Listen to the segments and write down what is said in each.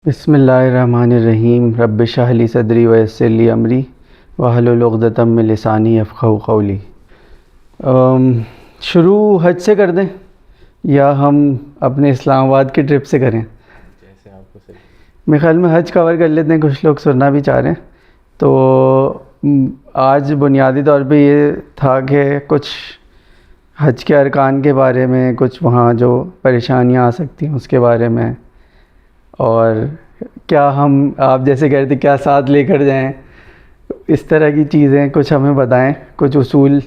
بسم اللہ الرحمن الرحیم، رب اشرح لی صدری ویسر لی امری واحلل عقدۃ من لسانی یفقہوا قولی۔ شروع حج سے کر دیں یا ہم اپنے اسلام آباد کی ٹرپ سے کریں؟ جیسے آپ کو صحیح۔ میرے خیال میں حج کور کر لیتے ہیں، کچھ لوگ سننا بھی چاہ رہے ہیں۔ تو آج بنیادی طور پہ یہ تھا کہ کچھ حج کے ارکان کے بارے میں، کچھ وہاں جو پریشانیاں آ سکتی ہیں اس کے بارے میں، اور کیا ہم آپ جیسے کہہ رہے تھے کیا ساتھ لے کر جائیں، اس طرح کی چیزیں کچھ ہمیں بتائیں، کچھ اصول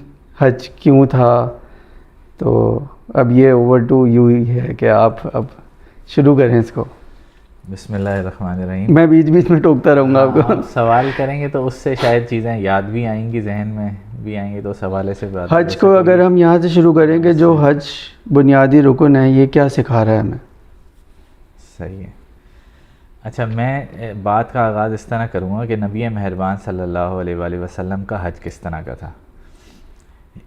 حج کیوں تھا۔ تو اب یہ اوور ٹو یو ہی ہے کہ آپ اب شروع کریں اس کو۔ بسم اللہ الرحمن الرحیم۔ میں بیچ بیچ میں ٹوکتا رہوں گا آپ کو۔ آپ سوال کریں گے تو اس سے شاید چیزیں یاد بھی آئیں گی، ذہن میں بھی آئیں گی، تو اس حوالے سے بات حج کو اگر ہم یہاں سے شروع کریں کہ جو حج بنیادی رکن ہے، یہ کیا سکھا رہا ہے ہمیں؟ صحیح ہے۔ اچھا، میں بات کا آغاز اس طرح کروں گا کہ نبی مہربان صلی اللہ علیہ وآلہ وسلم کا حج کس طرح کا تھا۔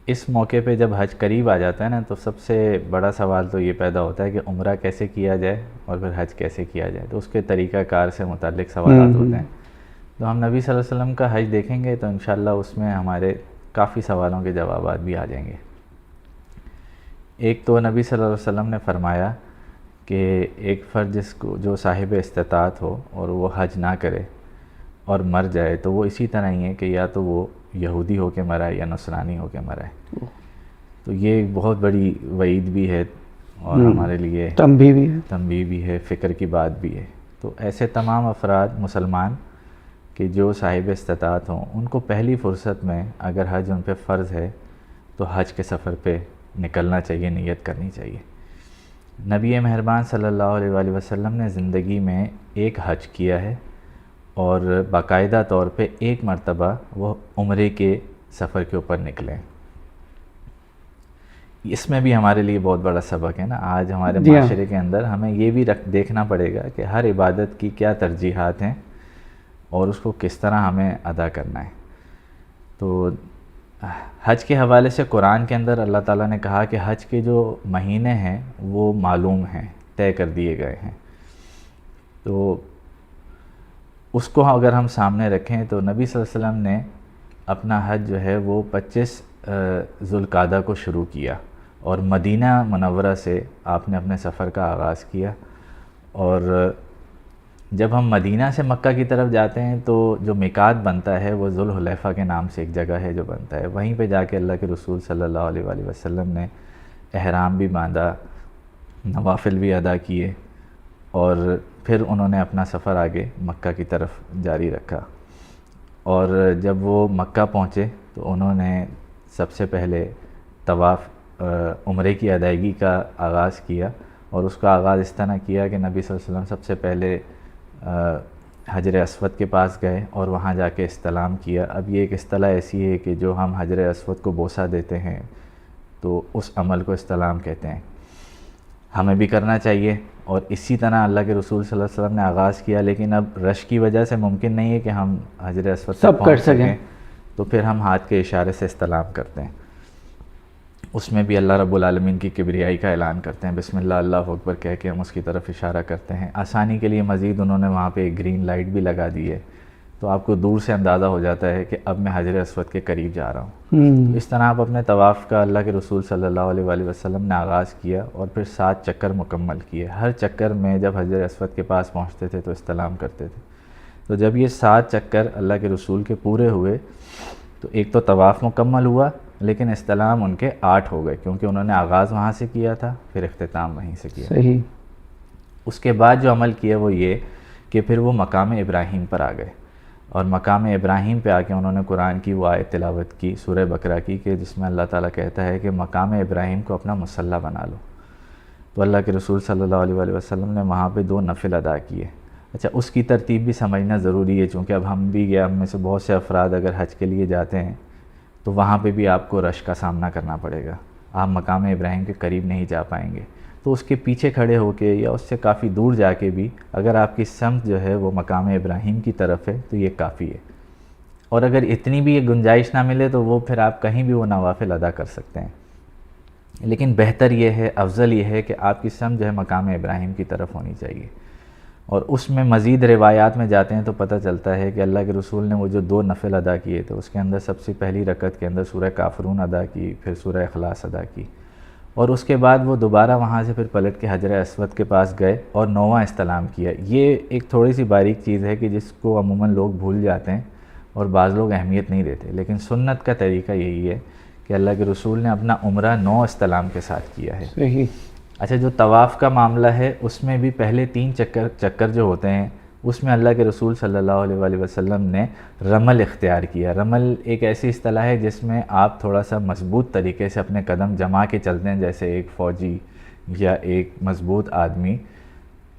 اس موقع پہ جب حج قریب آ جاتا ہے نا، تو سب سے بڑا سوال تو یہ پیدا ہوتا ہے کہ عمرہ کیسے کیا جائے اور پھر حج کیسے کیا جائے، تو اس کے طریقہ کار سے متعلق سوالات ہوتے ہیں۔ تو ہم نبی صلی اللہ علیہ وسلم کا حج دیکھیں گے تو انشاءاللہ اس میں ہمارے کافی سوالوں کے جوابات بھی آ جائیں گے۔ ایک تو نبی صلی اللہ علیہ وسلم نے فرمایا کہ ایک فرد جس کو جو صاحب استطاعت ہو اور وہ حج نہ کرے اور مر جائے تو وہ اسی طرح ہی ہے کہ یا تو وہ یہودی ہو کے مرا ہے یا نصرانی ہو کے مرا ہے۔ تو یہ ایک بہت بڑی وعید بھی ہے اور ہمارے لیے تنبیہ بھی ہے، فکر کی بات بھی ہے۔ تو ایسے تمام افراد مسلمان کہ جو صاحب استطاعت ہوں، ان کو پہلی فرصت میں اگر حج ان پہ فرض ہے تو حج کے سفر پہ نکلنا چاہیے، نیت کرنی چاہیے۔ نبی مہربان صلی اللہ علیہ وآلہ وسلم نے زندگی میں ایک حج کیا ہے اور باقاعدہ طور پہ ایک مرتبہ وہ عمرے کے سفر کے اوپر نکلے۔ اس میں بھی ہمارے لیے بہت بڑا سبق ہے نا۔ آج ہمارے معاشرے کے اندر ہمیں یہ بھی دیکھنا پڑے گا کہ ہر عبادت کی کیا ترجیحات ہیں اور اس کو کس طرح ہمیں ادا کرنا ہے۔ تو حج کے حوالے سے قرآن کے اندر اللہ تعالیٰ نے کہا کہ حج کے جو مہینے ہیں وہ معلوم ہیں، طے کر دیے گئے ہیں۔ تو اس کو اگر ہم سامنے رکھیں تو نبی صلی اللہ علیہ وسلم نے اپنا حج جو ہے وہ 25 ذوالقعدہ کو شروع کیا اور مدینہ منورہ سے آپ نے اپنے سفر کا آغاز کیا۔ اور جب ہم مدینہ سے مکہ کی طرف جاتے ہیں تو جو میقات بنتا ہے وہ ذوالحلیفہ کے نام سے ایک جگہ ہے جو بنتا ہے، وہیں پہ جا کے اللہ کے رسول صلی اللہ علیہ وآلہ وسلم نے احرام بھی باندھا، نوافل بھی ادا کیے، اور پھر انہوں نے اپنا سفر آگے مکہ کی طرف جاری رکھا۔ اور جب وہ مکہ پہنچے تو انہوں نے سب سے پہلے طواف عمرے کی ادائیگی کا آغاز کیا، اور اس کا آغاز اس طرح کیا کہ نبی صلی اللہ علیہ وسلم سب سے پہلے حجر اسود کے پاس گئے اور وہاں جا کے استلام کیا۔ اب یہ ایک اصطلاح ایسی ہے کہ جو ہم حجر اسود کو بوسہ دیتے ہیں تو اس عمل کو استلام کہتے ہیں، ہمیں بھی کرنا چاہیے۔ اور اسی طرح اللہ کے رسول صلی اللہ علیہ وسلم نے آغاز کیا، لیکن اب رش کی وجہ سے ممکن نہیں ہے کہ ہم حجر اسود تک پہنچ سکیں، تو پھر ہم ہاتھ کے اشارے سے استلام کرتے ہیں۔ اس میں بھی اللہ رب العالمین کی کبریائی کا اعلان کرتے ہیں، بسم اللہ اللہ اکبر کہہ کے ہم اس کی طرف اشارہ کرتے ہیں۔ آسانی کے لیے مزید انہوں نے وہاں پہ ایک گرین لائٹ بھی لگا دی ہے، تو آپ کو دور سے اندازہ ہو جاتا ہے کہ اب میں حجر اسود کے قریب جا رہا ہوں۔ اس طرح آپ اپنے طواف کا اللہ کے رسول صلی اللہ علیہ وآلہ وسلم نے آغاز کیا اور پھر 7 چکر مکمل کیے۔ ہر چکر میں جب حجر اسود کے پاس پہنچتے تھے تو استلام کرتے تھے۔ تو جب یہ 7 چکر اللہ کے رسول کے پورے ہوئے تو ایک تو طواف مکمل ہوا، لیکن استلام ان کے 8 ہو گئے، کیونکہ انہوں نے آغاز وہاں سے کیا تھا، پھر اختتام وہیں سے کیا۔ صحیح۔ اس کے بعد جو عمل کیا وہ یہ کہ پھر وہ مقام ابراہیم پر آ گئے، اور مقام ابراہیم پہ آ کے انہوں نے قرآن کی وہ آیت تلاوت کی، سورہ بقرہ کی، کہ جس میں اللہ تعالیٰ کہتا ہے کہ مقام ابراہیم کو اپنا مصلی بنا لو۔ تو اللہ کے رسول صلی اللہ علیہ وآلہ وسلم نے وہاں پہ 2 نفل ادا کیے۔ اچھا، اس کی ترتیب بھی سمجھنا ضروری ہے، چونکہ اب ہم بھی ہم میں سے بہت سے افراد اگر حج کے لیے جاتے ہیں تو وہاں پہ بھی آپ کو رش کا سامنا کرنا پڑے گا، آپ مقام ابراہیم کے قریب نہیں جا پائیں گے۔ تو اس کے پیچھے کھڑے ہو کے یا اس سے کافی دور جا کے بھی اگر آپ کی سمت جو ہے وہ مقام ابراہیم کی طرف ہے تو یہ کافی ہے۔ اور اگر اتنی بھی یہ گنجائش نہ ملے تو وہ پھر آپ کہیں بھی وہ نوافل ادا کر سکتے ہیں۔ لیکن بہتر یہ ہے، افضل یہ ہے کہ آپ کی سمجھ جو ہے مقام ابراہیم کی طرف ہونی چاہیے. اور اس میں مزید روایات میں جاتے ہیں تو پتہ چلتا ہے کہ اللہ کے رسول نے وہ جو 2 نفل ادا کیے تھے اس کے اندر سب سے پہلی رکعت کے اندر سورہ کافرون ادا کی، پھر سورہ اخلاص ادا کی، اور اس کے بعد وہ دوبارہ وہاں سے پھر پلٹ کے حجر اسود کے پاس گئے اور 9واں استلام کیا. یہ ایک تھوڑی سی باریک چیز ہے کہ جس کو عموماً لوگ بھول جاتے ہیں اور بعض لوگ اہمیت نہیں دیتے، لیکن سنت کا طریقہ یہی ہے کہ اللہ کے رسول نے اپنا عمرہ 9 استلام کے ساتھ کیا ہے. صحیح. اچھا، جو طواف کا معاملہ ہے اس میں بھی پہلے 3 چکر جو ہوتے ہیں اس میں اللہ کے رسول صلی اللہ علیہ وآلہ وسلم نے رمل اختیار کیا. رمل ایک ایسی اصطلاح ہے جس میں آپ تھوڑا سا مضبوط طریقے سے اپنے قدم جما کے چلتے ہیں، جیسے ایک فوجی یا ایک مضبوط آدمی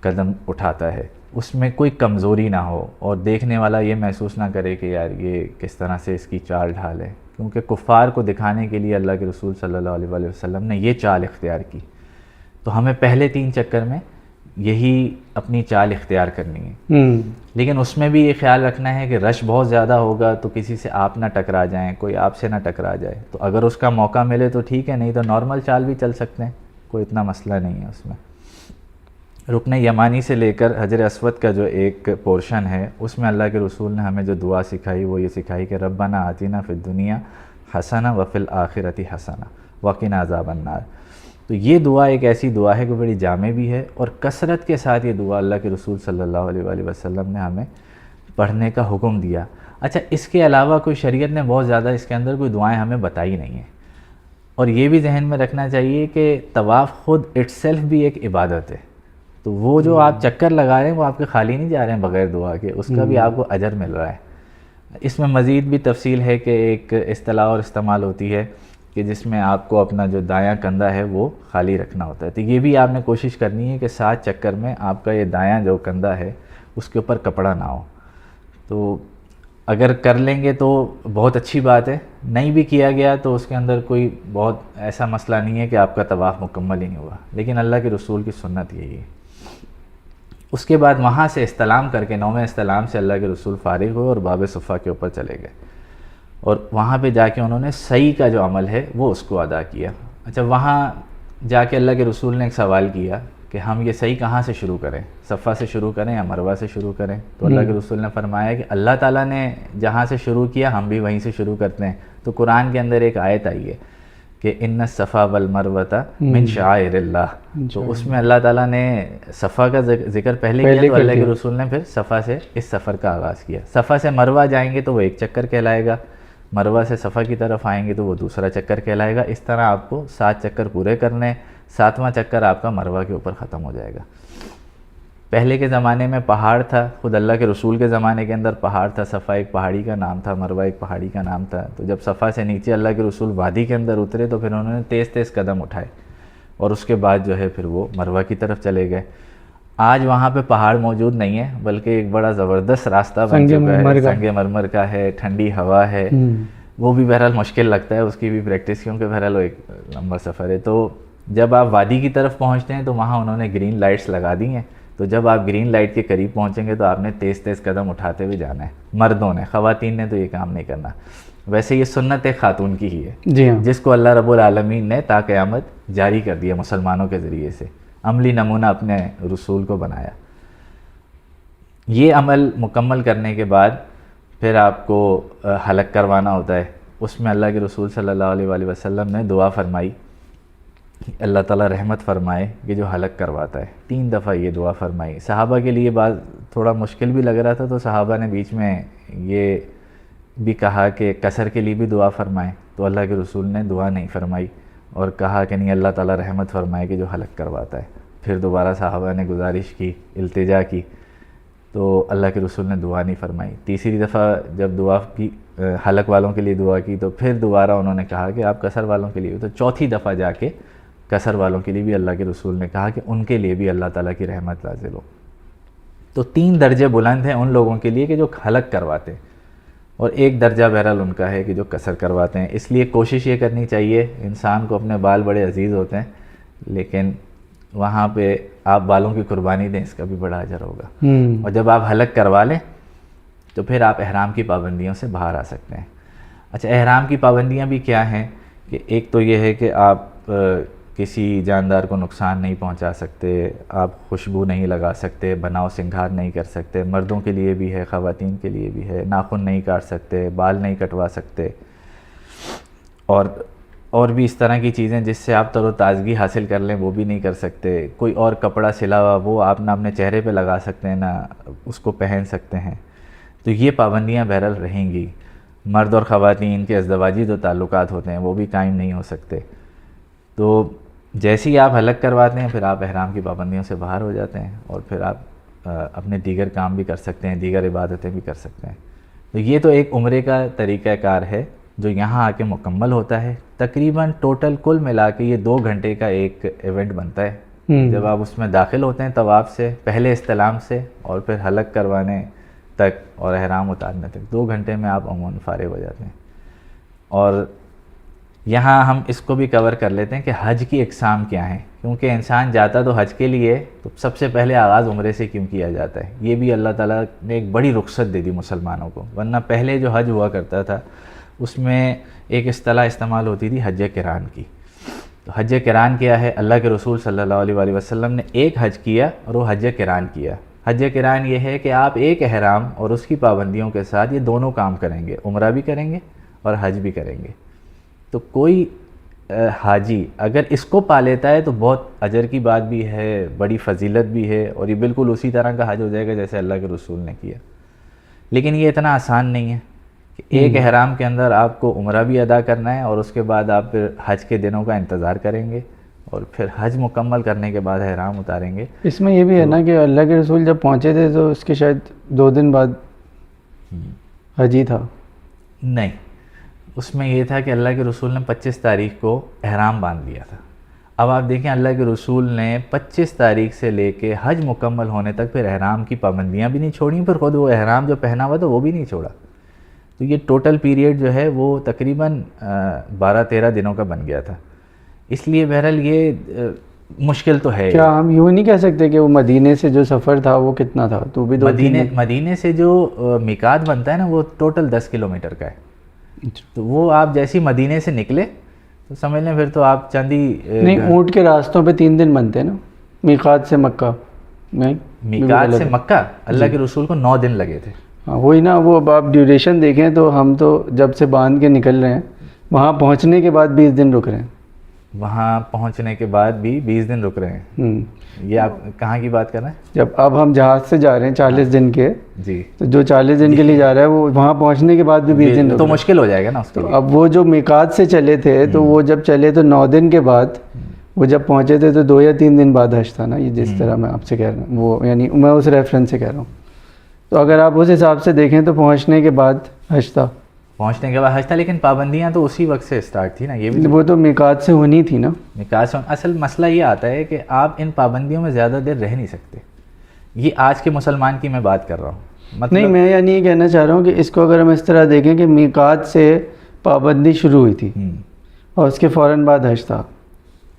قدم اٹھاتا ہے، اس میں کوئی کمزوری نہ ہو اور دیکھنے والا یہ محسوس نہ کرے کہ یار یہ کس طرح سے اس کی چال ڈھال ہے، کیونکہ کفار کو دکھانے کے لیے اللہ کے رسول صلی اللہ علیہ وآلہ وسلم نے یہ چال اختیار کی. تو ہمیں پہلے 3 چکر میں یہی اپنی چال اختیار کرنی ہے. لیکن اس میں بھی یہ خیال رکھنا ہے کہ رش بہت زیادہ ہوگا تو کسی سے آپ نہ ٹکرا جائیں، کوئی آپ سے نہ ٹکرا جائے. تو اگر اس کا موقع ملے تو ٹھیک ہے، نہیں تو نارمل چال بھی چل سکتے ہیں، کوئی اتنا مسئلہ نہیں ہے اس میں. رکن یمانی سے لے کر حجر اسود کا جو ایک پورشن ہے اس میں اللہ کے رسول نے ہمیں جو دعا سکھائی وہ یہ سکھائی کہ ربنا آتینا فی الدنیا حسنہ وفی الآخرۃ حسنہ وقنا عذاب النار. تو یہ دعا ایک ایسی دعا ہے کہ بڑی جامع بھی ہے، اور کثرت کے ساتھ یہ دعا اللہ کے رسول صلی اللہ علیہ وآلہ وسلم نے ہمیں پڑھنے کا حکم دیا. اچھا، اس کے علاوہ کوئی شریعت نے بہت زیادہ اس کے اندر کوئی دعائیں ہمیں بتائی نہیں ہیں. اور یہ بھی ذہن میں رکھنا چاہیے کہ طواف خود اٹ سیلف بھی ایک عبادت ہے. تو وہ جو آپ چکر لگا رہے ہیں وہ آپ کے خالی نہیں جا رہے ہیں بغیر دعا کے، اس کا بھی آپ کو اجر مل رہا ہے. اس میں مزید بھی تفصیل ہے کہ ایک اصطلاح اور استعمال ہوتی ہے کہ جس میں آپ کو اپنا جو دایاں کندھا ہے وہ خالی رکھنا ہوتا ہے. تو یہ بھی آپ نے کوشش کرنی ہے کہ 7 چکر میں آپ کا یہ دایاں جو کندھا ہے اس کے اوپر کپڑا نہ ہو. تو اگر کر لیں گے تو بہت اچھی بات ہے، نہیں بھی کیا گیا تو اس کے اندر کوئی بہت ایسا مسئلہ نہیں ہے کہ آپ کا طواف مکمل ہی نہیں ہوا. لیکن اللہ کے رسول کی سنت یہی ہے. اس کے بعد وہاں سے استلام کر کے 9ویں استلام سے اللہ کے رسول فارغ ہوئے اور باب صفا کے اوپر چلے گئے، اور وہاں پہ جا کے انہوں نے سعی کا جو عمل ہے وہ اس کو ادا کیا. اچھا، وہاں جا کے اللہ کے رسول نے ایک سوال کیا کہ ہم یہ سعی کہاں سے شروع کریں، صفا سے شروع کریں یا مروہ سے شروع کریں؟ تو اللہ کے رسول نے فرمایا کہ اللہ تعالیٰ نے جہاں سے شروع کیا ہم بھی وہیں سے شروع کرتے ہیں. تو قرآن کے اندر ایک آیت آئی ہے کہ ان الصفا والمروۃ من شعائر اللہ. تو اس میں اللہ تعالیٰ نے صفا کا ذکر پہلے کیا، تو اللہ کے رسول نے پھر صفا سے اس سفر کا آغاز کیا. صفا سے مروہ جائیں گے تو وہ 1 چکر کہلائے گا، مروہ سے صفا کی طرف آئیں گے تو وہ دوسرا چکر کہلائے گا. اس طرح آپ کو 7 چکر پورے کرنے، 7واں چکر آپ کا مروہ کے اوپر ختم ہو جائے گا. پہلے کے زمانے میں پہاڑ تھا، خود اللہ کے رسول کے زمانے کے اندر پہاڑ تھا. صفا ایک پہاڑی کا نام تھا، مروہ ایک پہاڑی کا نام تھا. تو جب صفا سے نیچے اللہ کے رسول وادی کے اندر اترے تو پھر انہوں نے تیز تیز قدم اٹھائے اور اس کے بعد جو ہے پھر وہ مروہ کی طرف چلے گئے. آج وہاں پہ پہاڑ موجود نہیں ہے، بلکہ ایک بڑا زبردست راستہ بن چکا ہے، سنگ مرمر کا ہے، ٹھنڈی ہوا ہے. وہ بھی بہرحال مشکل لگتا ہے اس کی بھی پریکٹس، کیونکہ بہرحال وہ ایک لمبا سفر ہے. تو جب آپ وادی کی طرف پہنچتے ہیں تو وہاں انہوں نے گرین لائٹس لگا دی ہیں. تو جب آپ گرین لائٹ کے قریب پہنچیں گے تو آپ نے تیز تیز قدم اٹھاتے ہوئے جانا ہے، مردوں نے. خواتین نے تو یہ کام نہیں کرنا. ویسے یہ سنت ایک خاتون کی ہی ہے، جی ہاں، جس کو اللہ رب العالمین نے تا قیامت جاری کر دیا مسلمانوں کے ذریعے سے، عملی نمونہ اپنے رسول کو بنایا. یہ عمل مکمل کرنے کے بعد پھر آپ کو حلق کروانا ہوتا ہے. اس میں اللہ کے رسول صلی اللہ علیہ وآلہ وسلم نے دعا فرمائی، اللہ تعالیٰ رحمت فرمائے کہ جو حلق کرواتا ہے. 3 دفعہ یہ دعا فرمائی. صحابہ کے لیے بات تھوڑا مشکل بھی لگ رہا تھا تو صحابہ نے بیچ میں یہ بھی کہا کہ قصر کے لیے بھی دعا فرمائیں. تو اللہ کے رسول نے دعا نہیں فرمائی اور کہا کہ نہیں، اللہ تعالیٰ رحمت فرمائے کہ جو حلق کرواتا ہے. پھر دوبارہ صحابہ نے گزارش کی، التجا کی، تو اللہ کے رسول نے دعا نہیں فرمائی. تیسری دفعہ جب دعا کی، حلق والوں کے لیے دعا کی، تو پھر دوبارہ انہوں نے کہا کہ آپ قصر والوں کے لیے. تو چوتھی دفعہ جا کے قصر والوں کے لیے بھی اللہ کے رسول نے کہا کہ ان کے لیے بھی اللہ تعالیٰ کی رحمت نازل ہو. تو 3 درجے بلند ہیں ان لوگوں کے لیے کہ جو حلق کرواتے ہیں، اور 1 درجہ بہرحال ان کا ہے کہ جو قصر کرواتے ہیں. اس لیے کوشش یہ کرنی چاہیے، انسان کو اپنے بال بڑے عزیز ہوتے ہیں، لیکن وہاں پہ آپ بالوں کی قربانی دیں، اس کا بھی بڑا اجر ہوگا. اور جب آپ حلق کروا لیں تو پھر آپ احرام کی پابندیوں سے باہر آ سکتے ہیں. اچھا، احرام کی پابندیاں بھی کیا ہیں کہ ایک تو یہ ہے کہ آپ کسی جاندار کو نقصان نہیں پہنچا سکتے، آپ خوشبو نہیں لگا سکتے، بناؤ سنگھار نہیں کر سکتے، مردوں کے لیے بھی ہے خواتین کے لیے بھی ہے، ناخن نہیں کاٹ سکتے، بال نہیں کٹوا سکتے، اور بھی اس طرح کی چیزیں جس سے آپ تر و تازگی حاصل کر لیں وہ بھی نہیں کر سکتے، کوئی اور کپڑا سلا ہوا وہ آپ نہ اپنے چہرے پہ لگا سکتے ہیں نہ اس کو پہن سکتے ہیں. تو یہ پابندیاں بہرحال رہیں گی. مرد اور خواتین کے ازدواجی جو تعلقات ہوتے ہیں وہ بھی قائم نہیں ہو سکتے. تو جیسے ہی آپ حلق کرواتے ہیں پھر آپ احرام کی پابندیوں سے باہر ہو جاتے ہیں اور پھر آپ اپنے دیگر کام بھی کر سکتے ہیں، دیگر عبادتیں بھی کر سکتے ہیں. تو یہ تو ایک عمرے کا طریقہ کار ہے جو یہاں آ کے مکمل ہوتا ہے. تقریباً ٹوٹل کل ملا کے یہ 2 گھنٹے کا ایک ایونٹ بنتا ہے. جب آپ اس میں داخل ہوتے ہیں طواف سے پہلے استلام سے اور پھر حلق کروانے تک اور احرام اتارنے تک 2 گھنٹے میں آپ عموماً فارغ ہو جاتے ہیں. اور یہاں ہم اس کو بھی کور کر لیتے ہیں کہ حج کی اقسام کیا ہیں، کیونکہ انسان جاتا تو حج کے لیے تو سب سے پہلے آغاز عمرے سے کیوں کیا جاتا ہے. یہ بھی اللہ تعالیٰ نے ایک بڑی رخصت دے دی مسلمانوں کو، ورنہ پہلے جو حج ہوا کرتا تھا اس میں ایک اصطلاح استعمال ہوتی تھی حج قران کی. تو حج قران کیا ہے؟ اللہ کے رسول صلی اللہ علیہ وآلہ وسلم نے ایک حج کیا اور وہ حج قران کیا. حج قران یہ ہے کہ آپ ایک احرام اور اس کی پابندیوں کے ساتھ یہ دونوں کام کریں گے، عمرہ بھی کریں گے اور حج بھی کریں گے. تو کوئی حاجی اگر اس کو پا لیتا ہے تو بہت اجر کی بات بھی ہے، بڑی فضیلت بھی ہے، اور یہ بالکل اسی طرح کا حج ہو جائے گا جیسے اللہ کے رسول نے کیا. لیکن یہ اتنا آسان نہیں ہے کہ ایک احرام کے اندر آپ کو عمرہ بھی ادا کرنا ہے اور اس کے بعد آپ پھر حج کے دنوں کا انتظار کریں گے اور پھر حج مکمل کرنے کے بعد احرام اتاریں گے. اس میں یہ بھی ہے نا کہ اللہ کے رسول جب پہنچے تھے تو اس کے شاید 2 دن بعد حج ہی تھا. نہیں، اس میں یہ تھا کہ اللہ کے رسول نے 25 تاریخ کو احرام باندھ لیا تھا. اب آپ دیکھیں اللہ کے رسول نے 25 تاریخ سے لے کے حج مکمل ہونے تک پھر احرام کی پابندیاں بھی نہیں چھوڑیں، پھر خود وہ احرام جو پہنا ہوا تھا وہ بھی نہیں چھوڑا. تو یہ ٹوٹل پیریڈ جو ہے وہ تقریباً 12-13 دنوں کا بن گیا تھا. اس لیے بہرحال یہ مشکل تو ہے. کیا ہم یوں نہیں کہہ سکتے کہ وہ مدینے سے جو سفر تھا وہ کتنا تھا؟ تو بھی مدینے سے جو میقات بنتا ہے نا وہ ٹوٹل 10 کلومیٹر کا ہے. تو وہ آپ جیسی مدینے سے نکلے تو سمجھ لیں پھر تو آپ چند ہی نہیں، اونٹ کے راستوں پہ 3 دن بنتے ہیں نا. میقات سے مکہ میقات سے مکہ اللہ کے رسول کو 9 دن لگے تھے. ہاں وہی نا، وہ اب آپ ڈیوریشن دیکھیں تو ہم تو جب سے باندھ کے نکل رہے ہیں وہاں پہنچنے کے بعد 20 دن رک رہے ہیں. وہاں پہنچنے کے بعد بھی 20 دن رک رہے ہیں. یہ آپ کہاں کی بات کر رہے ہیں؟ جب اب ہم جہاز سے جا رہے ہیں 40 دن کے، جی، تو جو 40 دن کے لیے جا رہا ہے وہ وہاں پہنچنے کے بعد بھی 20 دن تو مشکل ہو جائے گا نا اس کے لیے. اب وہ جو میقات سے چلے تھے تو وہ جب چلے تو 9 دن کے بعد وہ جب پہنچے تھے تو 2 یا 3 دن بعد حج تھا نا. یہ جس طرح میں آپ سے کہہ رہا ہوں وہ یعنی میں اس ریفرنس سے کہہ رہا ہوں. تو اگر آپ اس حساب سے دیکھیں تو پہنچنے کے بعد حج تھا. پہنچنے کے بعد حج تھا، لیکن پابندیاں تو اسی وقت سے اسٹارٹ تھی نا. یہ بھی وہ تو میقات سے ہونی تھی نا. میقات سے اصل مسئلہ یہ آتا ہے کہ آپ ان پابندیوں میں زیادہ دیر رہ نہیں سکتے. یہ آج کے مسلمان کی میں بات کر رہا ہوں. نہیں، میں یعنی یہ کہنا چاہ رہا ہوں کہ اس کو اگر ہم اس طرح دیکھیں کہ میقات سے پابندی شروع ہوئی تھی اور اس کے فوراً بعد حج تھا.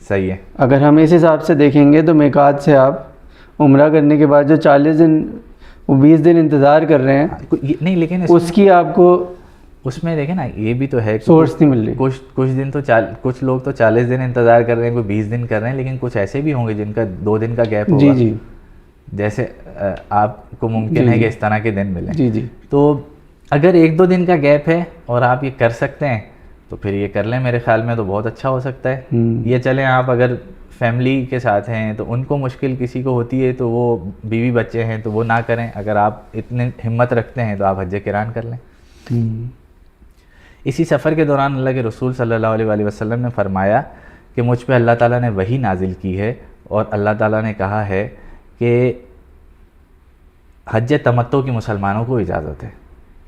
صحیح ہے. اگر ہم اس حساب سے دیکھیں گے تو میقات سے آپ عمرہ کرنے کے بعد جو 40 دن وہ 20 دن انتظار کر رہے ہیں نہیں، لیکن اس کی آپ کو اس میں دیکھیں نا یہ بھی تو ہے سورس نہیں مل رہی. کچھ دن تو کچھ لوگ تو 40 دن انتظار کر رہے ہیں، کوئی 20 دن کر رہے ہیں، لیکن کچھ ایسے بھی ہوں گے جن کا 2 دن کا گیپ ہوگا. جی جیسے آپ کو ممکن ہے کہ اس طرح کے دن ملیں. جی. تو اگر 1-2 دن کا گیپ ہے اور آپ یہ کر سکتے ہیں تو پھر یہ کر لیں. میرے خیال میں تو بہت اچھا ہو سکتا ہے. یہ چلیں آپ اگر فیملی کے ساتھ ہیں تو ان کو مشکل کسی کو ہوتی ہے تو وہ بیوی بچے ہیں تو وہ نہ کریں. اگر آپ اتنے ہمت رکھتے ہیں تو آپ حج قران کر لیں. اسی سفر کے دوران اللہ کے رسول صلی اللہ علیہ وآلہ وسلم نے فرمایا کہ مجھ پہ اللہ تعالیٰ نے وحی نازل کی ہے اور اللہ تعالیٰ نے کہا ہے کہ حج تمتع کی مسلمانوں کو اجازت ہے.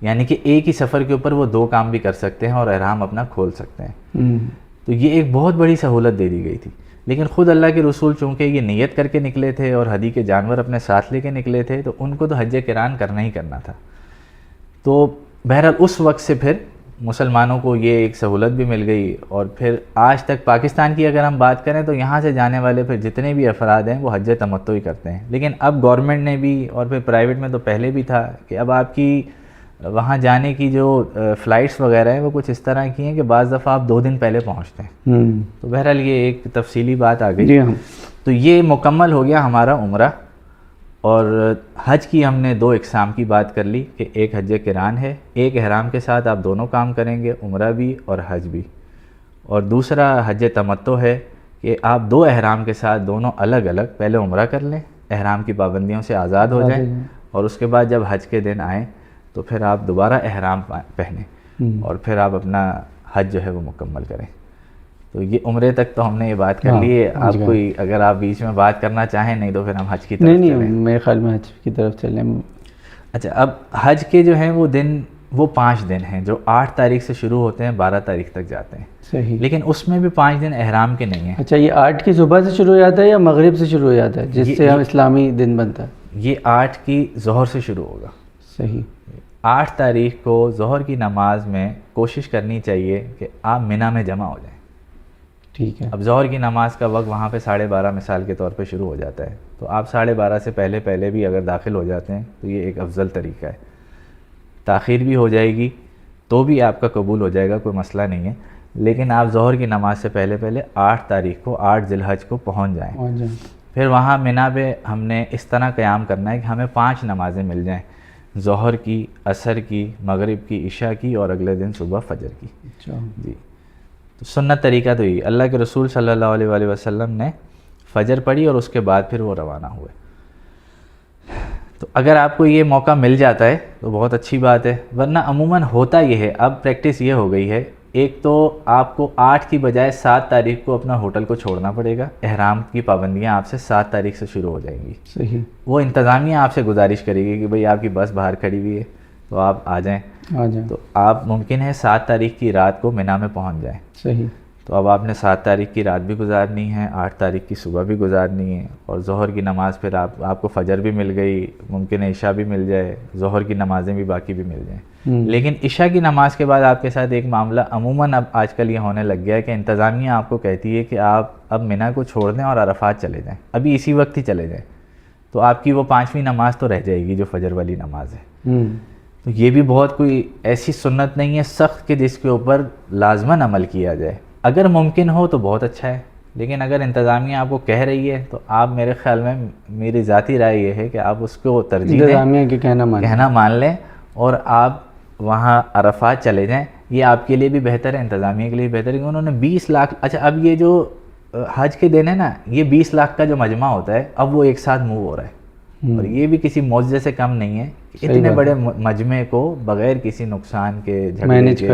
یعنی کہ ایک ہی سفر کے اوپر وہ 2 کام بھی کر سکتے ہیں اور احرام اپنا کھول سکتے ہیں. تو یہ ایک بہت بڑی سہولت دے دی گئی تھی. لیکن خود اللہ کے رسول چونکہ یہ نیت کر کے نکلے تھے اور ہدی کے جانور اپنے ساتھ لے کے نکلے تھے تو ان کو تو حج قران کرنا ہی کرنا تھا. تو بہرحال اس وقت سے پھر مسلمانوں کو یہ ایک سہولت بھی مل گئی. اور پھر آج تک پاکستان کی اگر ہم بات کریں تو یہاں سے جانے والے پھر جتنے بھی افراد ہیں وہ حج تمتع ہی کرتے ہیں. لیکن اب گورنمنٹ نے بھی اور پھر پرائیویٹ میں تو پہلے بھی تھا کہ اب آپ کی وہاں جانے کی جو فلائٹس وغیرہ ہیں وہ کچھ اس طرح کی ہیں کہ بعض دفعہ آپ 2 دن پہلے پہنچتے ہیں. تو بہرحال یہ ایک تفصیلی بات آ گئی. جی ہاں. تو یہ مکمل ہو گیا ہمارا عمرہ. اور حج کی ہم نے 2 اقسام کی بات کر لی کہ ایک حج قران ہے, ایک احرام کے ساتھ آپ دونوں کام کریں گے, عمرہ بھی اور حج بھی. اور دوسرا حج تمتع ہے کہ آپ 2 احرام کے ساتھ دونوں الگ الگ پہلے عمرہ کر لیں, احرام کی پابندیوں سے آزاد ہو جائیں, اور اس کے بعد جب حج کے دن آئیں تو پھر آپ دوبارہ احرام پہنیں اور پھر آپ اپنا حج جو ہے وہ مکمل کریں. تو یہ عمرے تک تو ہم نے یہ بات کر لی ہے. آپ کوئی اگر آپ بیچ میں بات کرنا چاہیں, نہیں تو پھر ہم حج کی طرف چلیں. نہیں, میرے خیال میں حج کی طرف چلیں. اچھا, اب حج کے جو ہیں وہ دن وہ 5 دن ہیں جو 8 تاریخ سے شروع ہوتے ہیں 12 تاریخ تک جاتے ہیں. صحیح. لیکن اس میں بھی 5 دن احرام کے نہیں ہیں. اچھا, یہ 8 کی صبح سے شروع ہو جاتا ہے یا مغرب سے شروع ہو جاتا ہے جس سے ہم اسلامی دن بنتا ہے؟ یہ 8 کی ظہر سے شروع ہوگا. صحیح. 8 تاریخ کو ظہر کی نماز میں کوشش کرنی چاہیے کہ آپ منی میں جمع ہو جائیں. ٹھیک ہے. اب ظہر کی نماز کا وقت وہاں پہ 12:30 مثال کے طور پہ شروع ہو جاتا ہے, تو آپ 12:30 سے پہلے بھی اگر داخل ہو جاتے ہیں تو یہ ایک افضل طریقہ ہے. تاخیر بھی ہو جائے گی تو بھی آپ کا قبول ہو جائے گا, کوئی مسئلہ نہیں ہے. لیکن آپ ظہر کی نماز سے پہلے 8 تاریخ کو 8 ذی الحج کو پہنچ جائیں. پھر وہاں منی پہ ہم نے اس طرح قیام کرنا ہے کہ ہمیں 5 نمازیں مل جائیں, ظہر کی, عصر کی, مغرب کی, عشاء کی اور اگلے دن صبح فجر کی. جی, تو سنت طریقہ تو یہ اللہ کے رسول صلی اللہ علیہ وآلہ وسلم نے فجر پڑھی اور اس کے بعد پھر وہ روانہ ہوئے. تو اگر آپ کو یہ موقع مل جاتا ہے تو بہت اچھی بات ہے, ورنہ عموماً ہوتا یہ ہے, اب پریکٹس یہ ہو گئی ہے, ایک تو آپ کو 8 کی بجائے 7 تاریخ کو اپنا ہوٹل کو چھوڑنا پڑے گا. احرام کی پابندیاں آپ سے 7 تاریخ سے شروع ہو جائیں گی. صحیح. وہ انتظامیہ آپ سے گزارش کرے گی کہ بھئی آپ کی بس باہر کھڑی ہوئی ہے تو آپ آ جائیں. تو آپ ممکن ہے 7 تاریخ کی رات کو منی میں پہنچ جائیں. صحیح. تو اب آپ نے 7 تاریخ کی رات بھی گزارنی ہے, 8 تاریخ کی صبح بھی گزارنی ہے, اور ظہر کی نماز پھر آپ کو فجر بھی مل گئی, ممکن ہے عشاء بھی مل جائے, ظہر کی نمازیں بھی باقی بھی مل جائیں. لیکن عشاء کی نماز کے بعد آپ کے ساتھ ایک معاملہ عموماً اب آج کل یہ ہونے لگ گیا ہے کہ انتظامیہ آپ کو کہتی ہے کہ آپ اب منی کو چھوڑ دیں اور عرفات چلے جائیں, ابھی اسی وقت ہی چلے جائیں, تو آپ کی وہ 5ویں نماز تو رہ جائے گی جو فجر والی نماز ہے. تو یہ بھی بہت کوئی ایسی سنت نہیں ہے سخت کہ جس کے اوپر لازماً عمل کیا جائے. اگر ممکن ہو تو بہت اچھا ہے, لیکن اگر انتظامیہ آپ کو کہہ رہی ہے تو آپ, میرے خیال میں میری ذاتی رائے یہ ہے کہ آپ اس کو ترجیح دیں, انتظامیہ کے کہنا مان لیں اور آپ وہاں عرفات چلے جائیں. یہ آپ کے لیے بھی بہتر ہے, انتظامیہ کے لیے بھی بہتر ہے کہ انہوں نے 20 لاکھ. اچھا, اب یہ جو حج کے دن ہے نا, یہ 20 لاکھ کا جو مجمع ہوتا ہے اب وہ ایک ساتھ موو ہو رہا ہے, اور یہ بھی کسی معجزے سے کم نہیں ہے. اتنے بڑے مجمع کو بغیر کسی نقصان کے, جھگڑے کے,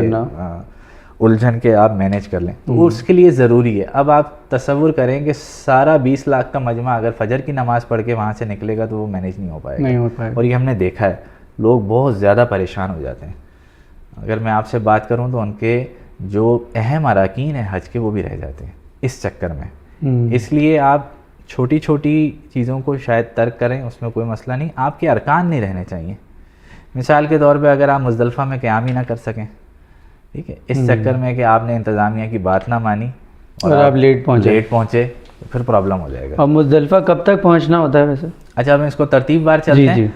الجھن کے آپ مینیج کر لیں, تو اس کے لیے ضروری ہے. اب آپ تصور کریں کہ سارا 20 لاکھ کا مجمع اگر فجر کی نماز پڑھ کے وہاں سے نکلے گا تو وہ مینیج نہیں ہو پائے گا. اور یہ ہم نے دیکھا ہے, لوگ بہت زیادہ پریشان ہو جاتے ہیں. اگر میں آپ سے بات کروں تو ان کے جو اہم اراکین ہیں حج کے وہ بھی رہ جاتے ہیں اس چکر میں. اس لیے آپ چھوٹی چھوٹی چیزوں کو شاید ترک کریں, اس میں کوئی مسئلہ نہیں. آپ کے ارکان نہیں رہنے چاہیے. مثال کے طور پہ اگر آپ مزدلفہ میں قیام ہی نہ کر سکیں, ٹھیک ہے, اس چکر میں کہ آپ نے انتظامیہ کی بات نہ مانی اور آپ لیٹ پہنچے تو پھر پرابلم ہو جائے گا. اور مزدلفہ کب تک پہنچنا ہوتا ہے ویسے؟ اچھا, اب اس کو ترتیب بار چلتے ہیں.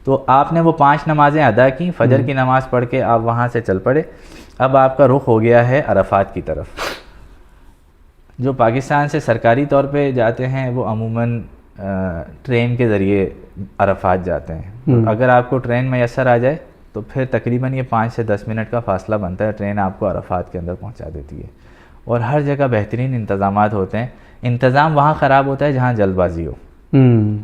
تو آپ نے وہ 5 نمازیں ادا کی, فجر کی نماز پڑھ کے آپ وہاں سے چل پڑے. اب آپ کا رخ ہو گیا ہے عرفات کی طرف. جو پاکستان سے سرکاری طور پہ جاتے ہیں وہ عموماً ٹرین کے ذریعے عرفات جاتے ہیں. اگر آپ کو ٹرین میسر آ جائے تو پھر تقریباً یہ 5 سے 10 منٹ کا فاصلہ بنتا ہے, ٹرین آپ کو عرفات کے اندر پہنچا دیتی ہے. اور ہر جگہ بہترین انتظامات ہوتے ہیں. انتظام وہاں خراب ہوتا ہے جہاں جلد بازی ہو.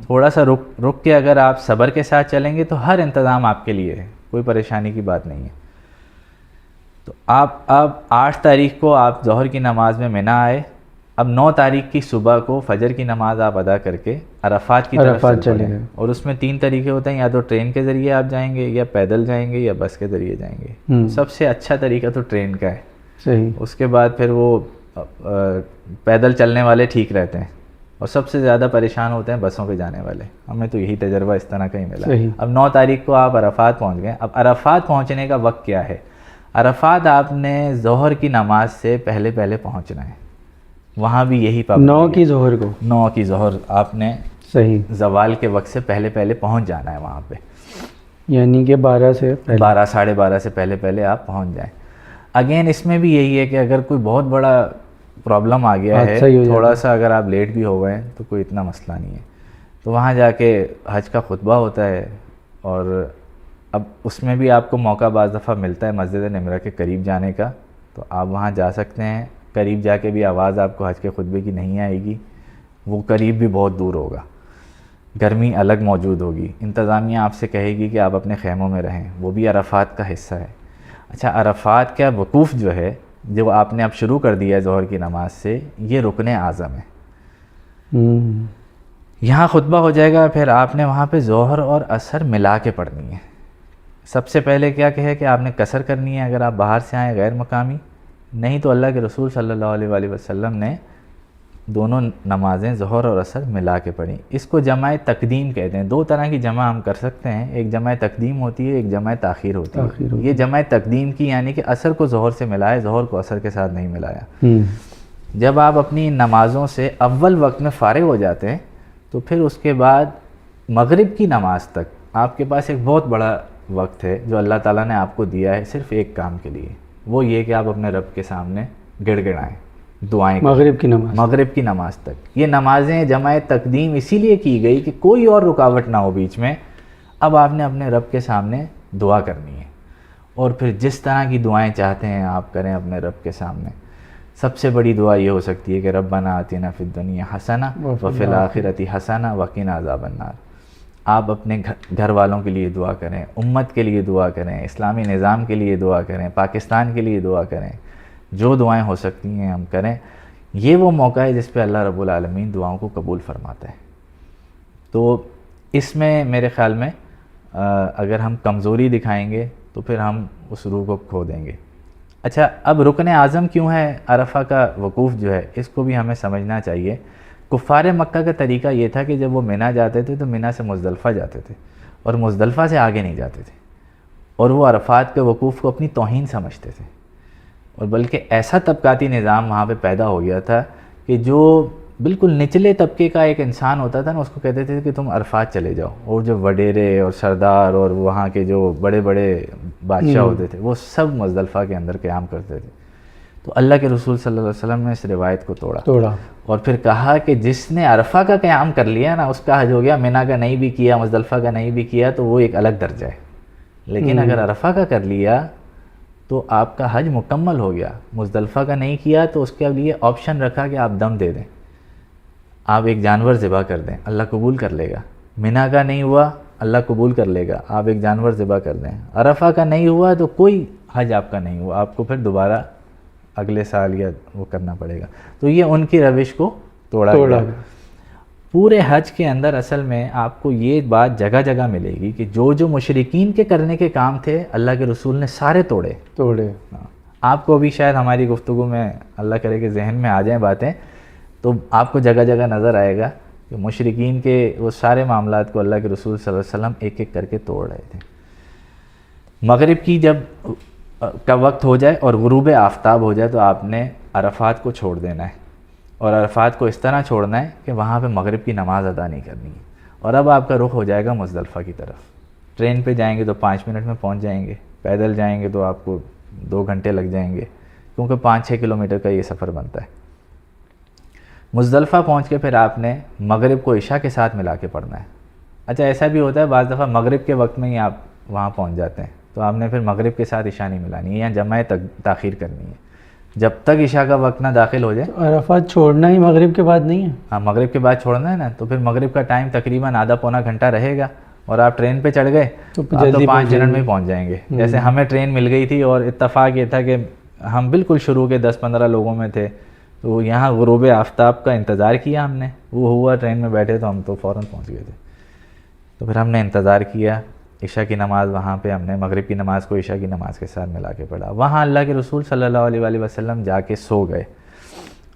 تھوڑا سا رک کے اگر آپ صبر کے ساتھ چلیں گے تو ہر انتظام آپ کے لیے ہے, کوئی پریشانی کی بات نہیں ہے. تو آپ اب 8 تاریخ کو آپ ظہر کی نماز میں منی آئے. اب 9 تاریخ کی صبح کو فجر کی نماز آپ ادا کر کے عرفات کی طرف چلے گئے. اور اس میں 3 طریقے ہوتے ہیں, یا تو ٹرین کے ذریعے آپ جائیں گے, یا پیدل جائیں گے, یا بس کے ذریعے جائیں گے. سب سے اچھا طریقہ تو ٹرین کا ہے. صحیح. اس کے بعد پھر وہ پیدل چلنے والے ٹھیک رہتے ہیں, اور سب سے زیادہ پریشان ہوتے ہیں بسوں پہ جانے والے. ہمیں تو یہی تجربہ اس طرح کا ہی ملا. اب 9 تاریخ کو آپ عرفات پہنچ گئے. اب عرفات پہنچنے کا وقت کیا ہے؟ عرفات آپ نے ظہر کی نماز سے پہلے پہنچنا ہے. وہاں بھی یہی پابندی 9 کی ظہر کو, 9 کی ظہر آپ نے صحیح, زوال کے وقت سے پہلے پہنچ جانا ہے وہاں پہ. یعنی کہ 12 سے پہلے 12 ساڑھے 12 سے پہلے پہلے آپ پہنچ جائیں. اگین اس میں بھی یہی ہے کہ اگر کوئی بہت بڑا پرابلم آ گیا ہے, تھوڑا سا اگر آپ لیٹ بھی ہو گئے تو کوئی اتنا مسئلہ نہیں ہے. تو وہاں جا کے حج کا خطبہ ہوتا ہے, اور اب اس میں بھی آپ کو موقع بعض دفعہ ملتا ہے مسجد نمرہ کے قریب جانے کا, تو آپ وہاں جا سکتے ہیں. قریب جا کے بھی آواز آپ کو حج کے خطبے کی نہیں آئے گی, وہ قریب بھی بہت دور ہوگا, گرمی الگ موجود ہوگی. انتظامیہ آپ سے کہے گی کہ آپ اپنے خیموں میں رہیں, وہ بھی عرفات کا حصہ ہے. اچھا, عرفات کا وقوف جو ہے, جو آپ نے اب شروع کر دیا ہے ظہر کی نماز سے, یہ رکن اعظم ہے. یہاں خطبہ ہو جائے گا, پھر آپ نے وہاں پہ ظہر اور عصر ملا کے پڑھنی ہے. سب سے پہلے کیا کہے کہ آپ نے قصر کرنی ہے اگر آپ باہر سے آئیں غیر مقامی, نہیں تو اللہ کے رسول صلی اللہ علیہ وآلہ وسلم نے دونوں نمازیں ظہر اور عصر ملا کے پڑھیں. اس کو جمع تقدیم کہتے ہیں. 2 طرح کی جمع ہم کر سکتے ہیں, ایک جمع تقدیم ہوتی ہے, ایک جمع تاخیر ہوتی ہے. یہ جمع تقدیم کی یعنی کہ عصر کو ظہر سے ملایا, ظہر کو عصر کے ساتھ نہیں ملایا. جب آپ اپنی نمازوں سے اول وقت میں فارغ ہو جاتے ہیں تو پھر اس کے بعد مغرب کی نماز تک آپ کے پاس ایک بہت بڑا وقت ہے جو اللہ تعالیٰ نے آپ کو دیا ہے صرف ایک کام کے لیے, وہ یہ کہ آپ اپنے رب کے سامنے گڑ گڑائیں, دعائیں. مغرب کی نماز تک یہ نمازیں جمع تقدیم اسی لیے کی گئی کہ کوئی اور رکاوٹ نہ ہو بیچ میں. اب آپ نے اپنے رب کے سامنے دعا کرنی ہے, اور پھر جس طرح کی دعائیں چاہتے ہیں آپ کریں اپنے رب کے سامنے. سب سے بڑی دعا یہ ہو سکتی ہے کہ ربنا آتنا فی الدنیا حسنہ وفی الآخرۃ حسنہ وقنا عذاب النار. آپ اپنے گھر والوں کے لیے دعا کریں, امت کے لیے دعا کریں, اسلامی نظام کے لیے دعا کریں, پاکستان کے لیے دعا کریں. جو دعائیں ہو سکتی ہیں ہم کریں. یہ وہ موقع ہے جس پہ اللہ رب العالمین دعاؤں کو قبول فرماتا ہے. تو اس میں میرے خیال میں اگر ہم کمزوری دکھائیں گے تو پھر ہم اس روح کو کھو دیں گے. اچھا, اب رکن اعظم کیوں ہے عرفہ کا وقوف جو ہے, اس کو بھی ہمیں سمجھنا چاہیے. کفار مکہ کا طریقہ یہ تھا کہ جب وہ منی جاتے تھے تو منی سے مزدلفہ جاتے تھے, اور مزدلفہ سے آگے نہیں جاتے تھے, اور وہ عرفات کے وقوف کو اپنی توہین سمجھتے تھے. اور بلکہ ایسا طبقاتی نظام وہاں پہ پیدا ہو گیا تھا کہ جو بالکل نچلے طبقے کا ایک انسان ہوتا تھا نا, اس کو کہتے تھے کہ تم عرفات چلے جاؤ, اور جو وڈیرے اور سردار اور وہاں کے جو بڑے بڑے بادشاہ ہوتے تھے وہ سب مزدلفہ کے اندر قیام کرتے تھے. تو اللہ کے رسول صلی اللہ علیہ وسلم نے اس روایت کو توڑا اور پھر کہا کہ جس نے عرفہ کا قیام کر لیا نا, اس کا حج ہو گیا. منی کا نہیں بھی کیا, مزدلفہ کا نہیں بھی کیا, تو وہ ایک الگ درجہ ہے. لیکن اگر عرفہ کا کر لیا تو آپ کا حج مکمل ہو گیا. مزدلفہ کا نہیں کیا تو اس کے لیے آپشن رکھا کہ آپ دم دے دیں, آپ ایک جانور ذبح کر دیں, اللہ قبول کر لے گا. منی کا نہیں ہوا, اللہ قبول کر لے گا, آپ ایک جانور ذبح کر دیں. عرفہ کا نہیں ہوا تو کوئی حج آپ کا نہیں ہوا, آپ کو پھر دوبارہ اگلے سال یا وہ کرنا پڑے گا. تو یہ ان کی روش کو توڑا گیا. پورے حج کے اندر اصل میں آپ کو یہ بات جگہ جگہ ملے گی کہ جو مشرکین کے کرنے کے کام تھے اللہ کے رسول نے سارے توڑے. آپ کو بھی شاید ہماری گفتگو میں اللہ کرے کہ ذہن میں آ جائیں باتیں, تو آپ کو جگہ جگہ نظر آئے گا کہ مشرکین کے وہ سارے معاملات کو اللہ کے رسول صلی اللہ علیہ وسلم ایک ایک کر کے توڑ رہے تھے. مغرب کی جب کا وقت ہو جائے اور غروب آفتاب ہو جائے تو آپ نے عرفات کو چھوڑ دینا ہے, اور عرفات کو اس طرح چھوڑنا ہے کہ وہاں پہ مغرب کی نماز ادا نہیں کرنی ہے. اور اب آپ کا رخ ہو جائے گا مزدلفہ کی طرف. ٹرین پہ جائیں گے تو 5 منٹ میں پہنچ جائیں گے, پیدل جائیں گے تو آپ کو 2 گھنٹے لگ جائیں گے, کیونکہ 5-6 کلومیٹر کا یہ سفر بنتا ہے. مزدلفہ پہنچ کے پھر آپ نے مغرب کو عشاء کے ساتھ ملا کے پڑھنا ہے. اچھا, ایسا بھی ہوتا ہے بعض دفعہ مغرب کے وقت میں ہی آپ وہاں پہنچ جاتے ہیں, تو آپ نے پھر مغرب کے ساتھ عشاء نہیں ملانی ہے, یا جمع تاخیر کرنی ہے جب تک عشاء کا وقت نہ داخل ہو جائے. عرفات چھوڑنا ہی مغرب کے بعد نہیں ہے؟ ہاں, مغرب کے بعد چھوڑنا ہے نا, تو پھر مغرب کا ٹائم تقریباً آدھا پونا گھنٹہ رہے گا, اور آپ ٹرین پہ چڑھ گئے تو 5 منٹ میں پہنچ جائیں گے. جیسے ہمیں ٹرین مل گئی تھی, اور اتفاق یہ تھا کہ ہم بالکل شروع کے 10-15 لوگوں میں تھے, تو یہاں غروب آفتاب کا انتظار کیا ہم نے. وہ ہوا, ٹرین میں بیٹھے تو ہم تو فوراً پہنچ گئے تھے. تو پھر ہم نے انتظار کیا, عشاء کی نماز وہاں پہ ہم نے مغرب کی نماز کو عشاء کی نماز کے ساتھ ملا کے پڑھا. وہاں اللہ کے رسول صلی اللہ علیہ وآلہ وسلم جا کے سو گئے,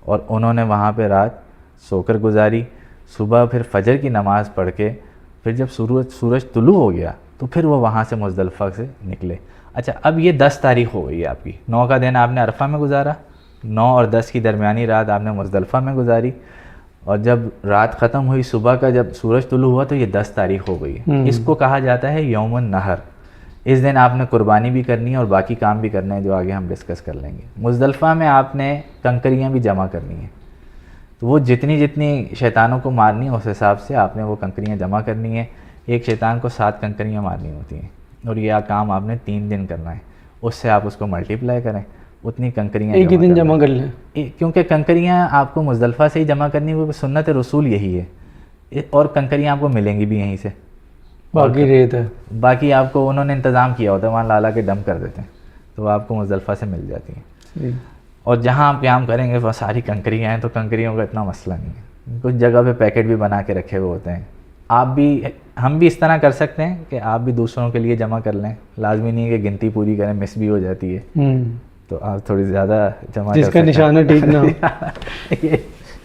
اور انہوں نے وہاں پہ رات سو کر گزاری. صبح پھر فجر کی نماز پڑھ کے پھر جب سورج طلوع ہو گیا تو پھر وہ وہاں سے مزدلفہ سے نکلے. اچھا, اب یہ 10 تاریخ ہو گئی ہے آپ کی. 9 کا دن آپ نے عرفہ میں گزارا, 9 اور 10 کی درمیانی رات آپ نے مزدلفہ میں گزاری, اور جب رات ختم ہوئی صبح کا جب سورج طلوع ہوا تو یہ 10 تاریخ ہو گئی ہے. اس کو کہا جاتا ہے یوم النحر. اس دن آپ نے قربانی بھی کرنی ہے اور باقی کام بھی کرنے ہیں جو آگے ہم ڈسکس کر لیں گے. مزدلفہ میں آپ نے کنکریاں بھی جمع کرنی ہیں, تو وہ جتنی شیطانوں کو مارنی ہے اس حساب سے آپ نے وہ کنکریاں جمع کرنی ہے. ایک شیطان کو 7 کنکریاں مارنی ہوتی ہیں اور یہ کام آپ نے 3 دن کرنا ہے. اس سے آپ اس کو ملٹیپلائی کریں, اتنی کنکریاں ایک ہی دن جمع کر لیں, کیونکہ کنکریاں آپ کو مزدلفہ سے ہی جمع کرنی, وہ سنت رسول یہی ہے. اور کنکریاں آپ کو ملیں گی بھی یہیں سے, باقی ریت ہے, باقی آپ کو انہوں نے انتظام کیا ہوتا ہے, وہاں لالا کے ڈمپ کر دیتے ہیں, تو آپ کو مزدلفہ سے مل جاتی ہیں. اور جہاں آپ قیام کریں گے وہ ساری کنکریاں ہیں, تو کنکریوں کا اتنا مسئلہ نہیں ہے. کچھ جگہ پہ پیکٹ بھی بنا کے رکھے ہوئے ہوتے ہیں. آپ بھی, ہم بھی اس طرح کر سکتے ہیں کہ آپ بھی دوسروں کے لیے جمع کر لیں. لازمی نہیں ہے کہ گنتی پوری کریں, مس بھی ہو جاتی ہے, تو آپ تھوڑی زیادہ جمع کر جس کا نشانہ ٹھیک نہ ہو.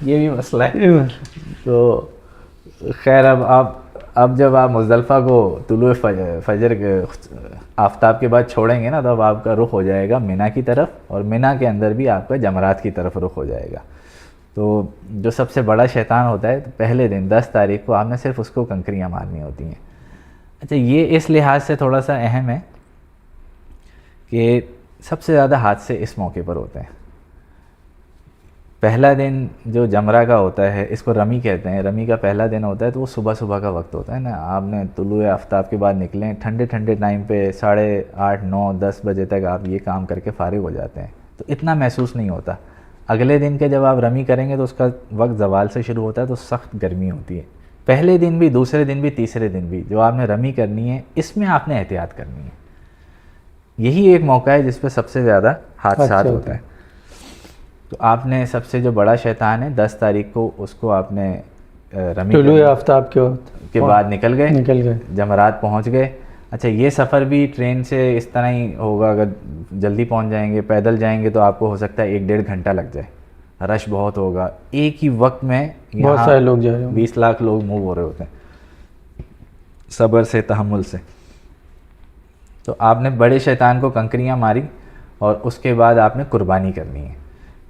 یہ بھی مسئلہ ہے. تو خیر, اب جب آپ مزدلفہ کو طلوع فجر کے آفتاب کے بعد چھوڑیں گے نا, تو اب آپ کا رخ ہو جائے گا منی کی طرف, اور منی کے اندر بھی آپ کا جمرات کی طرف رخ ہو جائے گا. تو جو سب سے بڑا شیطان ہوتا ہے, تو پہلے دن 10 تاریخ کو آپ نے صرف اس کو کنکریاں مارنی ہوتی ہیں. اچھا, یہ اس لحاظ سے تھوڑا سا اہم ہے کہ سب سے زیادہ حادثے اس موقع پر ہوتے ہیں. پہلا دن جو جمرہ کا ہوتا ہے, اس کو رمی کہتے ہیں, رمی کا پہلا دن ہوتا ہے, تو وہ صبح کا وقت ہوتا ہے نا. آپ نے طلوع آفتاب کے بعد نکلیں, ٹھنڈے ٹائم پہ 8:30 9 10 بجے تک آپ یہ کام کر کے فارغ ہو جاتے ہیں, تو اتنا محسوس نہیں ہوتا. اگلے دن کے جب آپ رمی کریں گے تو اس کا وقت زوال سے شروع ہوتا ہے, تو سخت گرمی ہوتی ہے. پہلے دن بھی, دوسرے دن بھی, تیسرے دن بھی جو آپ نے رمی کرنی ہے, اس میں آپ نے احتیاط کرنی ہے. یہی ایک موقع ہے جس پہ سب سے زیادہ حادثات ہوتا ہے. تو آپ نے سب سے جو بڑا شیطان ہے 10 تاریخ کو, اس کو آپ نے رمی طلوع آفتاب کے بعد نکل گئے, جمرات پہنچ گئے. اچھا, یہ سفر بھی ٹرین سے اس طرح ہی ہوگا, اگر جلدی پہنچ جائیں گے, پیدل جائیں گے تو آپ کو ہو سکتا ہے 1-1.5 گھنٹہ لگ جائے. رش بہت ہوگا, ایک ہی وقت میں بہت سارے لوگ جا رہے ہیں, 20 لاکھ لوگ موو ہو رہے ہوتے ہیں, صبر سے, تحمل سے. تو آپ نے بڑے شیطان کو کنکریاں ماری, اور اس کے بعد آپ نے قربانی کرنی ہے.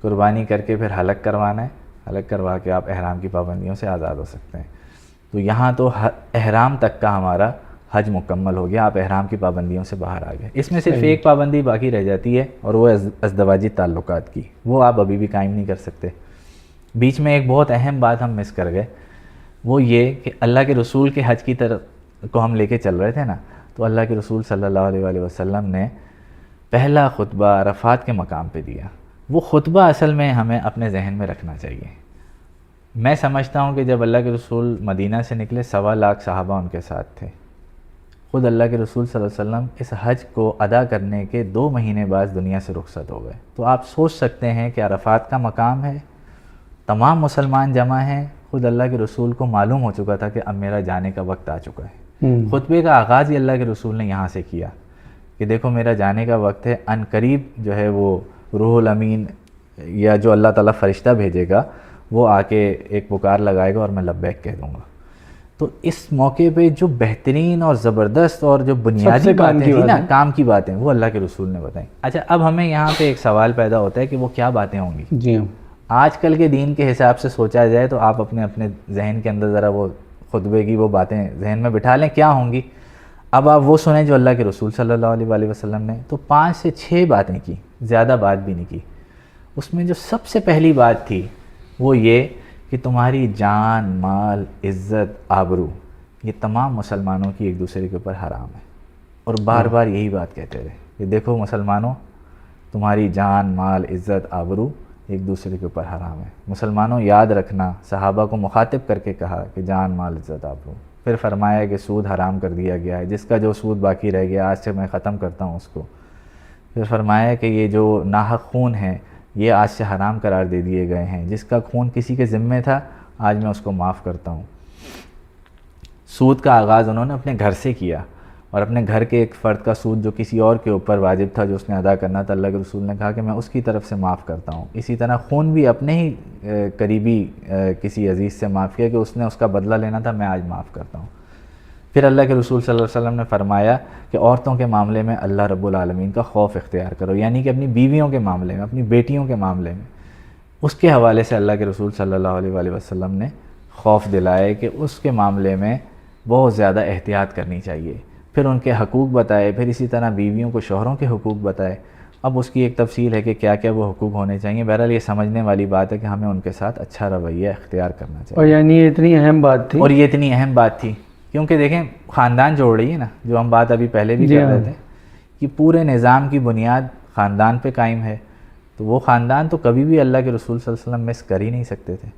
قربانی کر کے پھر حلق کروانا ہے. حلق کروا کے آپ احرام کی پابندیوں سے آزاد ہو سکتے ہیں. تو یہاں تو احرام تک کا ہمارا حج مکمل ہو گیا, آپ احرام کی پابندیوں سے باہر آ گئے. اس میں صرف ایک پابندی باقی رہ جاتی ہے, اور وہ ازدواجی تعلقات کی. وہ آپ ابھی بھی قائم نہیں کر سکتے. بیچ میں ایک بہت اہم بات ہم مس کر گئے, وہ یہ کہ اللہ کے رسول کے حج کی طرف کو ہم لے کے چل رہے تھے نا, تو اللہ کے رسول صلی اللہ علیہ وآلہ وسلم نے پہلا خطبہ عرفات کے مقام پہ دیا. وہ خطبہ اصل میں ہمیں اپنے ذہن میں رکھنا چاہیے. میں سمجھتا ہوں کہ جب اللہ کے رسول مدینہ سے نکلے, 1.25 لاکھ صحابہ ان کے ساتھ تھے. خود اللہ کے رسول صلی اللہ علیہ وسلم اس حج کو ادا کرنے کے 2 مہینے بعد دنیا سے رخصت ہو گئے. تو آپ سوچ سکتے ہیں کہ عرفات کا مقام ہے, تمام مسلمان جمع ہیں, خود اللہ کے رسول کو معلوم ہو چکا تھا کہ اب میرا جانے کا وقت آ چکا ہے. خطبے کا آغاز ہی اللہ کے رسول نے یہاں سے کیا کہ دیکھو میرا جانے کا وقت ہے, ان قریب جو ہے وہ روح الامین یا جو اللہ تعالیٰ فرشتہ بھیجے گا وہ آ کے ایک پکار لگائے گا اور میں لبیک کہہ دوں گا. تو اس موقع پہ جو بہترین اور زبردست اور جو بنیادی باتیں تھیں نا, کام کی باتیں, وہ اللہ کے رسول نے بتائیں. اچھا, اب ہمیں یہاں پہ ایک سوال پیدا ہوتا ہے کہ وہ کیا باتیں ہوں گی. جی ہاں, آج کل کے دین کے حساب سے سوچا جائے تو آپ اپنے ذہن کے اندر ذرا وہ خطبے کی وہ باتیں ذہن میں بٹھا لیں کیا ہوں گی. اب آپ وہ سنیں جو اللہ کے رسول صلی اللہ علیہ وآلہ وسلم نے تو 5 سے 6 باتیں کی, زیادہ بات بھی نہیں کی. اس میں جو سب سے پہلی بات تھی وہ یہ کہ تمہاری جان, مال, عزت, آبرو یہ تمام مسلمانوں کی ایک دوسرے کے اوپر حرام ہے. اور بار بار یہی بات کہتے رہے کہ دیکھو مسلمانوں, تمہاری جان, مال, عزت, آبرو ایک دوسرے کے اوپر حرام ہے. مسلمانوں یاد رکھنا, صحابہ کو مخاطب کر کے کہا کہ جان, مال, عزت, آبرو. پھر فرمایا کہ سود حرام کر دیا گیا ہے, جس کا جو سود باقی رہ گیا آج سے میں ختم کرتا ہوں اس کو. پھر فرمایا کہ یہ جو ناحق خون ہے یہ آج سے حرام قرار دے دیے گئے ہیں, جس کا خون کسی کے ذمے تھا آج میں اس کو معاف کرتا ہوں. سود کا آغاز انہوں نے اپنے گھر سے کیا, اور اپنے گھر کے ایک فرد کا سود جو کسی اور کے اوپر واجب تھا جو اس نے ادا کرنا تھا, اللہ کے رسول نے کہا کہ میں اس کی طرف سے معاف کرتا ہوں. اسی طرح خون بھی اپنے ہی قریبی کسی عزیز سے معاف کیا کہ اس نے اس کا بدلہ لینا تھا, میں آج معاف کرتا ہوں. پھر اللہ کے رسول صلی اللہ علیہ وسلم نے فرمایا کہ عورتوں کے معاملے میں اللہ رب العالمین کا خوف اختیار کرو, یعنی کہ اپنی بیویوں کے معاملے میں, اپنی بیٹیوں کے معاملے میں اس کے حوالے سے اللہ کے رسول صلی اللہ علیہ وآلہ وسلم نے خوف دلائے کہ اس کے معاملے میں بہت زیادہ احتیاط کرنی چاہیے. پھر ان کے حقوق بتائے, پھر اسی طرح بیویوں کو شوہروں کے حقوق بتائے. اب اس کی ایک تفصیل ہے کہ کیا کیا وہ حقوق ہونے چاہیے. بہرحال یہ سمجھنے والی بات ہے کہ ہمیں ان کے ساتھ اچھا رویہ اختیار کرنا چاہیے. اور یعنی یہ اتنی اہم بات تھی, اور یہ اتنی اہم بات تھی کیونکہ دیکھیں خاندان جوڑ رہی ہے نا, جو ہم بات ابھی پہلے بھی کر رہے تھے کہ پورے نظام کی بنیاد خاندان پہ قائم ہے. تو وہ خاندان تو کبھی بھی اللہ کے رسول صلی اللہ علیہ وسلم مس کر ہی نہیں سکتے تھے.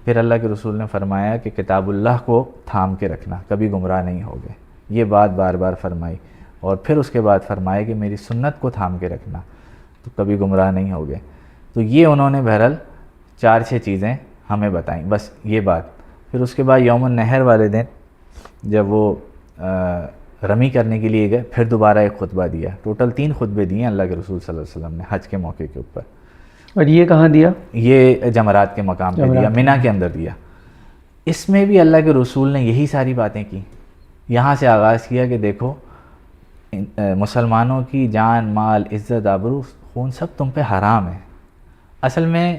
پھر اللہ کے رسول نے فرمایا کہ کتاب اللہ کو تھام کے رکھنا, کبھی گمراہ نہیں ہوگے. یہ بات بار بار فرمائی. اور پھر اس کے بعد فرمایا کہ میری سنت کو تھام کے رکھنا تو کبھی گمراہ نہیں ہوگے. تو یہ انہوں نے بہرحال 4-6 چیزیں ہمیں بتائیں, بس یہ بات. پھر اس کے بعد یوم النحر والے دن جب وہ رمی کرنے کے لیے گئے, پھر دوبارہ ایک خطبہ دیا. ٹوٹل 3 خطبے دیے اللہ کے رسول صلی اللہ علیہ وسلم نے حج کے موقع کے اوپر. اور یہ کہاں دیا؟ یہ جمرات کے مقام پہ دیا, مینا کے اندر دیا. اس میں بھی اللہ کے رسول نے یہی ساری باتیں کی. یہاں سے آغاز کیا کہ دیکھو مسلمانوں کی جان, مال, عزت, آبرو, خون سب تم پہ حرام ہے. اصل میں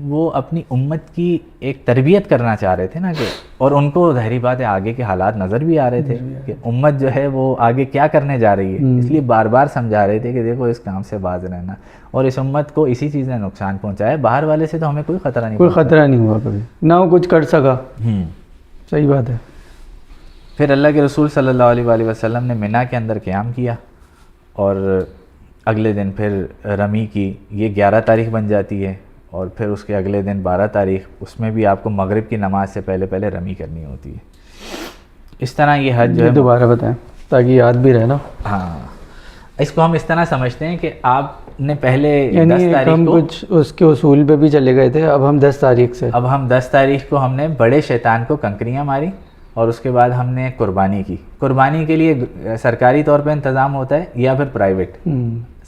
وہ اپنی امت کی ایک تربیت کرنا چاہ رہے تھے نا, کہ اور ان کو ظاہری بات ہے آگے کے حالات نظر بھی آ رہے تھے کہ امت جو ہے وہ آگے کیا کرنے جا رہی ہے. اس لیے بار بار سمجھا رہے تھے کہ دیکھو اس کام سے باز رہنا. اور اس امت کو اسی چیز نے نقصان پہنچایا. باہر والے سے تو ہمیں کوئی خطرہ نہیں, کوئی خطرہ نہیں ہوا کبھی, نہ وہ کچھ کر سکا. صحیح بات ہے. پھر اللہ کے رسول صلی اللہ علیہ وآلہ وسلم نے مینا کے اندر قیام کیا اور اگلے دن پھر رمی کی. یہ 11 تاریخ بن جاتی ہے. اور پھر اس کے اگلے دن 12 تاریخ, اس میں بھی آپ کو مغرب کی نماز سے پہلے رمی کرنی ہوتی ہے. اس طرح یہ حج جو ہے, دوبارہ بتائیں تاکہ یاد بھی رہے نا. ہاں, اس کو ہم اس طرح سمجھتے ہیں کہ آپ نے پہلے 10 یعنی تاریخ ہم کو کچھ اس کے اصول پہ بھی چلے گئے تھے. اب ہم 10 تاریخ سے, اب ہم 10 تاریخ کو ہم نے بڑے شیطان کو کنکریاں ماری اور اس کے بعد ہم نے قربانی کی. قربانی کے لیے سرکاری طور پہ انتظام ہوتا ہے یا پھر پرائیویٹ.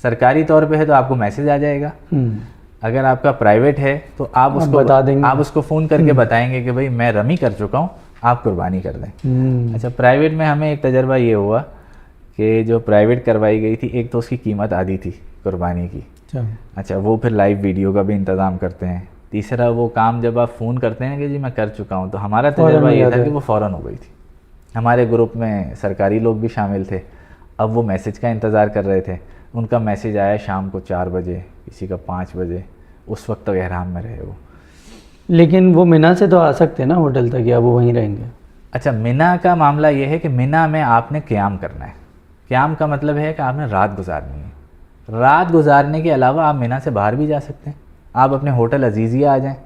سرکاری طور پہ ہے تو آپ کو میسج آ جائے گا. اگر آپ کا پرائیویٹ ہے تو آپ اس کو بتا دیں گے, آپ اس کو فون کر کے بتائیں گے کہ بھائی میں رمی کر چکا ہوں, آپ قربانی کر دیں. اچھا, پرائیویٹ میں ہمیں ایک تجربہ یہ ہوا کہ جو پرائیویٹ کروائی گئی تھی, ایک تو اس کی قیمت آدھی تھی قربانی کی. اچھا, وہ پھر لائیو ویڈیو کا بھی انتظام کرتے ہیں. تیسرا وہ کام جب آپ فون کرتے ہیں کہ جی میں کر چکا ہوں, تو ہمارا تجربہ یہ تھا کہ وہ فوراً ہو گئی تھی. ہمارے گروپ میں سرکاری لوگ بھی شامل تھے. اب وہ میسج کا انتظار کر رہے تھے. ان کا میسج آیا شام کو 4 بجے, کسی کا 5 بجے. اس وقت تک احرام میں رہے وہ. لیکن وہ مینا سے تو آ سکتے ہیں نا ہوٹل تک, یا وہ وہیں رہیں گے؟ اچھا, مینا کا معاملہ یہ ہے کہ مینا میں آپ نے قیام کرنا ہے. قیام کا مطلب ہے کہ آپ نے رات گزارنی ہے. رات گزارنے کے علاوہ آپ مینا سے باہر بھی جا سکتے ہیں. آپ اپنے ہوٹل عزیزیہ آ جائیں,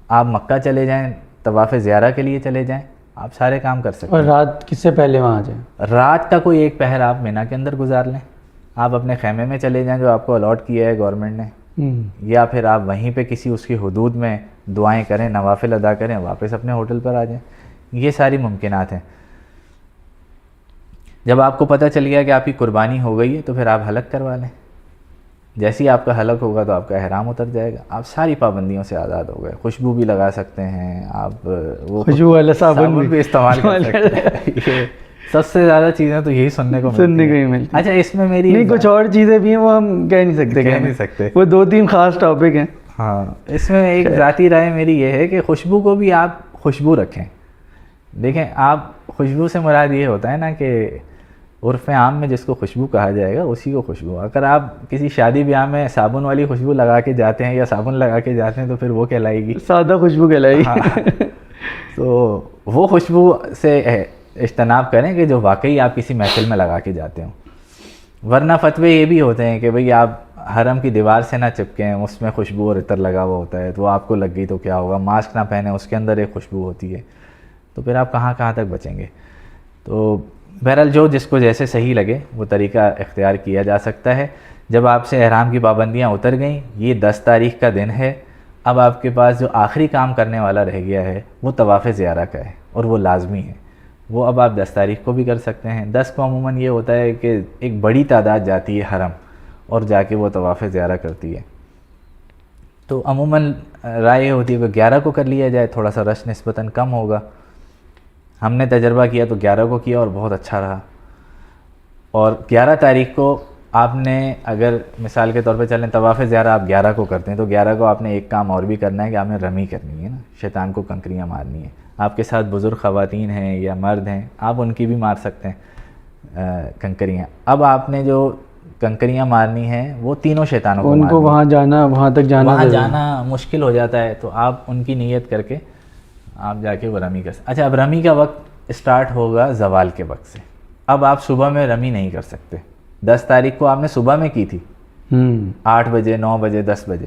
آپ مکہ چلے جائیں, طواف زیارہ کے لیے چلے جائیں, آپ سارے کام کر سکتے ہیں. اور رات کس سے پہلے وہاں آ جائیں؟ رات کا کوئی ایک پہر آپ مینا کے اندر گزار لیں. آپ اپنے خیمے میں چلے جائیں جو آپ کو الاٹ کیا ہے گورنمنٹ نے, یا پھر آپ وہیں پہ کسی اس کی حدود میں دعائیں کریں, نوافل ادا کریں, واپس اپنے ہوٹل پر آ جائیں. یہ ساری ممکنات ہیں. جب آپ کو پتہ چل گیا کہ آپ کی قربانی ہو گئی ہے تو پھر آپ حلق کروا لیں. جیسے ہی آپ کا حلق ہوگا تو آپ کا احرام اتر جائے گا. آپ ساری پابندیوں سے آزاد ہو گئے. خوشبو بھی لگا سکتے ہیں آپ, وہ خوشبو والا صابن بھی استعمال کر سکتے ہیں. یہ سب سے زیادہ چیزیں تو یہی سننے کو ملتی. اچھا, اس میں میری نہیں, کچھ اور چیزیں بھی ہیں وہ ہم کہہ نہیں سکتے. وہ 2-3 خاص ٹاپک ہیں. ہاں, اس میں ایک ذاتی رائے میری یہ ہے کہ خوشبو کو بھی آپ خوشبو رکھیں. دیکھیں, آپ خوشبو سے مراد یہ ہوتا ہے نا کہ عرف عام میں جس کو خوشبو کہا جائے گا اسی کو خوشبو. اگر آپ کسی شادی بیاہ میں صابن والی خوشبو لگا کے جاتے ہیں یا صابن لگا کے جاتے ہیں تو پھر وہ کہلائے گی سادہ خوشبو کہلائے گی. تو وہ خوشبو سے اجتناب کریں کہ جو واقعی آپ کسی محفل میں لگا کے جاتے ہوں. ورنہ فتوے یہ بھی ہوتے ہیں کہ بھئی آپ حرم کی دیوار سے نہ چپکیں, اس میں خوشبو اور عطر لگا ہوا ہوتا ہے, تو وہ آپ کو لگ گئی تو کیا ہوگا. ماسک نہ پہنیں, اس کے اندر ایک خوشبو ہوتی ہے, تو پھر آپ کہاں تک بچیں گے. تو بہرحال جو جس کو جیسے صحیح لگے وہ طریقہ اختیار کیا جا سکتا ہے. جب آپ سے احرام کی پابندیاں اتر گئیں, یہ 10 تاریخ کا دن ہے. اب آپ کے پاس جو آخری کام کرنے والا رہ گیا ہے وہ طواف زیارہ کا ہے, اور وہ لازمی ہے. وہ اب آپ 10 تاریخ کو بھی کر سکتے ہیں. 10 کو عموماً یہ ہوتا ہے کہ ایک بڑی تعداد جاتی ہے حرم اور جا کے وہ طواف زیارہ کرتی ہے. تو عموماً رائے یہ ہوتی ہے کہ 11 کو کر لیا جائے, تھوڑا سا رش نسبتاً کم ہوگا. ہم نے تجربہ کیا تو 11 کو کیا اور بہت اچھا رہا. اور 11 تاریخ کو آپ نے اگر مثال کے طور پہ چلیں طواف زیارہ آپ 11 کو کرتے ہیں تو 11 کو آپ نے ایک کام اور بھی کرنا ہے کہ آپ نے رمی کرنی ہے نا, شیطان کو کنکریاں مارنی ہے. آپ کے ساتھ بزرگ خواتین ہیں یا مرد ہیں, آپ ان کی بھی مار سکتے ہیں کنکریاں. اب آپ نے جو کنکریاں مارنی ہیں وہ تینوں شیطانوں کو ان کو وہاں جانا, وہاں تک جانا, وہاں جانا مشکل ہو جاتا ہے, تو آپ ان کی نیت کر کے آپ جا کے وہ رمی کر سکتے. اچھا, اب رمی کا وقت اسٹارٹ ہوگا زوال کے وقت سے. اب آپ صبح میں رمی نہیں کر سکتے. 10 تاریخ کو آپ نے صبح میں کی تھی 8 بجے 9 بجے 10 بجے,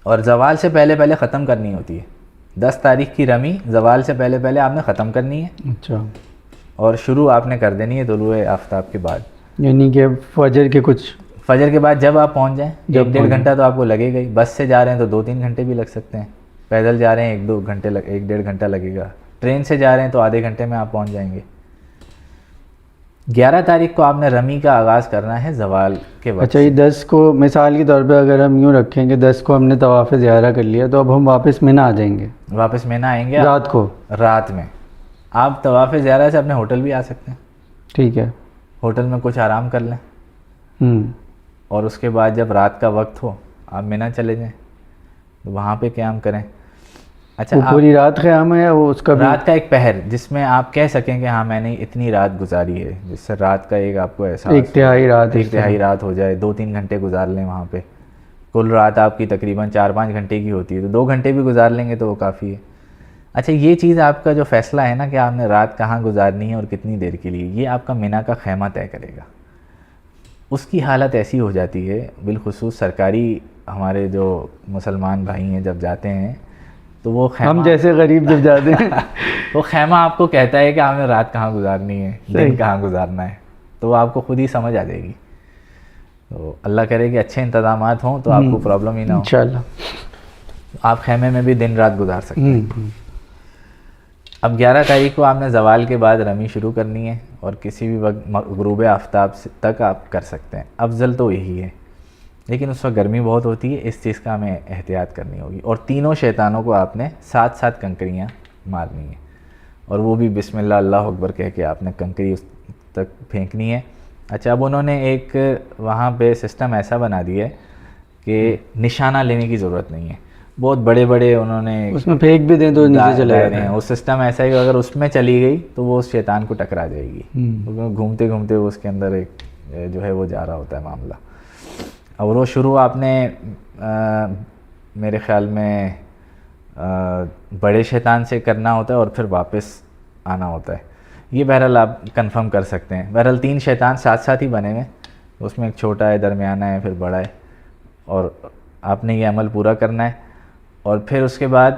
اور زوال سے پہلے پہلے ختم کرنی ہوتی ہے. 10 تاریخ کی رمی زوال سے پہلے پہلے آپ نے ختم کرنی ہے. اچھا, اور شروع آپ نے کر دینی ہے طلوع آفتاب کے بعد, یعنی کہ فجر کے بعد جب آپ پہنچ جائیں. 1-1.5 گھنٹہ تو آپ کو لگے گا ہی. بس سے جا رہے ہیں تو 2-3 گھنٹے بھی لگ سکتے ہیں, پیدل جا رہے ہیں 1-2 گھنٹے 1-1.5 گھنٹہ لگے گا, ٹرین سے جا رہے ہیں تو آدھے گھنٹے میں آپ پہنچ جائیں گے. 11 تاریخ کو آپ نے رمی کا آغاز کرنا ہے زوال کے وقت. اچھا, یہ 10 کو مثال کے طور پہ اگر ہم یوں رکھیں کہ 10 کو ہم نے طواف زیارہ کر لیا تو اب ہم واپس منی آ جائیں گے. واپس منی آئیں گے رات کو, رات میں آپ طواف زیارہ سے اپنے ہوٹل بھی آ سکتے ہیں. ٹھیک ہے, ہوٹل میں کچھ آرام کر لیں, اور اس کے بعد جب رات کا وقت ہو آپ منی چلے جائیں, وہاں پہ قیام کریں. اچھا, پوری رات قیام ہے یا وہ اس کا رات کا ایک پہر جس میں آپ کہہ سکیں کہ ہاں میں نے اتنی رات گزاری ہے, جس سے رات کا ایک آپ کو احساس, ایک تہائی رات ہو جائے. 2-3 گھنٹے گزار لیں وہاں پہ. کل رات آپ کی تقریباً 4-5 گھنٹے کی ہوتی ہے, تو 2 گھنٹے بھی گزار لیں گے تو وہ کافی ہے. اچھا, یہ چیز آپ کا جو فیصلہ ہے نا کہ آپ نے رات کہاں گزارنی ہے اور کتنی دیر کے لیے, یہ آپ کا منی کا خیمہ طے کرے گا. اس کی حالت ایسی ہو جاتی ہے, بالخصوص سرکاری ہمارے جو مسلمان بھائی ہیں جب جاتے ہیں تو وہ خیمہ, ہم جیسے غریب جب جاتے ہیں وہ خیمہ آپ کو کہتا ہے کہ آپ نے رات کہاں گزارنی ہے, دن کہاں گزارنا ہے, تو وہ آپ کو خود ہی سمجھ آ جائے گی. تو اللہ کرے کہ اچھے انتظامات ہوں تو آپ کو پرابلم ہی نہ ہو, انشاءاللہ آپ خیمے میں بھی دن رات گزار سکتے ہیں. اب 11 تاریخ کو آپ نے زوال کے بعد رمی شروع کرنی ہے, اور کسی بھی وقت غروب آفتاب تک آپ کر سکتے ہیں. افضل تو یہی ہے, لیکن اس وقت گرمی بہت ہوتی ہے, اس چیز کا ہمیں احتیاط کرنی ہوگی. اور تینوں شیطانوں کو آپ نے 7 کنکریاں مارنی ہیں, اور وہ بھی بسم اللہ اللہ اکبر کہہ کے آپ نے کنکری اس تک پھینکنی ہے. اچھا, اب انہوں نے ایک وہاں پہ سسٹم ایسا بنا دیا ہے کہ نشانہ لینے کی ضرورت نہیں ہے. بہت بڑے بڑے انہوں نے اس میں پھینک بھی دیں تو نیچے چلے جاتے ہیں. وہ سسٹم ایسا ہے کہ اگر اس میں چلی گئی تو وہ اس شیطان کو ٹکرا جائے گی. گھومتے گھومتے اس کے اندر ایک جو ہے وہ جا رہا ہوتا ہے معاملہ. اور وہ شروع آپ نے میرے خیال میں بڑے شیطان سے کرنا ہوتا ہے اور پھر واپس آنا ہوتا ہے. یہ بہرحال آپ کنفرم کر سکتے ہیں. بہرحال 3 شیطان ساتھ ہی بنے ہوئے, اس میں ایک چھوٹا ہے, درمیانہ ہے, پھر بڑا ہے, اور آپ نے یہ عمل پورا کرنا ہے. اور پھر اس کے بعد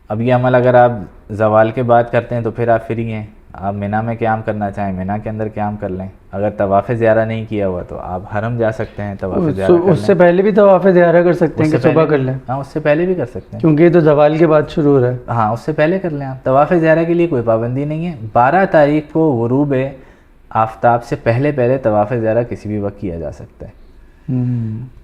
اب یہ عمل اگر آپ زوال کے بعد کرتے ہیں تو پھر آپ فری ہیں. آپ منی میں قیام کرنا چاہیں منی کے اندر قیام کر لیں. اگر طواف زیارہ نہیں کیا ہوا تو آپ حرم جا سکتے ہیں, طواف زیارہ کر لیں. اس سے پہلے بھی طواف زیارہ کر سکتے ہیں کہ صبح کر لیں؟ ہاں, اس سے پہلے بھی کر سکتے ہیں, کیونکہ یہ تو زوال کے بعد شروع ہو رہا ہے. ہاں, اس سے پہلے کر لیں آپ. طواف زیارہ کے لیے کوئی پابندی نہیں ہے. 12 تاریخ کو غروب آفتاب سے پہلے طواف زیارہ کسی بھی وقت کیا جا سکتا ہے.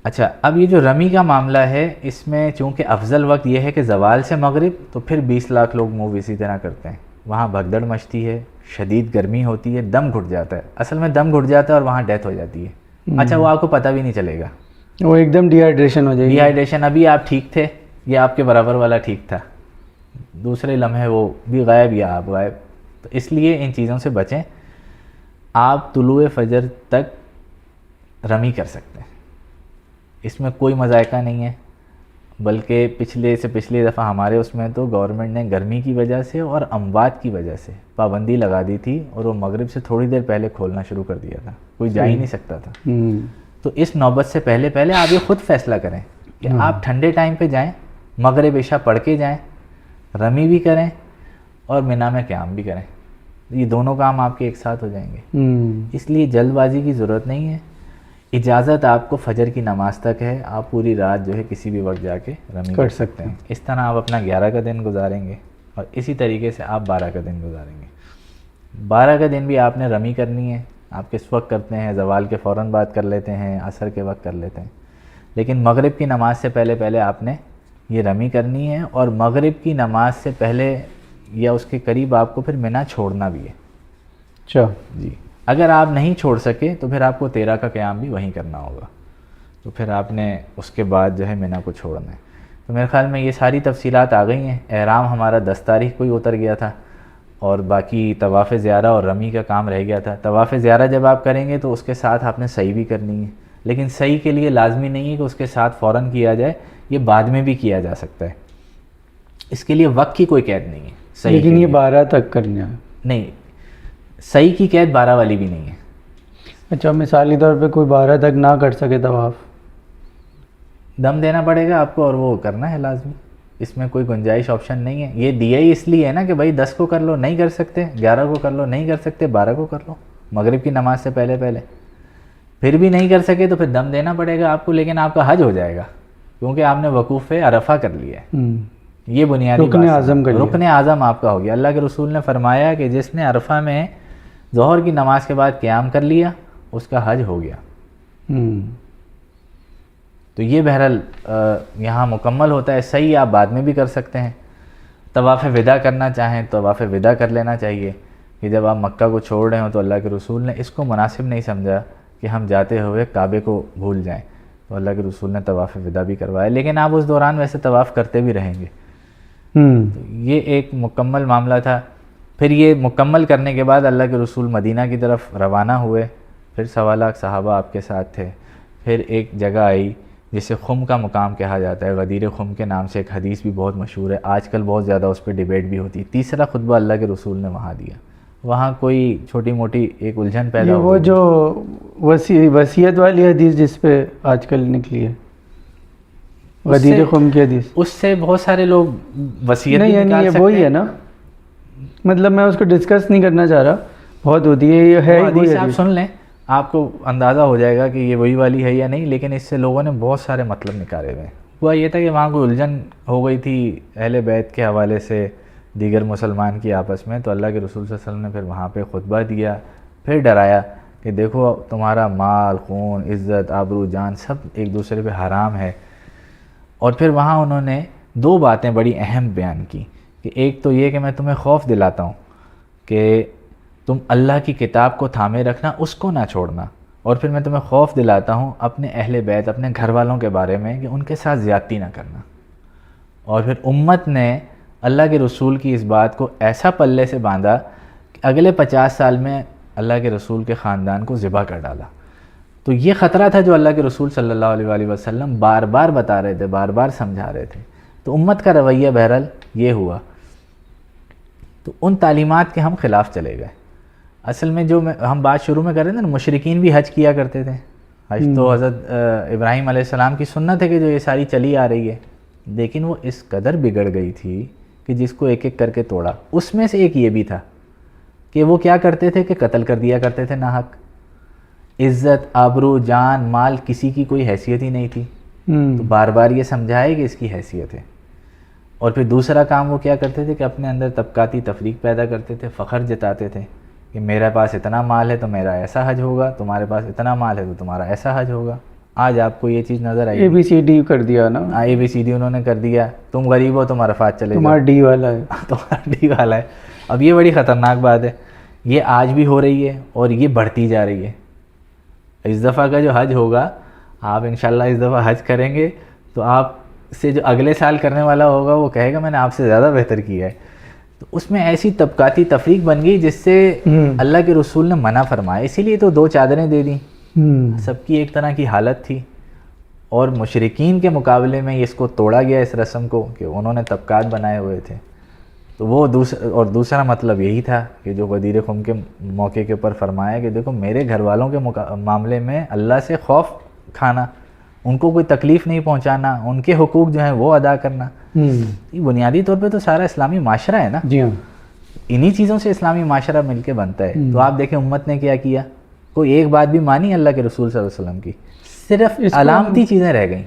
اچھا, اب یہ جو رمی کا معاملہ ہے اس میں چونکہ افضل وقت یہ ہے کہ زوال سے مغرب, تو پھر 20 لاکھ لوگ موو اسی طرح کرتے ہیں. وہاں بھگدڑ مچتی ہے, شدید گرمی ہوتی ہے, دم گھٹ جاتا ہے. اصل میں دم گھٹ جاتا ہے اور وہاں ڈیتھ ہو جاتی ہے. اچھا, وہ آپ کو پتہ بھی نہیں چلے گا, وہ ایک دم ڈی ہائیڈریشن ہو جائے گی. ڈی ہائیڈریشن, ابھی آپ ٹھیک تھے یا آپ کے برابر والا ٹھیک تھا, دوسرے لمحے وہ بھی غائب یا آپ غائب. تو اس لیے ان چیزوں سے بچیں. آپ طلوع فجر تک رمی کر سکتے ہیں, اس میں کوئی مذائقہ نہیں ہے. بلکہ پچھلی دفعہ ہمارے اس میں تو گورنمنٹ نے گرمی کی وجہ سے اور اموات کی وجہ سے پابندی لگا دی تھی, اور وہ مغرب سے تھوڑی دیر پہلے کھولنا شروع کر دیا تھا, کوئی جا ہی نہیں سکتا تھا. تو اس نوبت سے پہلے آپ یہ خود فیصلہ کریں کہ آپ ٹھنڈے ٹائم پہ جائیں, مغرب عشاء پڑھ کے جائیں, رمی بھی کریں اور منی میں قیام بھی کریں. یہ دونوں کام آپ کے ایک ساتھ ہو جائیں گے. اس لیے جلد بازی کی ضرورت نہیں ہے. اجازت آپ کو فجر کی نماز تک ہے, آپ پوری رات جو ہے کسی بھی وقت جا کے رمی کر سکتے ہیں. اس طرح آپ اپنا 11 کا دن گزاریں گے, اور اسی طریقے سے آپ 12 کا دن گزاریں گے. 12 کا دن بھی آپ نے رمی کرنی ہے. آپ کس وقت کرتے ہیں؟ زوال کے فوراً بعد کر لیتے ہیں, عصر کے وقت کر لیتے ہیں, لیکن مغرب کی نماز سے پہلے آپ نے یہ رمی کرنی ہے. اور مغرب کی نماز سے پہلے یا اس کے قریب آپ کو پھر منی چھوڑنا بھی ہے. اچھا جی, اگر آپ نہیں چھوڑ سکے تو پھر آپ کو 13 کا قیام بھی وہیں کرنا ہوگا، تو پھر آپ نے اس کے بعد جو ہے منی کو چھوڑنا ہے۔ تو میرے خیال میں یہ ساری تفصیلات آ گئی ہیں۔ احرام ہمارا 10 تاریخ کو ہی اتر گیا تھا، اور باقی طواف زیارہ اور رمی کا کام رہ گیا تھا۔ طواف زیارہ جب آپ کریں گے تو اس کے ساتھ آپ نے سعی بھی کرنی ہے، لیکن سعی کے لیے لازمی نہیں ہے کہ اس کے ساتھ فوراً کیا جائے، یہ بعد میں بھی کیا جا سکتا ہے، اس کے لیے وقت کی کوئی قید نہیں ہے۔ لیکن یہ 12 تک کرنا ہے؟ نہیں، سعی کی قید 12 والی بھی نہیں ہے۔ اچھا، مثالی طور پہ کوئی 12 تک نہ کر سکے طواف؟ دم دینا پڑے گا آپ کو، اور وہ کرنا ہے لازمی، اس میں کوئی گنجائش آپشن نہیں ہے۔ یہ دیا ہی اس لیے ہے نا کہ بھائی 10 کو کر لو، نہیں کر سکتے 11 کو کر لو، نہیں کر سکتے 12 کو کر لو، مغرب کی نماز سے پہلے پہلے۔ پھر بھی نہیں کر سکے تو پھر دم دینا پڑے گا آپ کو، لیکن آپ کا حج ہو جائے گا، کیونکہ آپ نے وقوف عرفہ کر لیا ہے۔ یہ بنیادی رکن اعظم کا رکن اعظم آپ کا ہو گیا۔ اللہ کے رسول نے فرمایا کہ جس نے عرفہ میں ظہر کی نماز کے بعد قیام کر لیا اس کا حج ہو گیا۔ تو یہ بہرحال یہاں مکمل ہوتا ہے۔ صحیح آپ بعد میں بھی کر سکتے ہیں۔ طواف وداع کرنا چاہیں تو طواف وداع کر لینا چاہیے، کہ جب آپ مکہ کو چھوڑ رہے ہوں تو اللہ کے رسول نے اس کو مناسب نہیں سمجھا کہ ہم جاتے ہوئے کعبے کو بھول جائیں، تو اللہ کے رسول نے طواف وداع بھی کروایا، لیکن آپ اس دوران ویسے طواف کرتے بھی رہیں گے۔ یہ ایک مکمل معاملہ تھا۔ پھر یہ مکمل کرنے کے بعد اللہ کے رسول مدینہ کی طرف روانہ ہوئے، پھر 1.25 لاکھ صحابہ آپ کے ساتھ تھے۔ پھر ایک جگہ آئی جسے خم کا مقام کہا جاتا ہے، غدیر خم کے نام سے ایک حدیث بھی بہت مشہور ہے، آج کل بہت زیادہ اس پہ ڈیبیٹ بھی ہوتی ہے۔ تیسرا خطبہ اللہ کے رسول نے وہاں دیا، وہاں کوئی چھوٹی موٹی ایک الجھن پیدا ہو وہ جو وصیت والی حدیث جس پہ آج کل نکلی ہے، غدیر خم کی حدیث، اس سے بہت سارے لوگ وصیت نہیں، یعنی یہ وہی ہے نا، مطلب میں اس کو ڈسکس نہیں کرنا چاہ رہا، بہت ہوتی ہے، یہ ہے حدیث آپ سن لیں، آپ کو اندازہ ہو جائے گا کہ یہ وہی والی ہے یا نہیں، لیکن اس سے لوگوں نے بہت سارے مطلب نکالے ہوئے ہیں۔ ہوا یہ تھا کہ وہاں کوئی الجھن ہو گئی تھی اہل بیت کے حوالے سے دیگر مسلمان کی آپس میں، تو اللہ کے رسول صلی اللہ علیہ وسلم نے پھر وہاں پہ خطبہ دیا، پھر ڈرایا کہ دیکھو تمہارا مال، خون، عزت، آبرو، جان سب ایک دوسرے پہ حرام ہے۔ اور پھر وہاں انہوں نے 2 باتیں بڑی اہم بیان کی، کہ ایک تو یہ کہ میں تمہیں خوف دلاتا ہوں کہ تم اللہ کی کتاب کو تھامے رکھنا، اس کو نہ چھوڑنا، اور پھر میں تمہیں خوف دلاتا ہوں اپنے اہل بیت، اپنے گھر والوں کے بارے میں، کہ ان کے ساتھ زیادتی نہ کرنا۔ اور پھر امت نے اللہ کے رسول کی اس بات کو ایسا پلے سے باندھا کہ اگلے 50 سال میں اللہ کے رسول کے خاندان کو ذبح کر ڈالا۔ تو یہ خطرہ تھا جو اللہ کے رسول صلی اللہ علیہ وآلہ وسلم بار بار بتا رہے تھے، بار بار سمجھا رہے تھے۔ تو امت کا رویہ بہرحال یہ ہوا، تو ان تعلیمات کے ہم خلاف چلے گئے۔ اصل میں جو ہم بات شروع میں کر رہے تھے نا، مشرکین بھی حج کیا کرتے تھے، حج تو حضرت ابراہیم علیہ السلام کی سنت ہے کہ جو یہ ساری چلی آ رہی ہے، لیکن وہ اس قدر بگڑ گئی تھی کہ جس کو ایک ایک کر کے توڑا۔ اس میں سے ایک یہ بھی تھا کہ وہ کیا کرتے تھے کہ قتل کر دیا کرتے تھے ناحق، عزت، آبرو، جان، مال کسی کی کوئی حیثیت ہی نہیں تھی، تو بار بار یہ سمجھائے کہ اس کی حیثیت ہے۔ اور پھر دوسرا کام وہ کیا کرتے تھے کہ اپنے اندر طبقاتی تفریق پیدا کرتے تھے، فخر جتاتے تھے کہ میرے پاس اتنا مال ہے تو میرا ایسا حج ہوگا، تمہارے پاس اتنا مال ہے تو تمہارا ایسا حج ہوگا۔ آج آپ کو یہ چیز نظر آئی، ABCD کر دیا نا، ABCD انہوں نے کر دیا، تم غریب ہو تم عرفات چلے جاؤ، تمہارا D والا ہے، تمہارا D والا ہے۔ اب یہ بڑی خطرناک بات ہے، یہ آج بھی ہو رہی ہے اور یہ بڑھتی جا رہی ہے۔ اس دفعہ کا جو حج ہوگا، آپ انشاءاللہ اس دفعہ حج کریں گے تو آپ سے جو اگلے سال کرنے والا ہوگا وہ کہے گا میں نے آپ سے زیادہ بہتر کیا ہے۔ تو اس میں ایسی طبقاتی تفریق بن گئی جس سے اللہ کے رسول نے منع فرمایا، اسی لیے تو 2 چادریں دے دیں، سب کی ایک طرح کی حالت تھی۔ اور مشرکین کے مقابلے میں اس کو توڑا گیا اس رسم کو کہ انہوں نے طبقات بنائے ہوئے تھے، تو وہ دوسرا مطلب یہی تھا کہ جو غدیر خم کے موقع کے اوپر فرمایا کہ دیکھو میرے گھر والوں کے معاملے میں اللہ سے خوف کھانا، ان کو کوئی تکلیف نہیں پہنچانا، ان کے حقوق جو ہیں وہ ادا کرنا۔ یہ بنیادی طور پہ تو سارا اسلامی معاشرہ ہے نا، جی ہاں، انہی چیزوں سے اسلامی معاشرہ مل کے بنتا ہے۔ تو آپ دیکھیں امت نے کیا کیا، کوئی ایک بات بھی مانی اللہ کے رسول صلی اللہ علیہ وسلم کی، صرف علامتی چیزیں رہ گئیں۔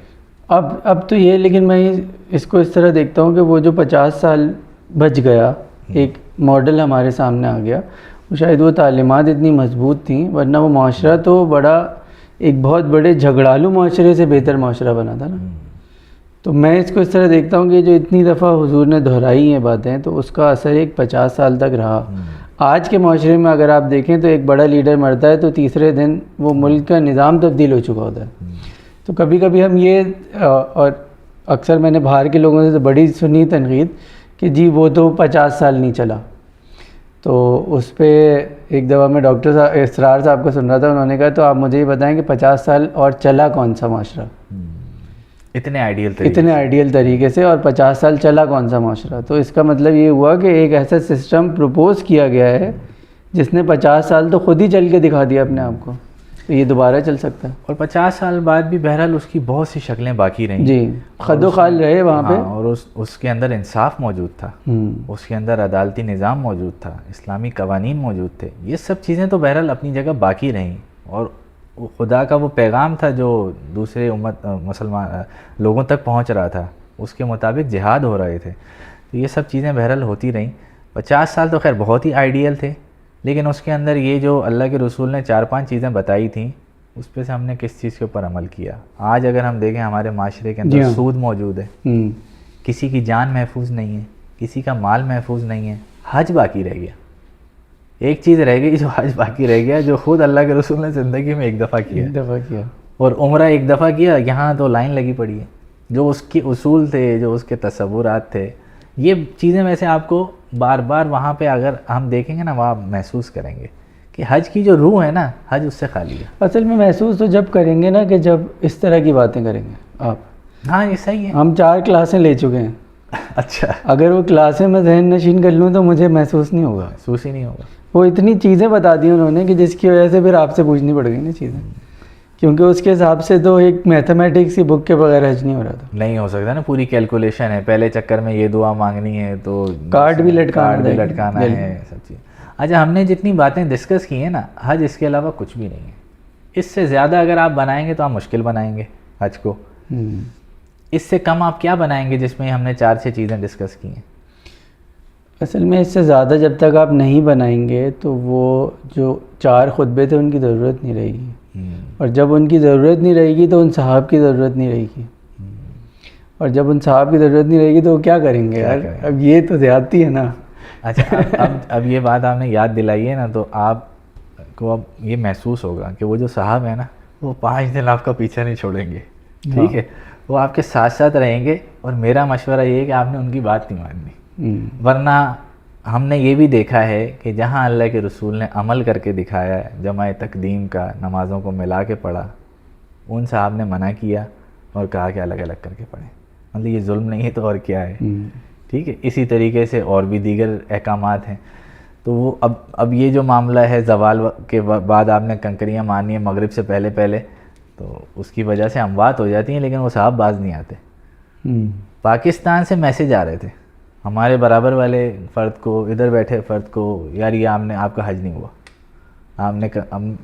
اب تو یہ، لیکن میں اس کو اس طرح دیکھتا ہوں کہ وہ جو 50 سال بچ گیا، ایک ماڈل ہمارے سامنے آ گیا، وہ شاید وہ تعلیمات اتنی مضبوط تھیں، ورنہ وہ معاشرہ تو بڑا ایک بہت بڑے جھگڑالو معاشرے سے بہتر معاشرہ بنا تھا نا۔ تو میں اس کو اس طرح دیکھتا ہوں کہ جو اتنی دفعہ حضور نے دہرائی ہیں باتیں تو اس کا اثر ایک 50 سال تک رہا. آج کے معاشرے میں اگر آپ دیکھیں تو ایک بڑا لیڈر مرتا ہے تو تیسرے دن وہ ملک کا نظام تبدیل ہو چکا ہوتا ہے. تو کبھی کبھی ہم یہ اور اکثر میں نے باہر کے لوگوں سے تو بڑی سنی تنقید کہ جی وہ تو 50 سال نہیں چلا. تو اس پہ ایک دفعہ میں ڈاکٹر صاحب اسرار صاحب کو سن رہا تھا, انہوں نے کہا تو آپ مجھے یہ بتائیں کہ 50 سال اور چلا کون سا معاشرہ, اتنے آئیڈیل طریقے سے, اور 50 سال چلا کون سا معاشرہ. تو اس کا مطلب یہ ہوا کہ ایک ایسا سسٹم پروپوز کیا گیا ہے جس نے 50 سال تو خود ہی چل کے دکھا دیا اپنے آپ کو, تو یہ دوبارہ چل سکتا ہے. اور 50 سال بعد بھی بہرحال اس کی بہت سی شکلیں باقی رہیں. جی, خد و خال رہے وہاں پہ. اور اس کے اندر انصاف موجود تھا, اس کے اندر عدالتی نظام موجود تھا, اسلامی قوانین موجود تھے. یہ سب چیزیں تو بہرحال اپنی جگہ باقی رہیں, اور خدا کا وہ پیغام تھا جو دوسرے مسلمان لوگوں تک پہنچ رہا تھا, اس کے مطابق جہاد ہو رہے تھے. تو یہ سب چیزیں بہرحال ہوتی رہیں. 50 سال تو خیر بہت ہی آئیڈیل تھے, لیکن اس کے اندر یہ جو اللہ کے رسول نے 4-5 چیزیں بتائی تھیں, اس پہ سے ہم نے کس چیز کے اوپر عمل کیا. آج اگر ہم دیکھیں ہمارے معاشرے کے اندر سود موجود ہے, کسی کی جان محفوظ نہیں ہے, کسی کا مال محفوظ نہیں ہے. حج باقی رہ گیا, ایک چیز رہ گئی جو حج باقی رہ گیا, جو خود اللہ کے رسول نے زندگی میں ایک دفعہ کیا, اور عمرہ ایک دفعہ کیا. یہاں تو لائن لگی پڑی ہے. جو اس کے اصول تھے, جو اس کے تصورات تھے, یہ چیزیں ویسے آپ کو بار بار وہاں پہ اگر ہم دیکھیں گے نا, وہاں محسوس کریں گے کہ حج کی جو روح ہے نا, حج اس سے خالی ہے. اصل میں محسوس تو جب کریں گے نا کہ جب اس طرح کی باتیں کریں گے آپ. ہاں یہ صحیح ہے. ہم 4 کلاسیں لے چکے ہیں. اچھا, اگر وہ کلاسیں میں ذہن نشین کر لوں تو مجھے محسوس نہیں ہوگا. محسوس ہی نہیں ہوگا. وہ اتنی چیزیں بتا دی انہوں نے کہ جس کی وجہ سے پھر آپ سے پوچھنی پڑ گئی نا چیزیں, کیونکہ اس کے حساب سے تو ایک میتھمیٹکس کی بک کے بغیر حج نہیں ہو رہا تھا. نہیں ہو سکتا نا, پوری کیلکولیشن ہے, پہلے چکر میں یہ دعا مانگنی ہے تو کارڈ بھی لٹکانا ہے, سب چیز. اچھا, ہم نے جتنی باتیں ڈسکس کی ہیں نا, حج اس کے علاوہ کچھ بھی نہیں ہے. اس سے زیادہ اگر آپ بنائیں گے تو آپ مشکل بنائیں گے حج کو. اس سے کم آپ کیا بنائیں گے جس میں ہم نے 4-6 چیزیں ڈسکس کی ہیں. اصل میں اس سے زیادہ جب تک آپ نہیں بنائیں گے تو وہ جو 4 خطبے تھے ان کی ضرورت نہیں رہے گی, اور جب ان کی ضرورت نہیں رہے گی تو ان صحاب کی ضرورت نہیں رہے گی, اور جب ان صحاب کی ضرورت نہیں رہے گی تو وہ کیا کریں گے یار. اب یہ تو زیادتی ہے نا. اچھا, اب یہ بات آپ نے یاد دلائی ہے نا, تو آپ کو اب یہ محسوس ہوگا کہ وہ جو صاحب ہیں نا, وہ 5 دن آپ کا پیچھا نہیں چھوڑیں گے. ٹھیک ہے, وہ آپ کے ساتھ ساتھ رہیں گے. اور میرا مشورہ یہ ہے کہ آپ نے ان کی بات نہیں ماننی, ورنہ ہم نے یہ بھی دیکھا ہے کہ جہاں اللہ کے رسول نے عمل کر کے دکھایا ہے, جمع تقدیم کا, نمازوں کو ملا کے پڑھا, ان صاحب نے منع کیا اور کہا کہ الگ الگ کر کے پڑھیں. مطلب یہ ظلم نہیں ہے تو اور کیا ہے. ٹھیک ہے, اسی طریقے سے اور بھی دیگر احکامات ہیں. تو وہ اب یہ جو معاملہ ہے زوال کے بعد آپ نے کنکریاں مارنی ہیں مغرب سے پہلے, تو اس کی وجہ سے اموات ہو جاتی ہیں, لیکن وہ صاحب باز نہیں آتے. پاکستان سے میسج آ رہے تھے ہمارے برابر والے فرد کو, ادھر بیٹھے فرد کو, یار یہ آپ کا حج نہیں ہوا.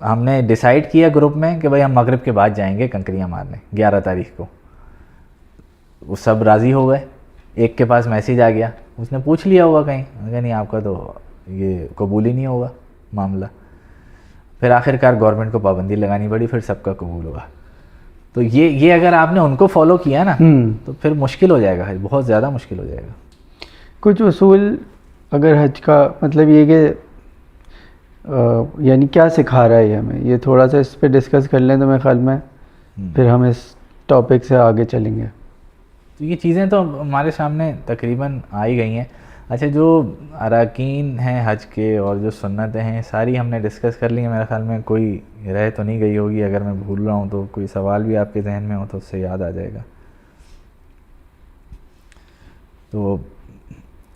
ہم نے ڈیسائیڈ کیا گروپ میں کہ بھائی ہم مغرب کے بعد جائیں گے کنکریاں مارنے 11 تاریخ کو. وہ سب راضی ہو گئے. ایک کے پاس میسیج آ گیا, اس نے پوچھ لیا ہوگا کہیں, کہ نہیں آپ کا تو یہ قبول ہی نہیں ہوگا معاملہ. پھر آخرکار گورنمنٹ کو پابندی لگانی پڑی, پھر سب کا قبول ہوا. تو یہ اگر آپ نے ان کو فالو کیا نا تو پھر مشکل ہو جائے گا, بہت زیادہ مشکل ہو جائے گا. کچھ اصول اگر حج کا مطلب یہ کہ یعنی کیا سکھا رہا ہے یہ ہمیں, یہ تھوڑا سا اس پہ ڈسکس کر لیں تو میرے خیال میں پھر ہم اس ٹاپک سے آگے چلیں گے. تو یہ چیزیں تو ہمارے سامنے تقریباً آ ہی گئی ہیں. اچھا, جو اراکین ہیں حج کے اور جو سنتیں ہیں ساری ہم نے ڈسکس کر لی ہیں. میرے خیال میں کوئی رہ تو نہیں گئی ہوگی. اگر میں بھول رہا ہوں تو کوئی سوال بھی آپ کے ذہن میں ہو تو اس سے یاد آ جائے گا. تو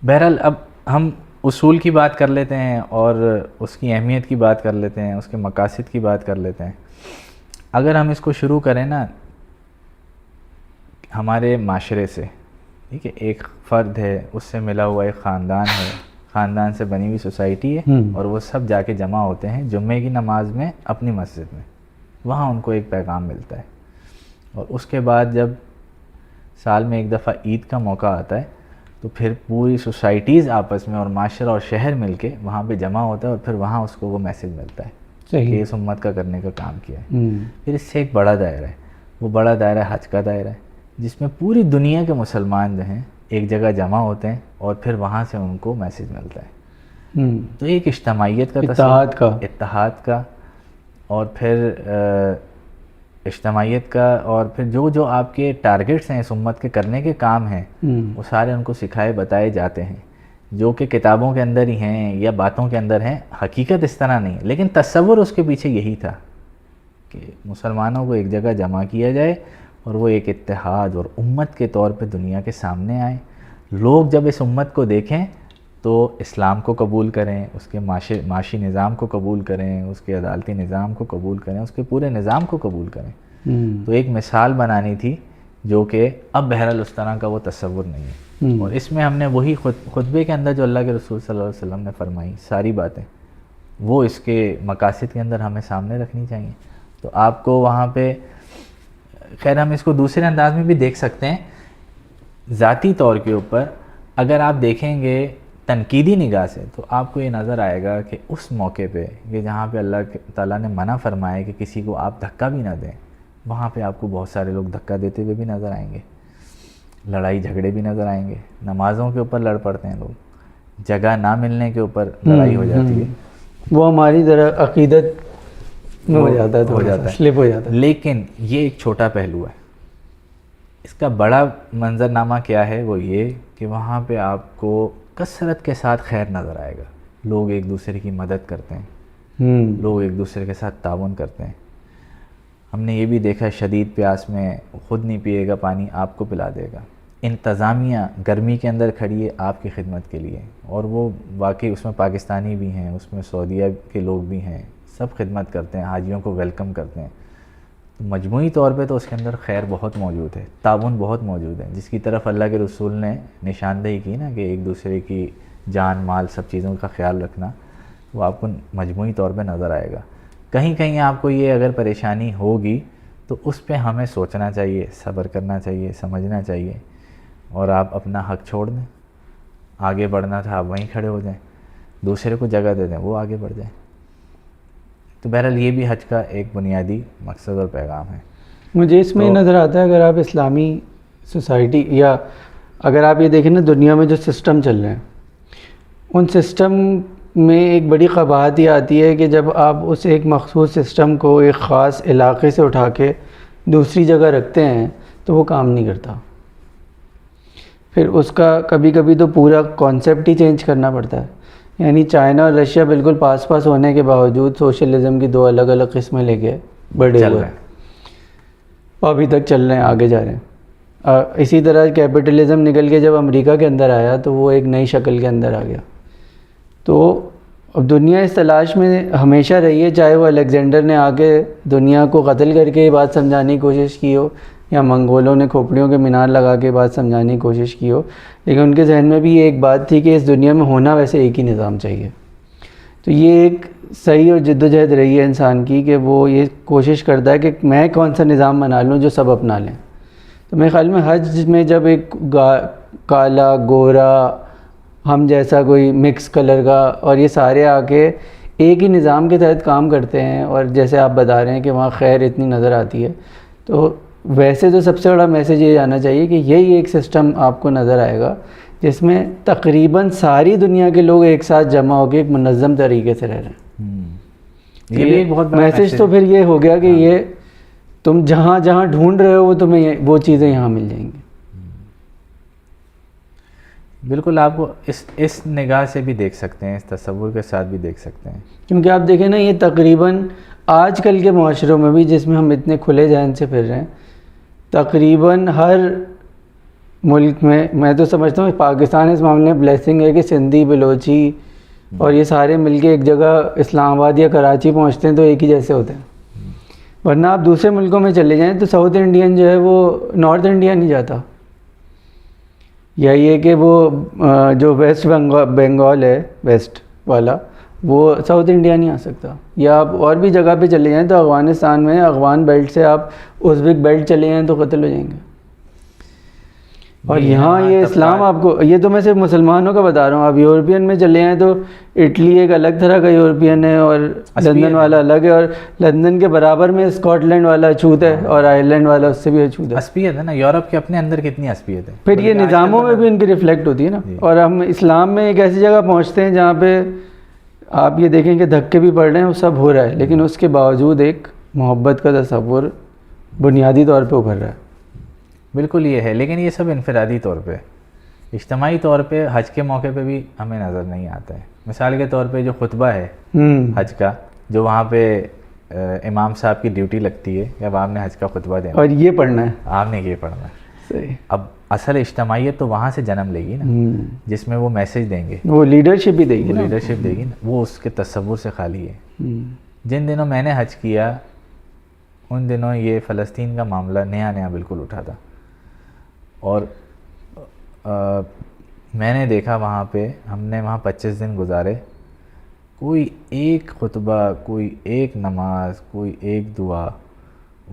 بہرحال اب ہم اصول کی بات کر لیتے ہیں اور اس کی اہمیت کی بات کر لیتے ہیں, اس کے مقاصد کی بات کر لیتے ہیں. اگر ہم اس کو شروع کریں نا ہمارے معاشرے سے, ٹھیک ہے, ایک فرد ہے, اس سے ملا ہوا ایک خاندان ہے, خاندان سے بنی ہوئی سوسائٹی ہے, اور وہ سب جا کے جمع ہوتے ہیں جمعے کی نماز میں اپنی مسجد میں. وہاں ان کو ایک پیغام ملتا ہے, اور اس کے بعد جب سال میں ایک دفعہ عید کا موقع آتا ہے تو پھر پوری سوسائٹیز آپس میں اور معاشرہ اور شہر مل کے وہاں پہ جمع ہوتا ہے, اور پھر وہاں اس کو وہ میسج ملتا ہے کہ اس امت کا کرنے کا کام کیا ہے. پھر اس سے ایک بڑا دائرہ ہے, وہ بڑا دائرہ حج کا دائرہ ہے. جس میں پوری دنیا کے مسلمان جو ہیں ایک جگہ جمع ہوتے ہیں اور پھر وہاں سے ان کو میسیج ملتا ہے. تو ایک اجتماعیت کا اتحاد کا اور پھر اجتماعیت کا اور پھر جو آپ کے ٹارگٹس ہیں اس امت کے کرنے کے کام ہیں وہ سارے ان کو سکھائے بتائے جاتے ہیں, جو کہ کتابوں کے اندر ہی ہیں یا باتوں کے اندر ہیں. حقیقت اس طرح نہیں ہے, لیکن تصور اس کے پیچھے یہی تھا کہ مسلمانوں کو ایک جگہ جمع کیا جائے اور وہ ایک اتحاد اور امت کے طور پہ دنیا کے سامنے آئیں. لوگ جب اس امت کو دیکھیں تو اسلام کو قبول کریں, اس کے معاشی نظام کو قبول کریں, اس کے عدالتی نظام کو قبول کریں, اس کے پورے نظام کو قبول کریں. تو ایک مثال بنانی تھی جو کہ اب بہرحال اس طرح کا وہ تصور نہیں ہے. اور اس میں ہم نے وہی خطبے کے اندر جو اللہ کے رسول صلی اللہ علیہ وسلم نے فرمائی ساری باتیں, وہ اس کے مقاصد کے اندر ہمیں سامنے رکھنی چاہیے. تو آپ کو وہاں پہ خیر ہم اس کو دوسرے انداز میں بھی دیکھ سکتے ہیں. ذاتی طور کے اوپر اگر آپ دیکھیں گے تنقیدی نگاہ سے تو آپ کو یہ نظر آئے گا کہ اس موقع پہ کہ جہاں پہ اللہ تعالیٰ نے منع فرمایا کہ کسی کو آپ دھکا بھی نہ دیں, وہاں پہ آپ کو بہت سارے لوگ دھکا دیتے ہوئے بھی نظر آئیں گے, لڑائی جھگڑے بھی نظر آئیں گے, نمازوں کے اوپر لڑ پڑتے ہیں لوگ, جگہ نہ ملنے کے اوپر لڑائی ہو جاتی ہے. وہ ہماری ذرا عقیدت میں ہو جاتا ہے, سلپ ہو جاتا ہے. لیکن یہ ایک چھوٹا پہلو ہے. اس کا بڑا منظرنامہ کیا ہے, وہ یہ کہ وہاں پہ آپ کو کثرت کے ساتھ خیر نظر آئے گا. لوگ ایک دوسرے کی مدد کرتے ہیں, لوگ ایک دوسرے کے ساتھ تعاون کرتے ہیں. ہم نے یہ بھی دیکھا شدید پیاس میں خود نہیں پیے گا پانی, آپ کو پلا دے گا. انتظامیہ گرمی کے اندر کھڑی ہے آپ کی خدمت کے لیے, اور وہ واقعی اس میں پاکستانی بھی ہیں, اس میں سعودیہ کے لوگ بھی ہیں, سب خدمت کرتے ہیں, حاجیوں کو ویلکم کرتے ہیں. تو مجموعی طور پہ تو اس کے اندر خیر بہت موجود ہے, تعاون بہت موجود ہے, جس کی طرف اللہ کے رسول نے نشاندہی کی نا کہ ایک دوسرے کی جان مال سب چیزوں کا خیال رکھنا, وہ آپ کو مجموعی طور پہ نظر آئے گا. کہیں کہیں آپ کو یہ اگر پریشانی ہوگی تو اس پہ ہمیں سوچنا چاہیے, صبر کرنا چاہیے, سمجھنا چاہیے, اور آپ اپنا حق چھوڑ دیں. آگے بڑھنا تھا آپ وہیں کھڑے ہو جائیں, دوسرے کو جگہ دے دیں, وہ آگے بڑھ جائیں. تو بہرحال یہ بھی حج کا ایک بنیادی مقصد اور پیغام ہے. مجھے اس میں نظر آتا ہے, اگر آپ اسلامی سوسائٹی یا اگر آپ یہ دیکھیں نا دنیا میں جو سسٹم چل رہے ہیں, ان سسٹم میں ایک بڑی قباحت یہ آتی ہے کہ جب آپ اس ایک مخصوص سسٹم کو ایک خاص علاقے سے اٹھا کے دوسری جگہ رکھتے ہیں تو وہ کام نہیں کرتا. پھر اس کا کبھی کبھی تو پورا کانسیپٹ ہی چینج کرنا پڑتا ہے. یعنی چائنا اور رشیا بالکل پاس پاس ہونے کے باوجود سوشلزم کی دو الگ الگ قسمیں لے کے بڑے ہوئے ہیں, اور ابھی تک چل رہے ہیں, آگے جا رہے ہیں. اسی طرح کیپٹلزم نکل کے جب امریکہ کے اندر آیا تو وہ ایک نئی شکل کے اندر آ گیا. تو اب دنیا اس تلاش میں ہمیشہ رہی ہے, چاہے وہ الیگزینڈر نے آ کے دنیا کو قتل کر کے یہ بات سمجھانے کی کوشش کی ہو, یا منگولوں نے کھوپڑیوں کے مینار لگا کے بات سمجھانے کی کوشش کی ہو, لیکن ان کے ذہن میں بھی یہ ایک بات تھی کہ اس دنیا میں ہونا ویسے ایک ہی نظام چاہیے. تو یہ ایک صحیح اور جدوجہد رہی ہے انسان کی کہ وہ یہ کوشش کرتا ہے کہ میں کون سا نظام بنا لوں جو سب اپنا لیں. تو میرے خیال میں حج میں جب ایک کالا گورا ہم جیسا کوئی مکس کلر کا اور یہ سارے آ کے ایک ہی نظام کے تحت کام کرتے ہیں, اور جیسے آپ بتا رہے ہیں کہ وہاں خیر اتنی نظر آتی ہے, تو ویسے تو سب سے بڑا میسیج یہ جانا چاہیے کہ یہی ایک سسٹم آپ کو نظر آئے گا جس میں تقریباً ساری دنیا کے لوگ ایک ساتھ جمع ہو کے ایک منظم طریقے سے رہ رہے ہیں. یہ بھی ایک بہت بڑا میسیج تو پھر یہ ہو گیا کہ یہ تم جہاں جہاں ڈھونڈ رہے ہو وہ تمہیں وہ چیزیں یہاں مل جائیں گی. بالکل, آپ کو اس نگاہ سے بھی دیکھ سکتے ہیں, اس تصور کے ساتھ بھی دیکھ سکتے ہیں. کیونکہ آپ دیکھیں نا, یہ تقریباً آج کل کے معاشروں میں بھی جس میں ہم اتنے کھلے ذہن سے پھر رہے ہیں, تقریباً ہر ملک میں تو سمجھتا ہوں پاکستان اس معاملے میں بلیسنگ ہے کہ سندھی, بلوچی اور یہ سارے مل کے ایک جگہ اسلام آباد یا کراچی پہنچتے ہیں تو ایک ہی جیسے ہوتے ہیں. ورنہ آپ دوسرے ملکوں میں چلے جائیں تو ساؤتھ انڈین جو ہے وہ نارتھ انڈیا نہیں جاتا, یا یہ کہ وہ جو ویسٹ بنگال ہے ویسٹ والا وہ ساؤتھ انڈیا نہیں آ سکتا. یا آپ اور بھی جگہ پہ چلے جائیں تو افغانستان میں افغان بیلٹ سے آپ ازبک بیلٹ چلے جائیں تو قتل ہو جائیں گے. اور یہاں یہ اسلام آپ کو, یہ تو میں صرف مسلمانوں کا بتا رہا ہوں, آپ یورپین میں چلے ہیں تو اٹلی ایک الگ طرح کا یورپین ہے اور لندن والا الگ ہے, اور لندن کے برابر میں اسکاٹ لینڈ والا اچھوت ہے اور آئرلینڈ والا اس سے بھی اچھوت ہے. اسپیت ہے نا, یورپ کے اپنے اندر کتنی اسپیت ہے, پھر یہ نظاموں میں بھی ان کی ریفلیکٹ ہوتی ہے نا. اور ہم اسلام میں ایک ایسی جگہ پہنچتے ہیں جہاں پہ آپ یہ دیکھیں کہ دھکے بھی پڑ رہے ہیں, وہ سب ہو رہا ہے, لیکن اس کے باوجود ایک محبت کا تصور بنیادی طور پہ ابھر رہا ہے. بالکل یہ ہے, لیکن یہ سب انفرادی طور پہ. اجتماعی طور پہ حج کے موقع پہ بھی ہمیں نظر نہیں آتا ہے. مثال کے طور پہ جو خطبہ ہے حج کا, جو وہاں پہ امام صاحب کی ڈیوٹی لگتی ہے کہ اب آپ نے حج کا خطبہ دینا اور یہ پڑھنا ہے, آپ نے یہ پڑھنا ہے. صحیح. اب اصل اجتماعیت تو وہاں سے جنم لے گی نا, جس میں وہ میسج دیں گے, وہ لیڈرشپ بھی دے گی, لیڈرشپ دے گی نا, وہ اس کے تصور سے خالی ہے. جن دنوں میں نے حج کیا ان دنوں یہ فلسطین کا معاملہ نیا بالکل اٹھا تھا, اور میں نے دیکھا وہاں پہ, ہم نے وہاں 25 دن گزارے, کوئی ایک خطبہ, کوئی ایک نماز, کوئی ایک دعا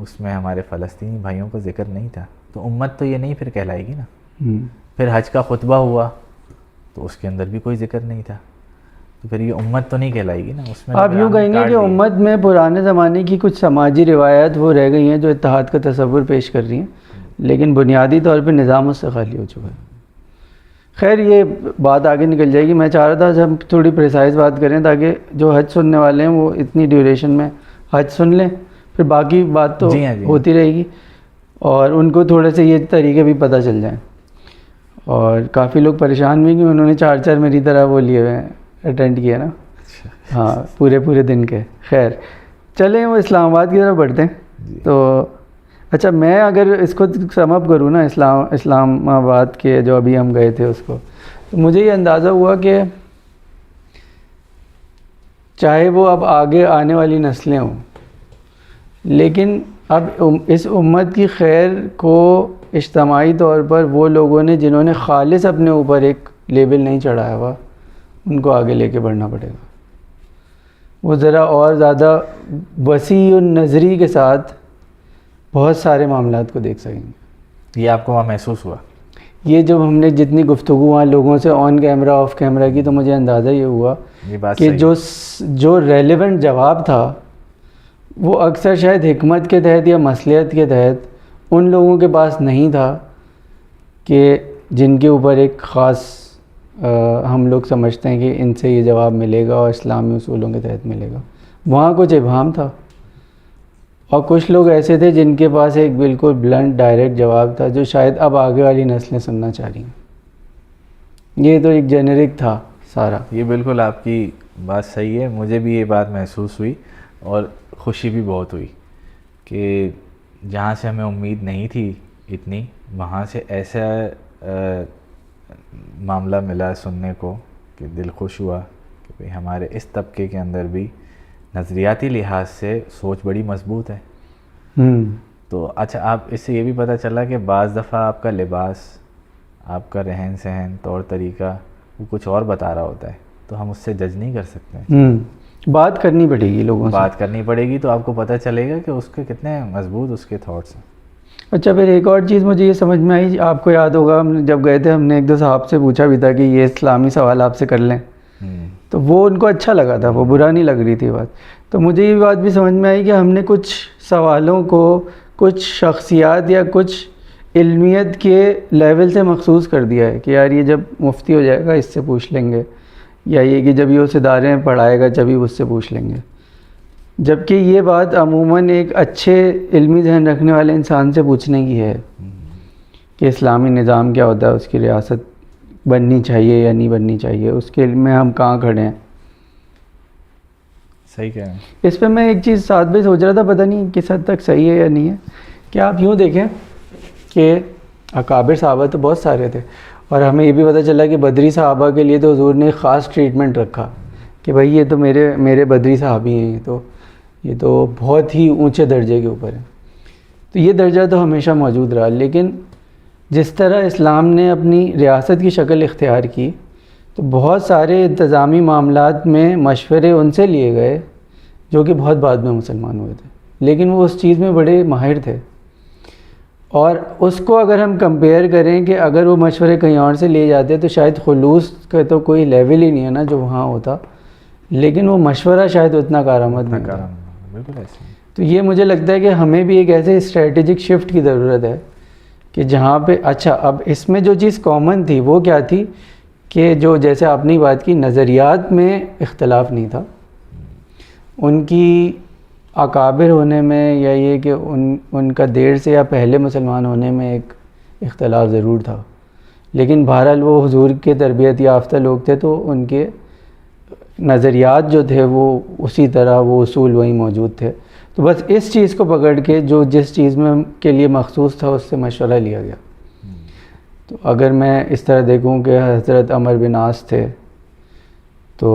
اس میں ہمارے فلسطینی بھائیوں کا ذکر نہیں تھا. تو امت تو یہ نہیں پھر کہلائے گی نا. پھر حج کا خطبہ ہوا تو اس کے اندر بھی کوئی ذکر نہیں تھا, تو پھر یہ امت تو نہیں کہلائے گی نا. اس میں آپ یوں کہیں گے کہ امت میں پرانے زمانے کی کچھ سماجی روایات وہ رہ گئی ہیں جو اتحاد کا تصور پیش کر رہی ہیں, لیکن بنیادی طور پہ نظام اس سے خالی ہو چکا ہے. خیر یہ بات آگے نکل جائے گی. میں چاہ رہا تھا جب تھوڑی پریسائز بات کریں تاکہ جو حج سننے والے ہیں وہ اتنی ڈیوریشن میں حج سن لیں, پھر باقی بات تو ہوتی رہے گی, اور ان کو تھوڑے سے یہ طریقے بھی پتہ چل جائیں. اور کافی لوگ پریشان بھی کہ انہوں نے 4 میری طرح وہ لیے ہوئے ہیں, اٹینڈ کیا نا, ہاں پورے دن کے. خیر چلیں وہ اسلام آباد کی طرف بڑھتے ہیں. تو اچھا, میں اگر اس کو سم اپ کروں نا اسلام آباد کے جو ابھی ہم گئے تھے اس کو, تو مجھے یہ اندازہ ہوا کہ چاہے وہ اب آگے آنے والی نسلیں ہوں, لیکن اب اس امت کی خیر کو اجتماعی طور پر وہ لوگوں نے جنہوں نے خالص اپنے اوپر ایک لیبل نہیں چڑھایا ہوا, ان کو آگے لے کے بڑھنا پڑے گا. وہ ذرا اور زیادہ وسیع النظری کے ساتھ بہت سارے معاملات کو دیکھ سکیں گے. یہ آپ کو وہاں محسوس ہوا؟ یہ جب ہم نے جتنی گفتگو وہاں لوگوں سے آن کیمرہ آف کیمرہ کی, تو مجھے اندازہ یہ ہوا کہ جو ریلیونٹ جواب تھا وہ اکثر شاید حکمت کے تحت یا مصلحت کے تحت ان لوگوں کے پاس نہیں تھا کہ جن کے اوپر ایک خاص ہم لوگ سمجھتے ہیں کہ ان سے یہ جواب ملے گا اور اسلامی اصولوں کے تحت ملے گا. وہاں کچھ ابہام تھا, اور کچھ لوگ ایسے تھے جن کے پاس ایک بالکل بلنٹ ڈائریکٹ جواب تھا جو شاید اب آگے والی نسلیں سننا چاہ رہی ہیں. یہ تو ایک جنرک تھا سارا. یہ بالکل آپ کی بات صحیح ہے, مجھے بھی یہ بات محسوس ہوئی اور خوشی بھی بہت ہوئی کہ جہاں سے ہمیں امید نہیں تھی اتنی, وہاں سے ایسا معاملہ ملا سننے کو کہ دل خوش ہوا کہ بھئی ہمارے اس طبقے کے اندر بھی نظریاتی لحاظ سے سوچ بڑی مضبوط ہے. تو اچھا, آپ اس سے یہ بھی پتہ چلا کہ بعض دفعہ آپ کا لباس, آپ کا رہن سہن, طور طریقہ وہ کچھ اور بتا رہا ہوتا ہے, تو ہم اس سے جج نہیں کر سکتے. بات کرنی پڑے گی لوگوں سے, بات کرنی پڑے گی, تو آپ کو پتہ چلے گا کہ اس کے کتنے مضبوط اس کے تھاٹس ہیں. اچھا, پھر ایک اور چیز مجھے یہ سمجھ میں آئی, آپ کو یاد ہوگا ہم جب گئے تھے ہم نے 1-2 صاحب سے پوچھا بھی تھا کہ یہ اسلامی سوال آپ سے کر لیں, تو وہ ان کو اچھا لگا تھا, وہ برا نہیں لگ رہی تھی بات. تو مجھے یہ بات بھی سمجھ میں آئی کہ ہم نے کچھ سوالوں کو کچھ شخصیات یا کچھ علمیت کے لیول سے مخصوص کر دیا ہے کہ یار یہ جب مفتی ہو جائے گا اس سے پوچھ لیں گے, یا یہ کہ جب یہ اس ادارے میں پڑھائے گا جب ہی اس سے پوچھ لیں گے. جبکہ یہ بات عموماً ایک اچھے علمی ذہن رکھنے والے انسان سے پوچھنے کی ہے کہ اسلامی نظام کیا ہوتا ہے, اس کی ریاست بننی چاہیے یا نہیں بننی چاہیے, اس کے علم میں ہم کہاں کھڑے ہیں. صحیح کہہ رہے ہیں. اس پہ میں ایک چیز ساتھ بھی سوچ رہا تھا, پتہ نہیں کس حد تک صحیح ہے یا نہیں ہے, کہ آپ یوں دیکھیں کہ اکابر صحابہ تو بہت سارے تھے, اور ہمیں یہ بھی پتہ چلا کہ بدری صحابہ کے لیے تو حضور نے ایک خاص ٹریٹمنٹ رکھا کہ بھائی یہ تو میرے بدری صحابی ہیں, یہ تو بہت ہی اونچے درجے کے اوپر ہیں. تو یہ درجہ تو ہمیشہ موجود رہا, لیکن جس طرح اسلام نے اپنی ریاست کی شکل اختیار کی تو بہت سارے انتظامی معاملات میں مشورے ان سے لیے گئے جو کہ بہت بعد میں مسلمان ہوئے تھے, لیکن وہ اس چیز میں بڑے ماہر تھے. اور اس کو اگر ہم کمپیئر کریں کہ اگر وہ مشورے کہیں اور سے لیے جاتے تو شاید خلوص کا تو کوئی لیول ہی نہیں ہے نا جو وہاں ہوتا، لیکن وہ مشورہ شاید اتنا کارآمد نہیں ہوتا. بالکل ایسے. تو یہ مجھے لگتا ہے کہ ہمیں بھی ایک ایسے اسٹریٹجک شفٹ کی ضرورت ہے کہ جہاں پہ اچھا اب اس میں جو چیز کامن تھی وہ کیا تھی کہ جو جیسے آپ نے بات کی نظریات میں اختلاف نہیں تھا، ان کی اکابر ہونے میں یا یہ کہ ان کا دیر سے یا پہلے مسلمان ہونے میں ایک اختلاف ضرور تھا، لیکن بہرحال وہ حضور کے تربیت یافتہ لوگ تھے تو ان کے نظریات جو تھے وہ اسی طرح، وہ اصول وہیں موجود تھے. تو بس اس چیز کو پکڑ کے جو جس چیز میں کے لیے مخصوص تھا اس سے مشورہ لیا گیا. تو اگر میں اس طرح دیکھوں کہ حضرت عمر بن عاص تھے تو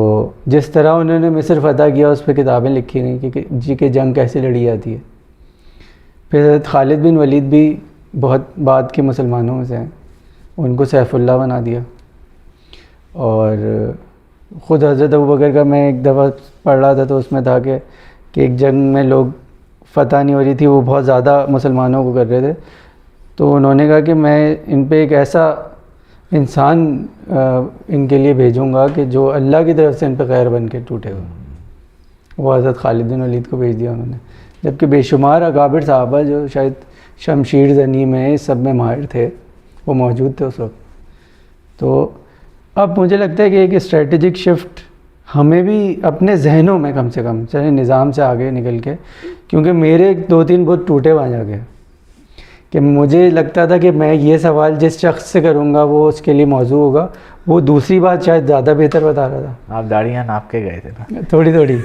جس طرح انہوں نے مصر فتح کیا اس پہ کتابیں لکھی گئیں کہ جنگ کیسے لڑی جاتی ہے. پھر حضرت خالد بن ولید بھی بہت بعد کے مسلمانوں میں سے ہیں، ان کو سیف اللہ بنا دیا. اور خود حضرت ابوبکر کا میں ایک دفعہ پڑھ رہا تھا تو اس میں تھا کہ ایک جنگ میں لوگ فتح نہیں ہو رہی تھی، وہ بہت زیادہ مسلمانوں کو کر رہے تھے، تو انہوں نے کہا کہ میں ان پہ ایک ایسا انسان ان کے لیے بھیجوں گا کہ جو اللہ کی طرف سے ان پہ خیر بن کے ٹوٹے گا. وہ حضرت خالد بن ولید کو بھیج دیا انہوں نے، جبکہ بے شمار اکابر صحابہ جو شاید شمشیر زنی میں اس سب میں ماہر تھے وہ موجود تھے اس وقت. تو اب مجھے لگتا ہے کہ ایک اسٹریٹجک شفٹ ہمیں بھی اپنے ذہنوں میں کم سے کم چلے نظام سے آگے نکل کے، کیونکہ میرے 2-3 بت ٹوٹے وہاں جا کے کہ مجھے لگتا تھا کہ میں یہ سوال جس شخص سے کروں گا وہ اس کے لیے موضوع ہوگا، وہ دوسری بات شاید زیادہ بہتر بتا رہا تھا. آپ داڑیاں ناپ کے گئے تھے نا تھوڑی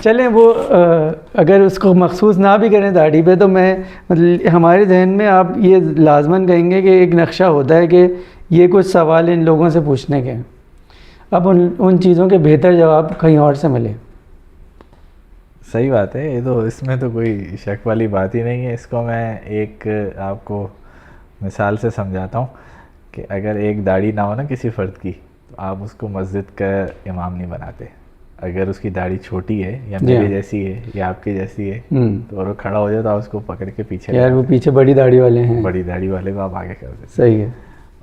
چلیں وہ اگر اس کو مخصوص نہ بھی کریں داڑھی پہ تو میں مطلب ہمارے ذہن میں آپ یہ لازماً کہیں گے کہ ایک نقشہ ہوتا ہے کہ یہ کچھ سوال ان لوگوں سے پوچھنے کے ہیں، اب ان چیزوں کے بہتر جواب کہیں اور سے ملے. صحیح بات ہے، یہ تو اس میں تو کوئی شک والی بات ہی نہیں ہے. اس کو میں ایک آپ کو مثال سے سمجھاتا ہوں کہ اگر ایک داڑھی نہ ہو نا کسی فرد کی تو آپ اس کو مسجد کا امام نہیں بناتے. اگر اس کی داڑھی چھوٹی ہے یا میری جیسی ہے یا آپ کی جیسی ہے تو اور وہ کھڑا ہو جائے تو آپ اس کو پکڑ کے پیچھے، یار وہ پیچھے بڑی داڑھی والے ہیں، بڑی داڑھی والے کو آپ آگے کر دیتے. صحیح ہے.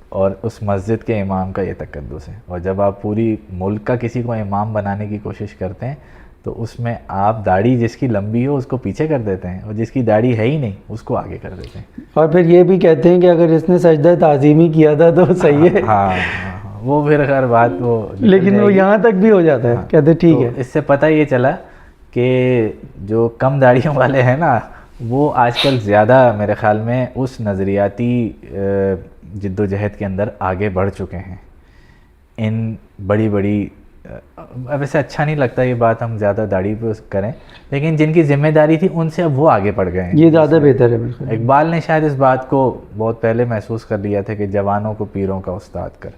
اور اس مسجد کے امام کا یہ تقدس ہے. اور جب آپ پوری ملک کا کسی کو امام بنانے کی کوشش کرتے ہیں تو اس میں آپ داڑھی جس کی لمبی ہو اس کو پیچھے کر دیتے ہیں اور جس کی داڑھی ہے ہی نہیں اس کو آگے کر دیتے ہیں. اور پھر یہ بھی کہتے ہیں کہ اگر اس نے سجدہ تعظیمی کیا تھا تو صحیح ہے. ہاں وہ پھر خیر بات وہ، لیکن وہ یہاں تک بھی ہو جاتا ہے. کہتے ٹھیک ہے. اس سے پتہ یہ چلا کہ جو کم داڑھیوں والے ہیں نا وہ آج کل زیادہ میرے خیال میں اس نظریاتی جد و جہد کے اندر آگے بڑھ چکے ہیں. ان بڑی ویسے اچھا نہیں لگتا یہ بات ہم زیادہ داڑھی پہ کریں، لیکن جن کی ذمہ داری تھی ان سے اب وہ آگے بڑھ گئے ہیں. یہ زیادہ بہتر ہے. بالکل اقبال نے شاید اس بات کو بہت پہلے محسوس کر لیا تھا کہ جوانوں کو پیروں کا استاد کر،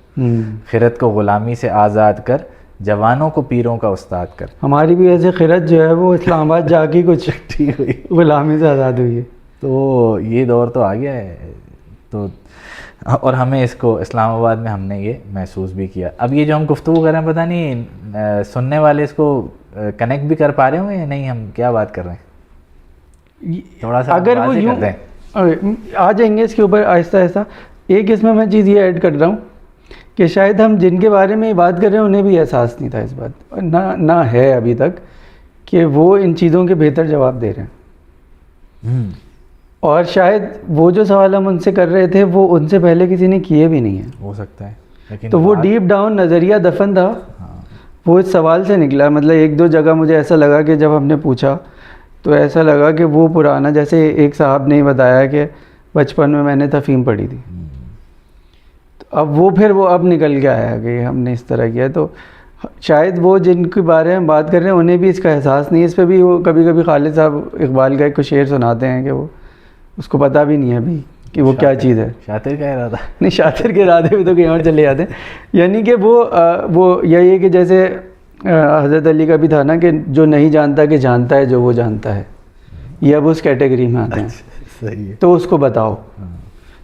خرد کو غلامی سے آزاد کر، جوانوں کو پیروں کا استاد کر. ہماری بھی ایسے خرد جو ہے وہ اسلام آباد جا کے کچھ ٹھیک ہوئی، غلامی سے آزاد ہوئی ہے. تو یہ دور تو آ گیا ہے. تو اور ہمیں اس کو اسلام آباد میں ہم نے یہ محسوس بھی کیا. اب یہ جو ہم گفتگو کر رہے ہیں پتہ نہیں سننے والے اس کو کنیکٹ بھی کر پا رہے ہوں یا نہیں، ہم کیا بات کر رہے ہیں تھوڑا سا اگر وہ یوں آ جائیں گے اس کے اوپر آہستہ آہستہ. ایک اس میں چیز یہ ایڈ کر رہا ہوں کہ شاید ہم جن کے بارے میں بات کر رہے ہیں انہیں بھی احساس نہیں تھا اس بات، نہ ہے ابھی تک کہ وہ ان چیزوں کے بہتر جواب دے رہے ہیں. اور شاید وہ جو سوال ہم ان سے کر رہے تھے وہ ان سے پہلے کسی نے کیے بھی نہیں ہیں. ہو سکتا ہے، لیکن تو وہ ڈیپ ڈاؤن نظریہ دفن تھا، وہ اس سوال سے نکلا. مطلب 1-2 جگہ مجھے ایسا لگا کہ جب ہم نے پوچھا تو ایسا لگا کہ وہ پرانا، جیسے ایک صاحب نے بتایا کہ بچپن میں نے تفہیم پڑھی تھی، تو اب وہ اب نکل کے آیا کہ ہم نے اس طرح کیا. تو شاید وہ جن کے بارے میں بات کر رہے ہیں انہیں بھی اس کا احساس نہیں. اس پہ بھی وہ کبھی خالد صاحب اقبال کا ایک شعر سناتے ہیں کہ وہ اس کو پتہ بھی نہیں ہے ابھی کہ وہ کیا چیز ہے. شاطر کا ارادہ نہیں، شاطر کے ارادے بھی تو کہیں اور چلے جاتے ہیں. یعنی کہ وہ یہی ہے کہ جیسے حضرت علی کا بھی تھا نا کہ جو نہیں جانتا کہ جانتا ہے جو وہ جانتا ہے، یہ اب اس کیٹیگری میں آتے ہیں. صحیح ہے. تو اس کو بتاؤ.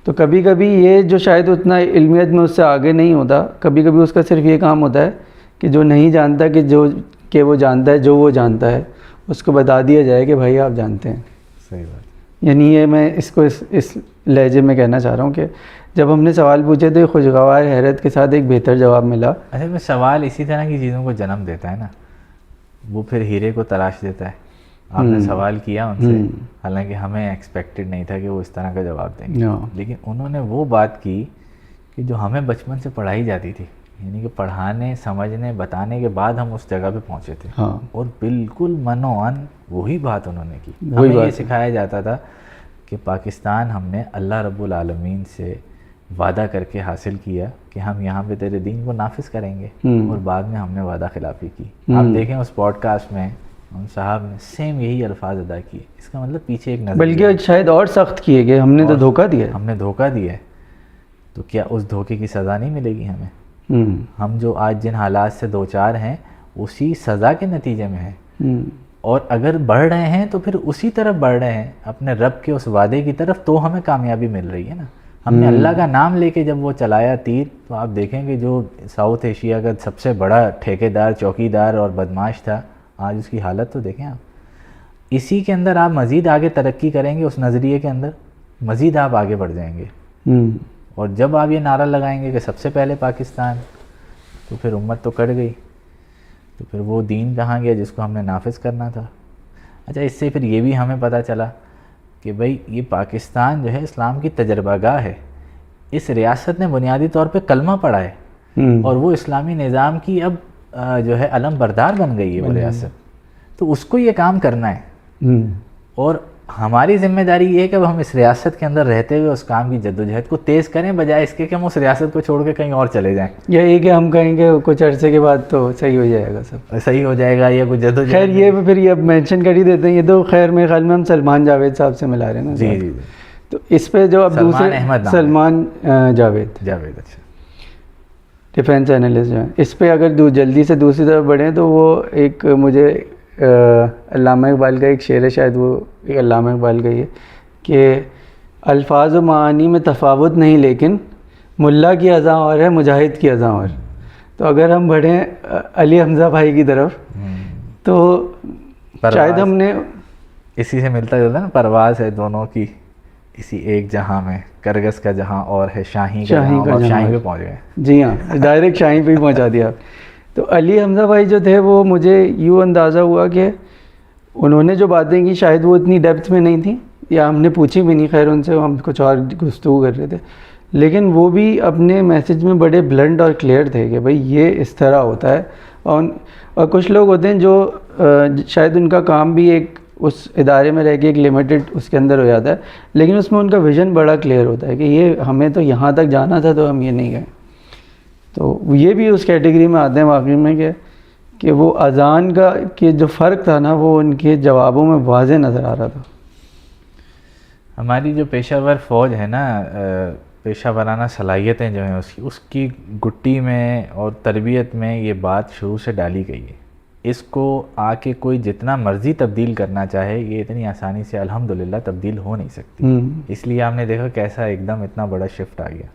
تو کبھی کبھی یہ جو شاید اتنا علمیت میں اس سے آگے نہیں ہوتا، کبھی کبھی اس کا صرف یہ کام ہوتا ہے کہ جو نہیں جانتا کہ وہ جانتا ہے جو وہ جانتا ہے، اس کو بتا دیا جائے کہ بھائی آپ جانتے ہیں. صحیح بات. یعنی یہ میں اس کو اس لہجے میں کہنا چاہ رہا ہوں کہ جب ہم نے سوال پوچھے تو خوشگوار حیرت کے ساتھ ایک بہتر جواب ملا. اصل میں سوال اسی طرح کی چیزوں کو جنم دیتا ہے نا, وہ پھر ہیرے کو تلاش دیتا ہے. آپ نے سوال کیا ان سے, حالانکہ ہمیں ایکسپیکٹڈ نہیں تھا کہ وہ اس طرح کا جواب دیں گے, لیکن انہوں نے وہ بات کی کہ جو ہمیں بچپن سے پڑھائی جاتی تھی, یعنی کہ پڑھانے سمجھنے بتانے کے بعد ہم اس جگہ پہ پہنچے تھے, اور بالکل من و عن وہی بات انہوں نے کی. ہمیں یہ سکھایا جاتا تھا کہ پاکستان ہم نے اللہ رب العالمین سے وعدہ کر کے حاصل کیا کہ ہم یہاں پہ تیرے دین کو نافذ کریں گے, اور بعد میں ہم نے وعدہ خلافی کی. آپ دیکھیں اس پوڈ کاسٹ میں ان صاحب نے سیم یہی الفاظ ادا کیے. اس کا مطلب پیچھے ایک نظر, بلکہ شاید اور سخت کیے گئے, ہم نے تو دھوکہ دیا, ہم نے دھوکہ دیا ہے, تو کیا اس دھوکے کی سزا نہیں ملے گی ہمیں؟ ہم جو آج جن حالات سے دوچار ہیں اسی سزا کے نتیجے میں ہیں, اور اگر بڑھ رہے ہیں تو پھر اسی طرف بڑھ رہے ہیں اپنے رب کے اس وعدے کی طرف, تو ہمیں کامیابی مل رہی ہے نا. ہم نے اللہ کا نام لے کے جب وہ چلایا تیر, تو آپ دیکھیں کہ جو ساؤتھ ایشیا کا سب سے بڑا ٹھیکیدار, چوکیدار اور بدماش تھا, آج اس کی حالت تو دیکھیں آپ. اسی کے اندر آپ مزید آگے ترقی کریں گے, اس نظریے کے اندر مزید آپ آگے بڑھ جائیں گے. اور جب آپ یہ نعرہ لگائیں گے کہ سب سے پہلے پاکستان, تو پھر امت تو کٹ گئی, تو پھر وہ دین کہاں گیا جس کو ہم نے نافذ کرنا تھا. اچھا, اس سے پھر یہ بھی ہمیں پتہ چلا کہ بھئی یہ پاکستان جو ہے اسلام کی تجربہ گاہ ہے. اس ریاست نے بنیادی طور پہ کلمہ پڑھا ہے, اور وہ اسلامی نظام کی اب جو ہے علم بردار بن گئی ہے وہ ریاست. تو اس کو یہ کام کرنا ہے, اور ہماری ذمہ داری یہ ہے کہ ہم اس ریاست کے اندر رہتے ہوئے اس کام کی جدوجہد کو تیز کریں, بجائے اس کے کہ ہم اس ریاست کو چھوڑ کے کہیں اور چلے جائیں. یہی کہ ہم کہیں گے کچھ عرصے کے بعد تو صحیح ہو جائے گا, سب صحیح ہو جائے گا, یا کچھ جدوجہد. خیر یہ پھر یہ اب مینشن کر ہی دیتے ہیں, یہ تو خیر میرے خیال میں ہم سلمان جاوید صاحب سے ملا رہے ہیں نا. جی جی. تو اس پہ جو اب دوسرے سلمان جاوید, اچھا, ڈیفینس اینالسٹ جو ہیں, اس پہ اگر جلدی سے دوسری طرف بڑھیں تو وہ ایک مجھے علامہ اقبال کا ایک شعر ہے, شاید وہ ایک علامہ اقبال کا یہ, کہ الفاظ و معانی میں تفاوت نہیں لیکن ملا کی اذاں اور ہے مجاہد کی اذاں اور. تو اگر ہم بڑھیں علی حمزہ بھائی کی طرف, تو شاید ہم نے اسی سے ملتا جلتا نا, پرواز ہے دونوں کی اسی ایک جہاں میں, کرگس کا جہاں اور ہے شاہی کا جہاں, اور شاہی پہ پہنچ گئے. جی ہاں, ڈائریکٹ شاہی پہ ہی پہنچا دیا. تو علی حمزہ بھائی جو تھے وہ مجھے یوں اندازہ ہوا کہ انہوں نے جو باتیں کی شاید وہ اتنی ڈیپتھ میں نہیں تھیں, یا ہم نے پوچھی بھی نہیں, خیر ان سے ہم کچھ اور گفتگو کر رہے تھے, لیکن وہ بھی اپنے میسج میں بڑے بلنٹ اور کلیئر تھے کہ بھئی یہ اس طرح ہوتا ہے. اور کچھ لوگ ہوتے ہیں جو شاید ان کا کام بھی ایک اس ادارے میں رہ کے ایک لمیٹڈ اس کے اندر ہو جاتا ہے, لیکن اس میں ان کا ویژن بڑا کلیئر ہوتا ہے کہ یہ ہمیں تو یہاں تک جانا تھا تو ہم یہ نہیں گئے. تو یہ بھی اس کیٹیگری میں آتے ہیں واقعی میں کہ وہ اذان کا کہ جو فرق تھا نا وہ ان کے جوابوں میں واضح نظر آ رہا تھا. ہماری جو پیشہ ور فوج ہے نا, پیشہ ورانہ صلاحیتیں جو ہیں اس کی گٹی میں اور تربیت میں یہ بات شروع سے ڈالی گئی ہے. اس کو آ کے کوئی جتنا مرضی تبدیل کرنا چاہے, یہ اتنی آسانی سے الحمدللہ تبدیل ہو نہیں سکتی. اس لیے آپ نے دیکھا کیسا ایک دم اتنا بڑا شفٹ آ گیا.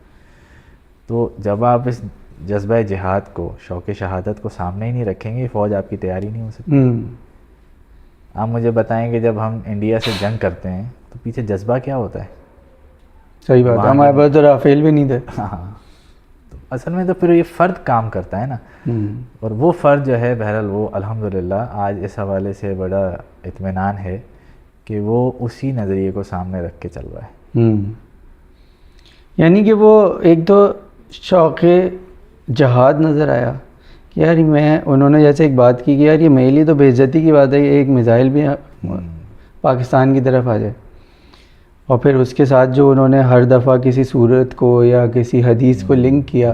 تو جب آپ اس جذبہ جہاد کو, شوق شہادت کو سامنے ہی نہیں رکھیں گے, فوج آپ کی تیاری نہیں ہو سکتی. آپ مجھے بتائیں کہ جب ہم انڈیا سے جنگ کرتے ہیں تو پیچھے جذبہ کیا ہوتا ہے؟ صحیح بات ہے, ہمارے پاس تو رافیل بھی نہیں تھے. ہاں, تو اصل میں تو پھر یہ فرد کام کرتا ہے نا, اور وہ فرد جو ہے بہرحال وہ الحمدللہ آج اس حوالے سے بڑا اطمینان ہے کہ وہ اسی نظریے کو سامنے رکھ کے چل رہا ہے. یعنی کہ وہ ایک تو شوق جہاد نظر آیا کہ یار انہوں نے جیسے ایک بات کی کہ یار یہ میرے لیے تو بے عزتی کی بات ہے کہ ایک میزائل بھی پاکستان کی طرف آ جائے, اور پھر اس کے ساتھ جو انہوں نے ہر دفعہ کسی صورت کو یا کسی حدیث کو لنک کیا,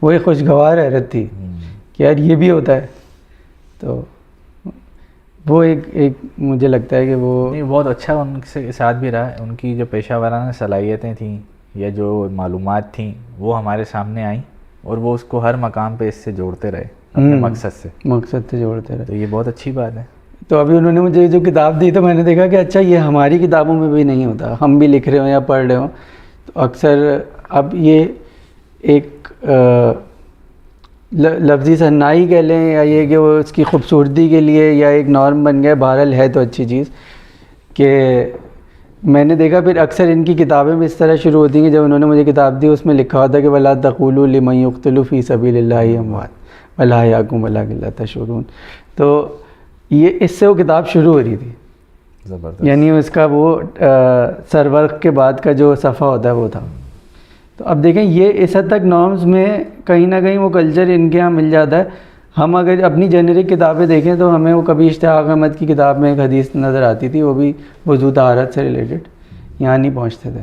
وہ ایک خوشگوار حیرت تھی کہ یار یہ بھی ہوتا ہے. تو وہ ایک مجھے لگتا ہے کہ وہ بہت اچھا ان کے ساتھ بھی رہا. ان کی جو پیشہ ورانہ صلاحیتیں تھیں یا جو معلومات تھیں وہ ہمارے سامنے آئیں, اور وہ اس کو ہر مقام پہ اس سے جوڑتے رہے اپنے مقصد سے جوڑتے رہے. تو یہ بہت اچھی بات ہے. تو ابھی انہوں نے مجھے جو کتاب دی تو میں نے دیکھا کہ اچھا یہ ہماری کتابوں میں بھی نہیں ہوتا, ہم بھی لکھ رہے ہوں یا پڑھ رہے ہوں تو اکثر اب یہ ایک لفظی صنائی کہہ لیں یا یہ کہ وہ اس کی خوبصورتی کے لیے یا ایک نارم بن گیا. بہرحال ہے تو اچھی چیز کہ میں نے دیکھا پھر اکثر ان کی کتابیں بھی اس طرح شروع ہوتی ہیں کہ جب انہوں نے مجھے کتاب دی اس میں لکھا ہوتا کہ وَلَا تَقُولُوا لِمَن يُقْتَلُ فِي سَبِيلِ اللَّهِ أَمْوَاتٌ بَلْ أَحْيَاءٌ وَلَٰكِن لَا تَشْعُرُونَ. تو یہ اس سے وہ کتاب شروع ہو رہی تھی. زبردست. یعنی اس کا وہ سرورق کے بعد کا جو صفحہ ہوتا ہے وہ تھا. تو اب دیکھیں یہ اس حد تک نارمز میں کہیں نہ کہیں وہ کلچر ان کے ہاں مل جاتا ہے. ہم اگر اپنی جنرک کتابیں دیکھیں تو ہمیں وہ کبھی اشتیاق احمد کی کتاب میں ایک حدیث نظر آتی تھی, وہ بھی وضو طہارت سے ریلیٹڈ, یہاں نہیں پہنچتے تھے.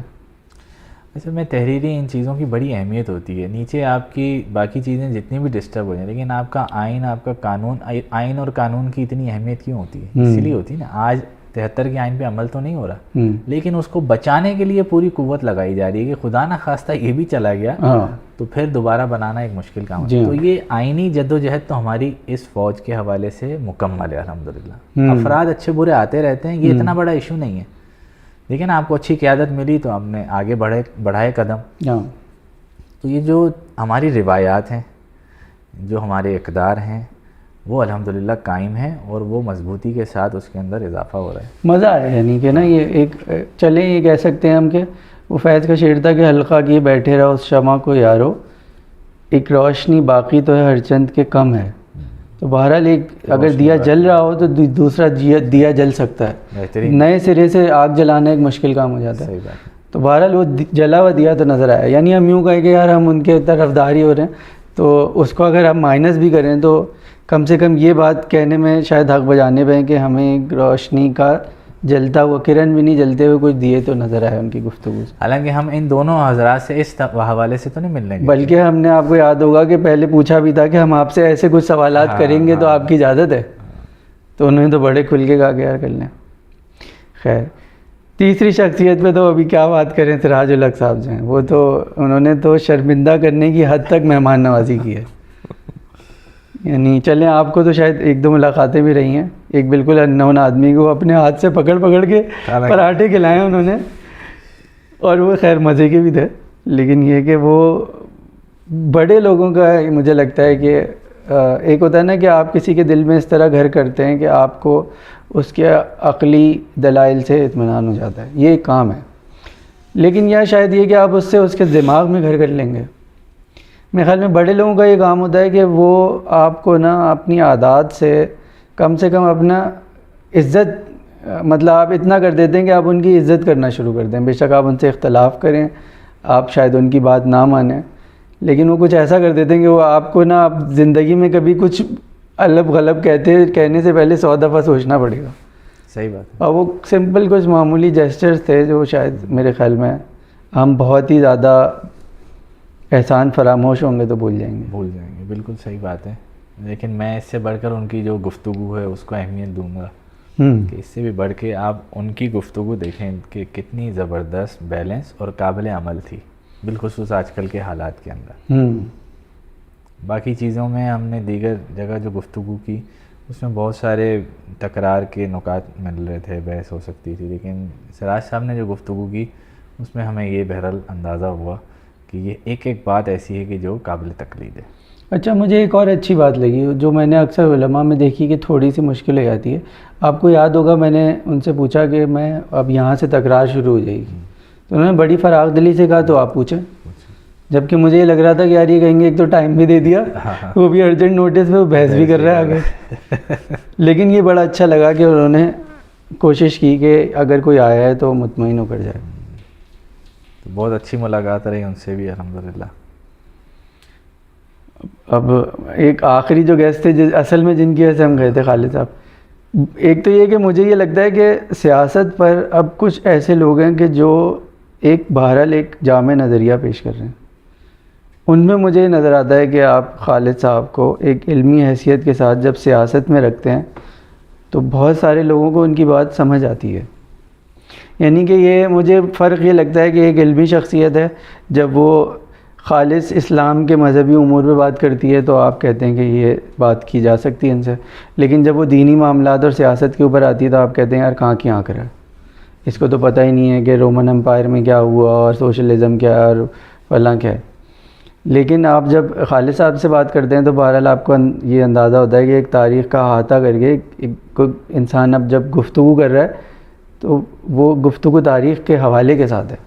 اصل میں تحریری ان چیزوں کی بڑی اہمیت ہوتی ہے. نیچے آپ کی باقی چیزیں جتنی بھی ڈسٹرب ہو جائیں, لیکن آپ کا آئین, آپ کا قانون, آئین اور قانون کی اتنی اہمیت کیوں ہوتی ہے؟ اسی لیے ہوتی ہے نا. آج 73 کے آئین پہ عمل تو نہیں ہو رہا, لیکن اس کو بچانے کے لیے پوری قوت لگائی جا رہی ہے کہ خدا نہ خواستہ یہ بھی چلا گیا تو پھر دوبارہ بنانا ایک مشکل کام ہے. تو یہ آئینی جدوجہد تو ہماری اس فوج کے حوالے سے مکمل ہے الحمدللہ. افراد اچھے برے آتے رہتے ہیں, یہ اتنا بڑا ایشو نہیں ہے, لیکن آپ کو اچھی قیادت ملی تو ہم نے آگے بڑھائے قدم. تو یہ جو ہماری روایات ہیں, جو ہمارے اقدار ہیں, وہ الحمدللہ قائم ہیں اور وہ مضبوطی کے ساتھ اس کے اندر اضافہ ہو رہا ہے. مزہ آیا یعنی کہ نا یہ ایک چلیں یہ کہہ سکتے ہیں ہم کہ وہ فیض کا شعر تھا کہ حلقہ کیے بیٹھے رہو اس شمع کو یارو, ایک روشنی باقی تو ہے ہر چند کے کم ہے. تو بہرحال ایک اگر دیا جل رہا ہو تو دوسرا دیا جل سکتا ہے. نئے سرے سے آگ جلانا ایک مشکل کام ہو جاتا ہے. تو بہرحال وہ جلا ہوا دیا تو نظر آیا. یعنی ہم یوں کہیں کہ یار ہم ان کے طرفداری ہو رہے ہیں, تو اس کو اگر ہم مائنس بھی کریں تو کم سے کم یہ بات کہنے میں شاید حق بجانے پہ ہیں کہ ہمیں ایک روشنی کا جلتا ہوا کرن بھی نہیں جلتے ہوئے کچھ دیے تو نظر آئے ان کی گفتگو سے. حالانکہ ہم ان دونوں حضرات سے اس حوالے سے تو نہیں ملنے گے, بلکہ ہم نے آپ کو یاد ہوگا کہ پہلے پوچھا بھی تھا کہ ہم آپ سے ایسے کچھ سوالات کریں گے تو آپ کی اجازت ہے, تو انہوں نے تو بڑے کھل کے کہا کہ یار کر لیں. خیر, تیسری شخصیت پہ تو ابھی کیا بات کریں, سراج الحق صاحب جو ہیں وہ تو انہوں نے تو شرمندہ کرنے کی حد تک مہمان نوازی کی ہے. یعنی چلیں آپ کو تو شاید ایک دو ملاقاتیں بھی رہی ہیں, ایک بالکل اننون آدمی کو اپنے ہاتھ سے پکڑ کے پراٹھے کھلائے انہوں نے, اور وہ خیر مزے کے بھی تھے. لیکن یہ کہ وہ بڑے لوگوں کا مجھے لگتا ہے کہ ایک ہوتا ہے نا کہ آپ کسی کے دل میں اس طرح گھر کرتے ہیں کہ آپ کو اس کے عقلی دلائل سے اطمینان ہو جاتا ہے, یہ ایک کام ہے. لیکن یا شاید یہ کہ آپ اس سے اس کے دماغ میں گھر کر لیں گے. میرے خیال میں بڑے لوگوں کا یہ کام ہوتا ہے کہ وہ آپ کو نا اپنی عادات سے کم اپنا عزت, مطلب آپ اتنا کر دیتے ہیں کہ آپ ان کی عزت کرنا شروع کر دیں. بے شک آپ ان سے اختلاف کریں, آپ شاید ان کی بات نہ مانیں, لیکن وہ کچھ ایسا کر دیتے ہیں کہ وہ آپ کو نا آپ زندگی میں کبھی کچھ الب غلب کہنے سے پہلے 100 دفعہ سوچنا پڑے گا. صحیح بات ہے. اور وہ سمپل کچھ معمولی جیسچرز تھے جو شاید میرے خیال میں ہم بہت ہی زیادہ احسان فراموش ہوں گے تو بھول جائیں گے. بالکل صحیح بات ہے. لیکن میں اس سے بڑھ کر ان کی جو گفتگو ہے اس کو اہمیت دوں گا کہ اس سے بھی بڑھ کے آپ ان کی گفتگو دیکھیں کہ کتنی زبردست, بیلنس اور قابل عمل تھی, بالخصوص آج کل کے حالات کے اندر. باقی چیزوں میں ہم نے دیگر جگہ جو گفتگو کی اس میں بہت سارے تکرار کے نکات مل رہے تھے, بحث ہو سکتی تھی, لیکن سراج صاحب نے جو گفتگو کی اس میں ہمیں یہ بہرحال اندازہ ہوا کہ یہ ایک بات ایسی ہے کہ جو قابل تقلید ہے. اچھا, مجھے ایک اور اچھی بات لگی جو میں نے اکثر علماء میں دیکھی کہ تھوڑی سی مشکل ہو جاتی ہے. آپ کو یاد ہوگا میں نے ان سے پوچھا کہ میں اب یہاں سے تکرار شروع ہو جائے گی, تو انہوں نے بڑی فراغ دلی سے کہا تو آپ پوچھیں, جبکہ مجھے یہ لگ رہا تھا کہ یار یہ کہیں گے ایک تو ٹائم بھی دے دیا, وہ بھی ارجنٹ نوٹس پہ وہ بحث بھی کر رہا ہے آگے. لیکن یہ بڑا اچھا لگا کہ انہوں نے کوشش کی کہ اگر کوئی آیا ہے تو مطمئن ہو کر جائے. تو بہت اچھی ملاقات رہی ان سے بھی الحمدللہ. اب ایک آخری جو گیسٹ تھے اصل میں جن کی وجہ سے ہم گئے تھے خالد صاحب, ایک تو یہ کہ مجھے یہ لگتا ہے کہ سیاست پر اب کچھ ایسے لوگ ہیں کہ جو بہرحال ایک جامع نظریہ پیش کر رہے ہیں. ان میں مجھے نظر آتا ہے کہ آپ خالد صاحب کو ایک علمی حیثیت کے ساتھ جب سیاست میں رکھتے ہیں تو بہت سارے لوگوں کو ان کی بات سمجھ آتی ہے. یعنی کہ یہ مجھے فرق یہ لگتا ہے کہ ایک علمی شخصیت ہے, جب وہ خالص اسلام کے مذہبی امور پہ بات کرتی ہے تو آپ کہتے ہیں کہ یہ بات کی جا سکتی ہے ان سے, لیکن جب وہ دینی معاملات اور سیاست کے اوپر آتی ہے تو آپ کہتے ہیں یار کہاں کی آنکھ رہا ہے, اس کو تو پتہ ہی نہیں ہے کہ رومن امپائر میں کیا ہوا اور سوشلزم کیا ہے اور فلاں کیا ہے. لیکن آپ جب خالد صاحب سے بات کرتے ہیں تو بہرحال آپ کو یہ اندازہ ہوتا ہے کہ ایک تاریخ کا احاطہ کر کے ایک انسان اب جب گفتگو کر رہا ہے تو وہ گفتگو تاریخ کے حوالے کے ساتھ ہے.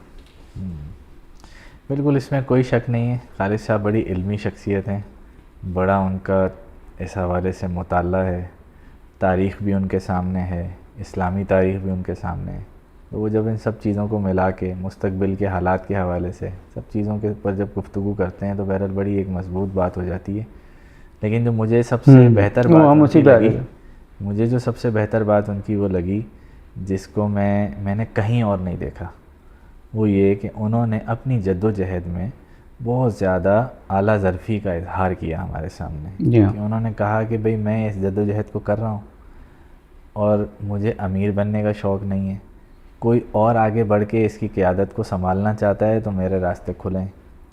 بالکل اس میں کوئی شک نہیں ہے. خالد صاحب بڑی علمی شخصیت ہیں, بڑا ان کا اس حوالے سے مطالعہ ہے, تاریخ بھی ان کے سامنے ہے, اسلامی تاریخ بھی ان کے سامنے ہے. تو وہ جب ان سب چیزوں کو ملا کے مستقبل کے حالات کے حوالے سے سب چیزوں کے اوپر جب گفتگو کرتے ہیں تو بہرحال بڑی ایک مضبوط بات ہو جاتی ہے. لیکن جو مجھے سب سے بہتر بات ان کی لگی, مجھے جو سب سے بہتر بات ان کی وہ لگی جس کو میں نے کہیں اور نہیں دیکھا, وہ یہ کہ انہوں نے اپنی جد و جہد میں بہت زیادہ اعلیٰ ظرفی کا اظہار کیا ہمارے سامنے. کہ انہوں نے کہا کہ بھئی میں اس جد و جہد کو کر رہا ہوں اور مجھے امیر بننے کا شوق نہیں ہے, کوئی اور آگے بڑھ کے اس کی قیادت کو سنبھالنا چاہتا ہے تو میرے راستے کھلیں,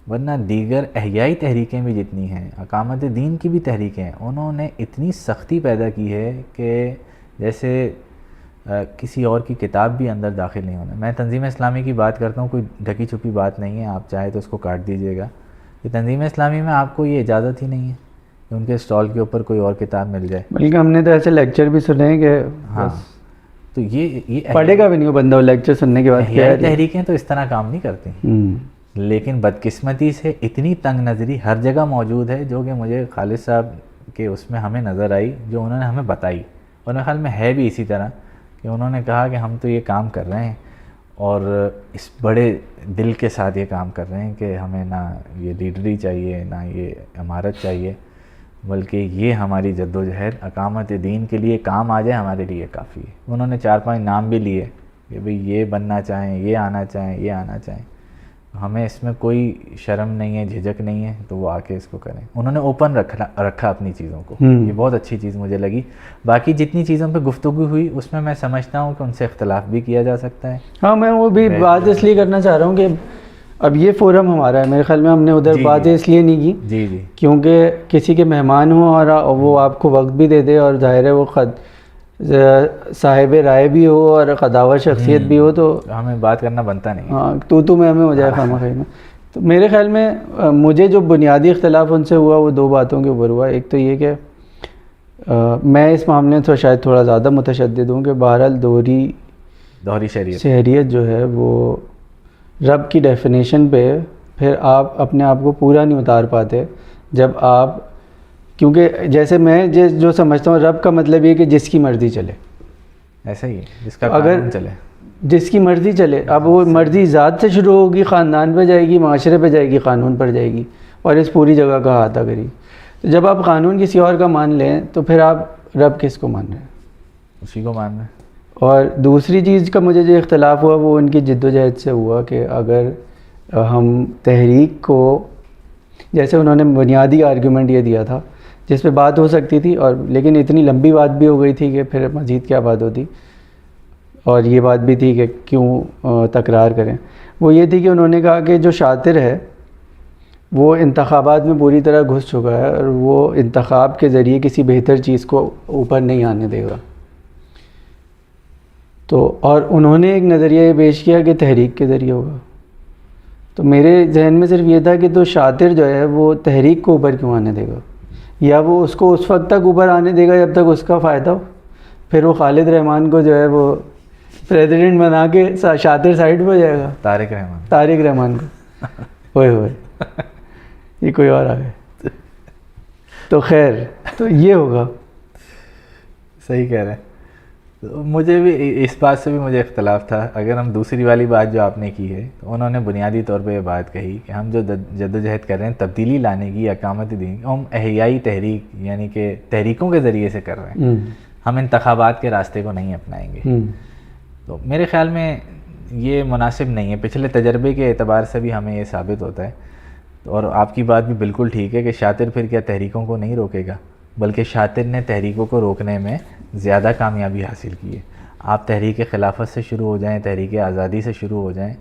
ورنہ دیگر احیائی تحریکیں بھی جتنی ہیں, اقامت دین کی بھی تحریکیں ہیں, انہوں نے اتنی سختی پیدا کی ہے کہ جیسے کسی اور کی کتاب بھی اندر داخل نہیں ہونا. میں تنظیم اسلامی کی بات کرتا ہوں, کوئی ڈھکی چھپی بات نہیں ہے, آپ چاہے تو اس کو کاٹ دیجئے گا. کہ تنظیم اسلامی میں آپ کو یہ اجازت ہی نہیں ہے کہ ان کے اسٹال کے اوپر کوئی اور کتاب مل جائے. بلکہ ہم نے تو ایسے لیکچر بھی سنے کہ ہاں, تو یہ پڑھے گا بھی نہیں وہ بندہ وہ لیکچر سننے کے بعد. احیائی تحریکیں تو اس طرح کام نہیں کرتی, لیکن بدقسمتی سے اتنی تنگ نظری ہر جگہ موجود ہے جو کہ مجھے خالد صاحب کے اس میں ہمیں نظر آئی, جو انہوں نے ہمیں بتائی. اور میرے خیال میں ہے بھی اسی طرح کہ انہوں نے کہا کہ ہم تو یہ کام کر رہے ہیں اور اس بڑے دل کے ساتھ یہ کام کر رہے ہیں کہ ہمیں نہ یہ لیڈری چاہیے نہ یہ امارت چاہیے, بلکہ یہ ہماری جد و جہد اقامت دین کے لیے کام آ جائے ہمارے لیے کافی ہے. انہوں نے 4-5 نام بھی لیے کہ بھئی یہ بننا چاہیں, یہ آنا چاہیں, یہ آنا چاہیں. ہمیں اس میں کوئی شرم نہیں ہے, جھجک نہیں ہے, تو وہ آ کے اس کو کریں. انہوں نے اوپن رکھا اپنی چیزوں کو, یہ بہت اچھی چیز مجھے لگی. باقی جتنی چیزوں پہ گفتگو ہوئی اس میں سمجھتا ہوں کہ ان سے اختلاف بھی کیا جا سکتا ہے. ہاں, میں وہ بھی بات اس لیے کرنا چاہ رہا ہوں کہ اب یہ فورم ہمارا ہے, میرے خیال میں ہم نے ادھر باتیں اس لیے نہیں کی کیونکہ کسی کے مہمان ہوں اور وہ آپ کو وقت بھی دے دے, اور ظاہر ہے وہ صاحب رائے بھی ہو اور قداور شخصیت بھی ہو, تو ہمیں بات کرنا بنتا نہیں. ہاں, تو میں ہمیں ہو جائے خامہ خواہ میں. تو میرے خیال میں مجھے جو بنیادی اختلاف ان سے ہوا وہ 2 باتوں کے اوپر ہوا. ایک تو یہ کہ میں اس معاملے میں شاید تھوڑا زیادہ متشدد ہوں کہ بہرحال دوہری شہریت جو ہے وہ رب کی ڈیفینیشن پہ پھر آپ اپنے آپ کو پورا نہیں اتار پاتے جب آپ, کیونکہ جیسے میں جو سمجھتا ہوں رب کا مطلب یہ کہ جس کی مرضی چلے, ایسا ہی ہے, جس کا قانون چلے, جس کی مرضی چلے. اب وہ مرضی ذات سے شروع ہوگی, خاندان پہ جائے گی, معاشرے پہ جائے گی, قانون پر جائے گی اور اس پوری جگہ کا احاطہ کرے گی. تو جب آپ قانون کسی اور کا مان لیں تو پھر آپ رب کس کو مان رہے ہیں؟ اسی کو مان رہے ہیں. اور دوسری چیز کا مجھے جو اختلاف ہوا وہ ان کی جد و جہد سے ہوا کہ اگر ہم تحریک کو, جیسے انہوں نے بنیادی آرگیومنٹ یہ دیا تھا جس پہ بات ہو سکتی تھی, اور لیکن اتنی لمبی بات بھی ہو گئی تھی کہ پھر مزید کیا بات ہوتی, اور یہ بات بھی تھی کہ کیوں تکرار کریں. وہ یہ تھی کہ انہوں نے کہا کہ جو شاطر ہے وہ انتخابات میں پوری طرح گھس چکا ہے اور وہ انتخاب کے ذریعے کسی بہتر چیز کو اوپر نہیں آنے دے گا. تو اور انہوں نے ایک نظریہ یہ پیش کیا کہ تحریک کے ذریعے ہوگا. تو میرے ذہن میں صرف یہ تھا کہ تو شاطر جو ہے وہ تحریک کو اوپر کیوں آنے دے گا, یا وہ اس کو اس وقت تک اوپر آنے دے گا جب تک اس کا فائدہ ہو. پھر وہ خالد رحمان کو جو ہے وہ پریزیڈنٹ بنا کے شاطر سائڈ پہ ہو جائے گا, طارق رحمان کو. ہوئے یہ کوئی اور آ گئے. تو خیر, تو یہ ہوگا. صحیح کہہ رہے ہیں. مجھے بھی اس بات سے بھی مجھے اختلاف تھا. اگر ہم دوسری والی بات جو آپ نے کی ہے, تو انہوں نے بنیادی طور پہ یہ بات کہی کہ ہم جو جد و جہد کر رہے ہیں تبدیلی لانے کی, اقامت دین کی, ہم احیائی تحریک یعنی کہ تحریکوں کے ذریعے سے کر رہے ہیں, ہم انتخابات کے راستے کو نہیں اپنائیں گے. تو میرے خیال میں یہ مناسب نہیں ہے. پچھلے تجربے کے اعتبار سے بھی ہمیں یہ ثابت ہوتا ہے. اور آپ کی بات بھی بالکل ٹھیک ہے کہ شاطر پھر کیا تحریکوں کو نہیں روکے گا, بلکہ شاطر نے تحریکوں کو روکنے میں زیادہ کامیابی حاصل کی ہے. آپ تحریک خلافت سے شروع ہو جائیں, تحریک آزادی سے شروع ہو جائیں,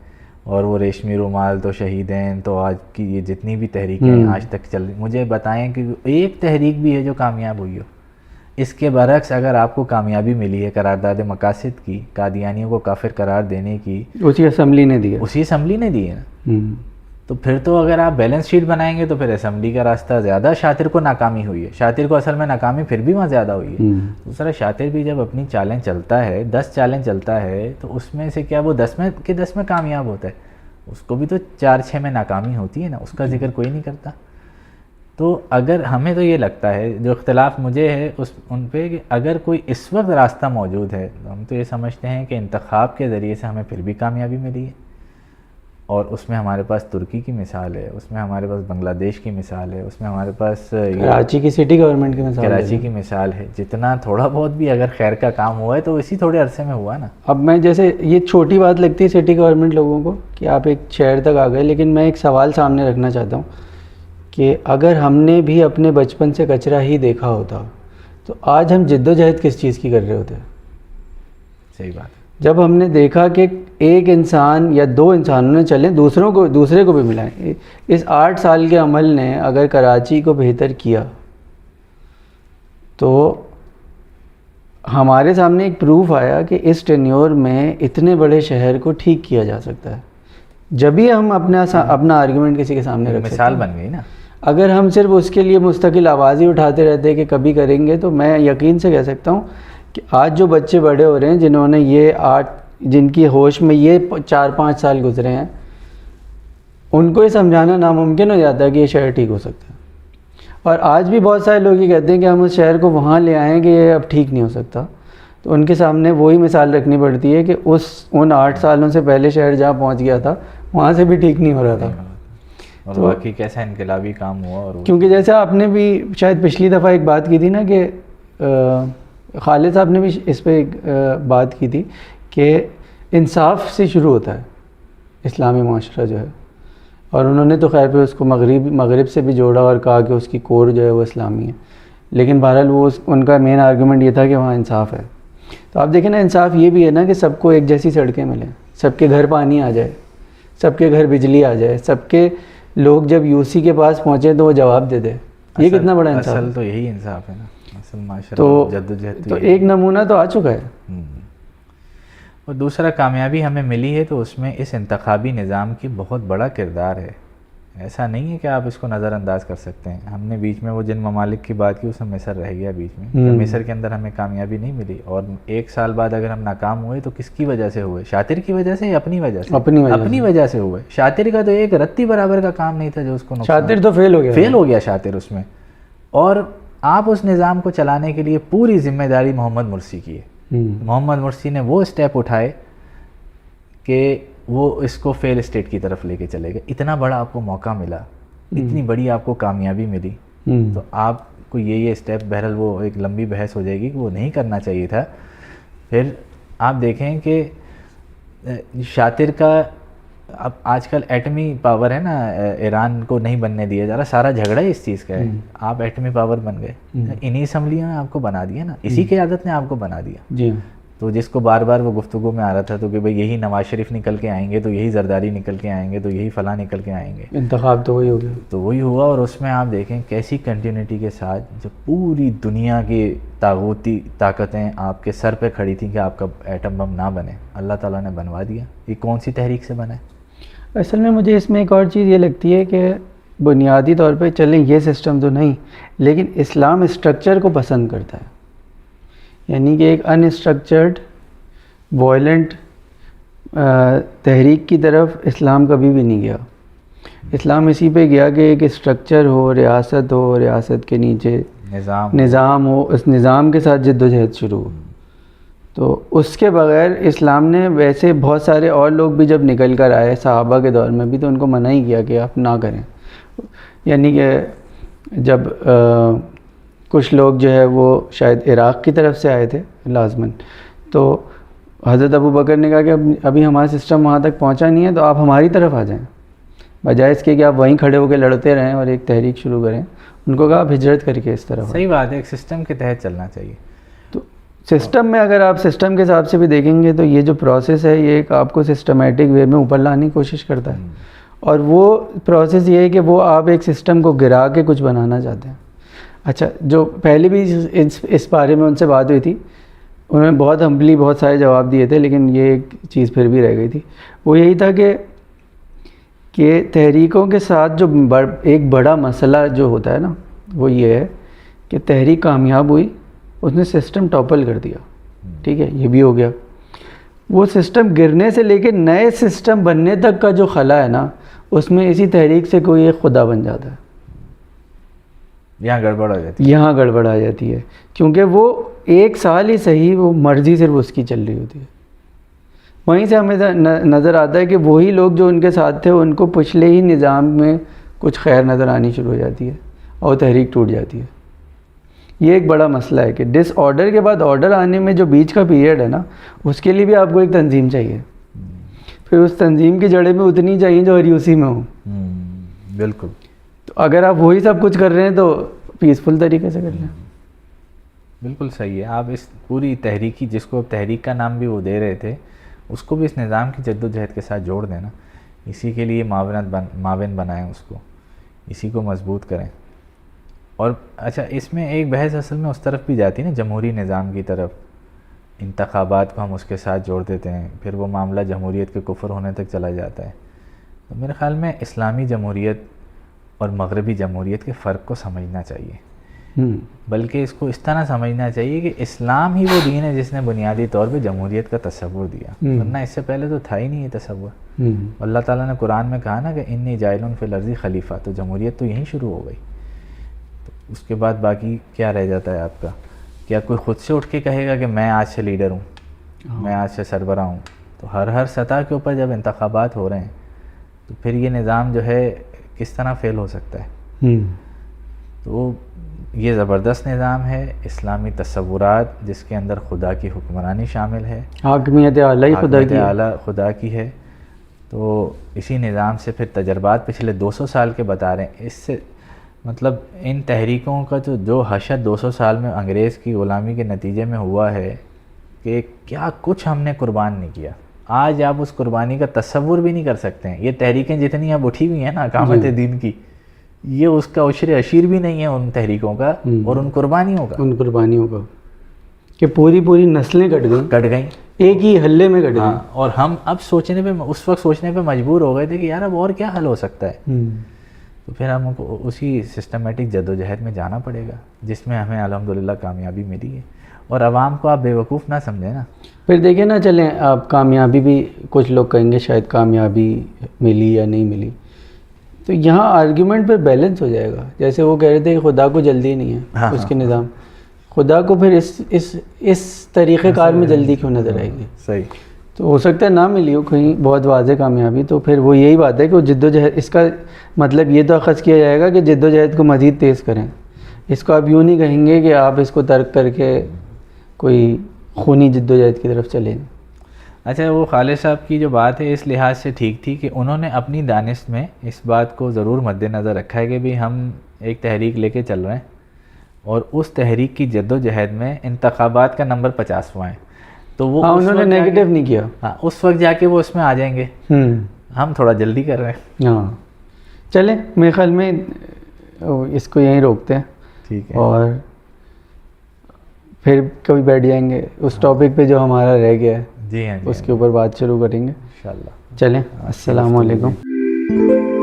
اور وہ ریشمی رومال تو شہیدین تو آج کی یہ جتنی بھی تحریکیں آج تک چل رہی, مجھے بتائیں کہ ایک تحریک بھی ہے جو کامیاب ہوئی ہو. اس کے برعکس اگر آپ کو کامیابی ملی ہے قرارداد مقاصد کی, قادیانیوں کو کافر قرار دینے کی, اسی اسمبلی نے دی ہے. اسی اسمبلی نے دی ہے نا. تو پھر تو اگر آپ بیلنس شیٹ بنائیں گے تو پھر اسمبلی کا راستہ زیادہ شاطر کو ناکامی ہوئی ہے. شاطر کو اصل میں ناکامی پھر بھی وہاں زیادہ ہوئی ہے. دوسرا شاطر بھی جب اپنی چالیں چلتا ہے 10 چالیں چلتا ہے تو اس میں سے کیا وہ 10 میں کے 10 میں کامیاب ہوتا ہے؟ اس کو بھی تو 4-6 میں ناکامی ہوتی ہے نا, اس کا ذکر کوئی نہیں کرتا. تو اگر ہمیں تو یہ لگتا ہے, جو اختلاف مجھے ہے ان پہ, کہ اگر کوئی اس وقت راستہ موجود ہے تو ہم تو یہ سمجھتے ہیں کہ انتخاب کے ذریعے سے ہمیں پھر بھی کامیابی ملی ہے. اور اس میں ہمارے پاس ترکی کی مثال ہے, اس میں ہمارے پاس بنگلہ دیش کی مثال ہے, اس میں ہمارے پاس کراچی کی سٹی گورنمنٹ کی مثال, کراچی کی مثال ہے. جتنا تھوڑا بہت بھی اگر خیر کا کام ہوا ہے تو اسی تھوڑے عرصے میں ہوا نا. اب میں جیسے یہ چھوٹی بات لگتی ہے سٹی گورنمنٹ لوگوں کو کہ آپ ایک شہر تک آ گئے, لیکن میں ایک سوال سامنے رکھنا چاہتا ہوں کہ اگر ہم نے بھی اپنے بچپن سے کچرا ہی دیکھا ہوتا تو آج ہم جد و جہد کس چیز کی کر رہے ہوتے؟ صحیح بات ہے. جب ہم نے دیکھا کہ ایک انسان یا 2 انسانوں نے چلیں دوسرے کو بھی ملائیں, اس 8 سال کے عمل نے اگر کراچی کو بہتر کیا تو ہمارے سامنے ایک پروف آیا کہ اس ٹینیور میں اتنے بڑے شہر کو ٹھیک کیا جا سکتا ہے. جبھی ہم اپنا آرگومنٹ کسی کے سامنے رکھ سکتے ہیں. مثال بن گئی نا. اگر ہم صرف اس کے لیے مستقل آواز ہی اٹھاتے رہتے کہ کبھی کریں گے, تو میں یقین سے کہہ سکتا ہوں کہ آج جو بچے بڑے ہو رہے ہیں جنہوں نے جن کی ہوش میں یہ 4-5 سال گزرے ہیں, ان کو یہ سمجھانا ناممکن ہو جاتا ہے کہ یہ شہر ٹھیک ہو سکتا ہے. اور آج بھی بہت سارے لوگ یہ کہتے ہیں کہ ہم اس شہر کو وہاں لے آئیں کہ یہ اب ٹھیک نہیں ہو سکتا. تو ان کے سامنے وہی مثال رکھنی پڑتی ہے کہ ان 8 سالوں سے پہلے شہر جہاں پہنچ گیا تھا وہاں سے بھی ٹھیک نہیں ہو رہا تھا. اور واقعی کیسا انقلابی کام ہوا. اور کیونکہ جیسے آپ نے بھی شاید پچھلی دفعہ ایک بات کی تھی نا کہ خالد صاحب نے بھی اس پہ ایک بات کی تھی کہ انصاف سے شروع ہوتا ہے اسلامی معاشرہ جو ہے, اور انہوں نے تو خیر پہ اس کو مغرب سے بھی جوڑا اور کہا کہ اس کی کور جو ہے وہ اسلامی ہے, لیکن بہرحال وہ ان کا مین آرگومنٹ یہ تھا کہ وہاں انصاف ہے. تو آپ دیکھیں نا, انصاف یہ بھی ہے نا کہ سب کو ایک جیسی سڑکیں ملیں, سب کے گھر پانی آ جائے, سب کے گھر بجلی آ جائے, سب کے لوگ جب UC کے پاس پہنچے تو وہ جواب دے دے. یہ کتنا بڑا انصاف ہے. اصل تو یہی انصاف ہے نا. اصل معاشرہ تو ایک نمونہ تو آ چکا ہے. اور دوسرا کامیابی ہمیں ملی ہے تو اس میں اس انتخابی نظام کی بہت بڑا کردار ہے. ایسا نہیں ہے کہ آپ اس کو نظر انداز کر سکتے ہیں. ہم نے بیچ میں وہ جن ممالک کی بات کی اس میں مصر رہ گیا بیچ میں, کہ مصر کے اندر ہمیں کامیابی نہیں ملی, اور 1 سال بعد اگر ہم ناکام ہوئے تو کس کی وجہ سے ہوئے؟ شاطر کی وجہ سے یا اپنی وجہ سے؟ اپنی وجہ سے ہوئے. شاطر کا تو ایک رتی برابر کا کام نہیں تھا جو اس کو شاطر تو فیل ہو گیا شاطر اس میں. اور آپ اس نظام کو چلانے کے لیے پوری ذمہ داری محمد مرسی کی ہے. محمد مرسی نے وہ اسٹیپ اٹھائے کہ وہ اس کو فیل اسٹیٹ کی طرف لے کے چلے گئے. اتنا بڑا آپ کو موقع ملا, اتنی بڑی آپ کو کامیابی ملی, تو آپ کو یہ اسٹیپ, بہرحال وہ ایک لمبی بحث ہو جائے گی کہ وہ نہیں کرنا چاہیے تھا. پھر آپ دیکھیں کہ شاطر کا اب آج کل ایٹمی پاور ہے نا, ایران کو نہیں بننے دیا جا رہا, سارا جھگڑا ہی اس چیز کا ہے. آپ ایٹمی پاور بن گئے, انہی اسمبلیوں نے آپ کو بنا دیا نا, اسی قیادت نے آپ کو بنا دیا. جی. تو جس کو بار بار وہ گفتگو میں آ رہا تھا تو کہ بھئی یہی نواز شریف نکل کے آئیں گے, تو یہی زرداری نکل کے آئیں گے, تو یہی فلاں نکل کے آئیں گے, انتخاب تو وہی ہو گیا. تو وہی ہوا. اور اس میں آپ دیکھیں کیسی کنٹینیوٹی کے ساتھ جو پوری دنیا کی طاغوتی طاقتیں آپ کے سر پہ کھڑی تھیں کہ آپ کا ایٹم بم نہ بنے, اللہ تعالیٰ نے بنوا دیا. یہ کون سی تحریک سے بنا ہے؟ اصل میں مجھے اس میں ایک اور چیز یہ لگتی ہے کہ بنیادی طور پہ چلیں یہ سسٹم تو نہیں, لیکن اسلام اسٹرکچر کو پسند کرتا ہے. یعنی کہ ایک ان اسٹرکچرڈ وائلنٹ تحریک کی طرف اسلام کبھی بھی نہیں گیا. اسلام اسی پہ گیا کہ ایک اسٹرکچر ہو, ریاست ہو, ریاست کے نیچے نظام ہو, اس نظام کے ساتھ جد و جہد شروع ہو. تو اس کے بغیر اسلام نے, ویسے بہت سارے اور لوگ بھی جب نکل کر آئے صحابہ کے دور میں بھی, تو ان کو منع ہی کیا کہ آپ نہ کریں. یعنی کہ جب کچھ لوگ جو ہے وہ شاید عراق کی طرف سے آئے تھے لازماً, تو حضرت ابو بکر نے کہا کہ ابھی ہمارا سسٹم وہاں تک پہنچا نہیں ہے, تو آپ ہماری طرف آ جائیں, بجائے اس کے کہ آپ وہیں کھڑے ہو کے لڑتے رہیں اور ایک تحریک شروع کریں. ان کو کہا آپ ہجرت کر کے اس طرف. صحیح بات ہے, ایک سسٹم کے تحت چلنا چاہیے. تو سسٹم میں اگر آپ سسٹم کے حساب سے بھی دیکھیں گے تو یہ جو پروسیس ہے یہ ایک آپ کو سسٹمیٹک وے میں اوپر لانے کی کوشش کرتا ہے, اور وہ پروسیس یہ ہے کہ وہ آپ ایک سسٹم کو گرا کے کچھ بنانا چاہتے ہیں. اچھا, جو پہلے بھی اس بارے میں ان سے بات ہوئی تھی, انہوں نے بہت ہمبلی بہت سارے جواب دیے تھے, لیکن یہ ایک چیز پھر بھی رہ گئی تھی. وہ یہی تھا کہ کہ تحریکوں کے ساتھ جو ایک بڑا مسئلہ جو ہوتا ہے نا وہ یہ ہے کہ تحریک کامیاب ہوئی, اس نے سسٹم ٹاپل کر دیا, ٹھیک ہے, یہ بھی ہو گیا. وہ سسٹم گرنے سے لے کے نئے سسٹم بننے تک کا جو خلا ہے نا, اس میں اسی تحریک سے کوئی ایک خدا بن جاتا ہے. یہاں گڑبڑ ہو جاتی ہے, یہاں گڑبڑ آ جاتی ہے, کیونکہ وہ ایک سال ہی صحیح وہ مرضی صرف اس کی چل رہی ہوتی ہے. وہیں سے ہمیں نظر آتا ہے کہ وہی لوگ جو ان کے ساتھ تھے ان کو پچھلے ہی نظام میں کچھ خیر نظر آنی شروع ہو جاتی ہے اور تحریک ٹوٹ جاتی ہے. یہ ایک بڑا مسئلہ ہے کہ ڈس آرڈر کے بعد آرڈر آنے میں جو بیچ کا پیریڈ ہے نا, اس کے لیے بھی آپ کو ایک تنظیم چاہیے. پھر اس تنظیم کی جڑیں میں اتنی چاہیے جو ہریوسی میں ہوں. بالکل. تو اگر آپ وہی سب کچھ کر رہے ہیں تو پیسفل طریقے سے کر لیں. بالکل صحیح ہے. آپ اس پوری تحریکی, جس کو تحریک کا نام بھی وہ دے رہے تھے, اس کو بھی اس نظام کی جد و جہد کے ساتھ جوڑ دینا. اسی کے لیے معاون بنائیں اس کو, اسی کو مضبوط کریں. اور اچھا, اس میں ایک بحث اصل میں اس طرف بھی جاتی ہے نا, جمہوری نظام کی طرف. انتخابات کو ہم اس کے ساتھ جوڑ دیتے ہیں, پھر وہ معاملہ جمہوریت کے کفر ہونے تک چلا جاتا ہے. تو میرے خیال میں اسلامی جمہوریت اور مغربی جمہوریت کے فرق کو سمجھنا چاہیے, بلکہ اس کو اس طرح سمجھنا چاہیے کہ اسلام ہی وہ دین ہے جس نے بنیادی طور پہ جمہوریت کا تصور دیا, ورنہ اس سے پہلے تو تھا ہی نہیں یہ تصور. اللہ تعالیٰ نے قرآن میں کہا نا کہ انی جاعل فی الارض خلیفہ, تو جمہوریت تو یہیں شروع ہو گئی. تو اس کے بعد باقی کیا رہ جاتا ہے آپ کا؟ کیا کوئی خود سے اٹھ کے کہے گا کہ میں آج سے لیڈر ہوں, میں آج سے سربراہ ہوں؟ تو ہر سطح کے اوپر جب انتخابات ہو رہے ہیں تو پھر یہ نظام جو ہے کس طرح فیل ہو سکتا ہے؟ تو یہ زبردست نظام ہے, اسلامی تصورات جس کے اندر خدا کی حکمرانی شامل ہے, حاکمیت اعلیٰ خدا کی ہے. تو اسی نظام سے پھر تجربات پچھلے 200 سال کے بتا رہے ہیں. اس سے مطلب ان تحریکوں کا جو حشر 200 سال میں انگریز کی غلامی کے نتیجے میں ہوا ہے کہ کیا کچھ ہم نے قربان نہیں کیا, آج آپ اس قربانی کا تصور بھی نہیں کر سکتے ہیں. یہ تحریکیں جتنی اب اٹھی ہوئی ہیں نا اقامت دین کی, یہ اس کا عشر عشیر بھی نہیں ہے ان تحریکوں کا اور ان قربانیوں کا, کہ پوری نسلیں کٹ گئیں ایک ہی حلے میں کٹ گئیں. اور ہم اب اس وقت سوچنے پہ مجبور ہو گئے تھے کہ یار اب اور کیا حل ہو سکتا ہے. تو پھر ہم کو اسی سسٹمیٹک جد و جہد میں جانا پڑے گا, جس میں ہمیں الحمدللہ کامیابی ملی ہے. اور عوام کو آپ بیوقوف نہ سمجھیں نا. پھر دیکھیں نا, چلیں آپ کامیابی بھی, کچھ لوگ کہیں گے شاید کامیابی ملی یا نہیں ملی, تو یہاں آرگیومنٹ پہ بیلنس ہو جائے گا. جیسے وہ کہہ رہے تھے کہ خدا کو جلدی نہیں ہے اس کے نظام, خدا کو پھر اس طریقہ کار میں جلدی کیوں نظر آئے گی؟ صحیح. تو ہو سکتا ہے نہ ملی ہو کہیں بہت واضح کامیابی, تو پھر وہ یہی بات ہے کہ وہ جد و جہد, اس کا مطلب یہ تو اخذ کیا جائے گا کہ جد و جہد کو مزید تیز کریں. اس کو آپ یوں نہیں کہیں گے کہ آپ اس کو ترک کر کے کوئی خونی جد و جہد کی طرف چلیں. اچھا, وہ خالد صاحب کی جو بات ہے اس لحاظ سے ٹھیک تھی کہ انہوں نے اپنی دانش میں اس بات کو ضرور مد نظر رکھا ہے کہ بھی ہم ایک تحریک لے کے چل رہے ہیں اور اس تحریک کی جد و جہد میں انتخابات کا نمبر 50واں ہے. تو وہ انہوں نے نیگیٹو نہیں کیا. اس وقت جا کے وہ اس میں آ جائیں گے, ہم تھوڑا جلدی کر رہے ہیں. ہاں چلیں, میرے خیال میں اس کو یہیں روکتے ہیں. ٹھیک ہے. اور پھر کبھی بیٹھ جائیں گے اس ٹاپک پہ جو ہمارا رہ گیا ہے. جی ہاں, اس کے اوپر بات شروع کریں گے انشاءاللہ. چلیں, السلام علیکم.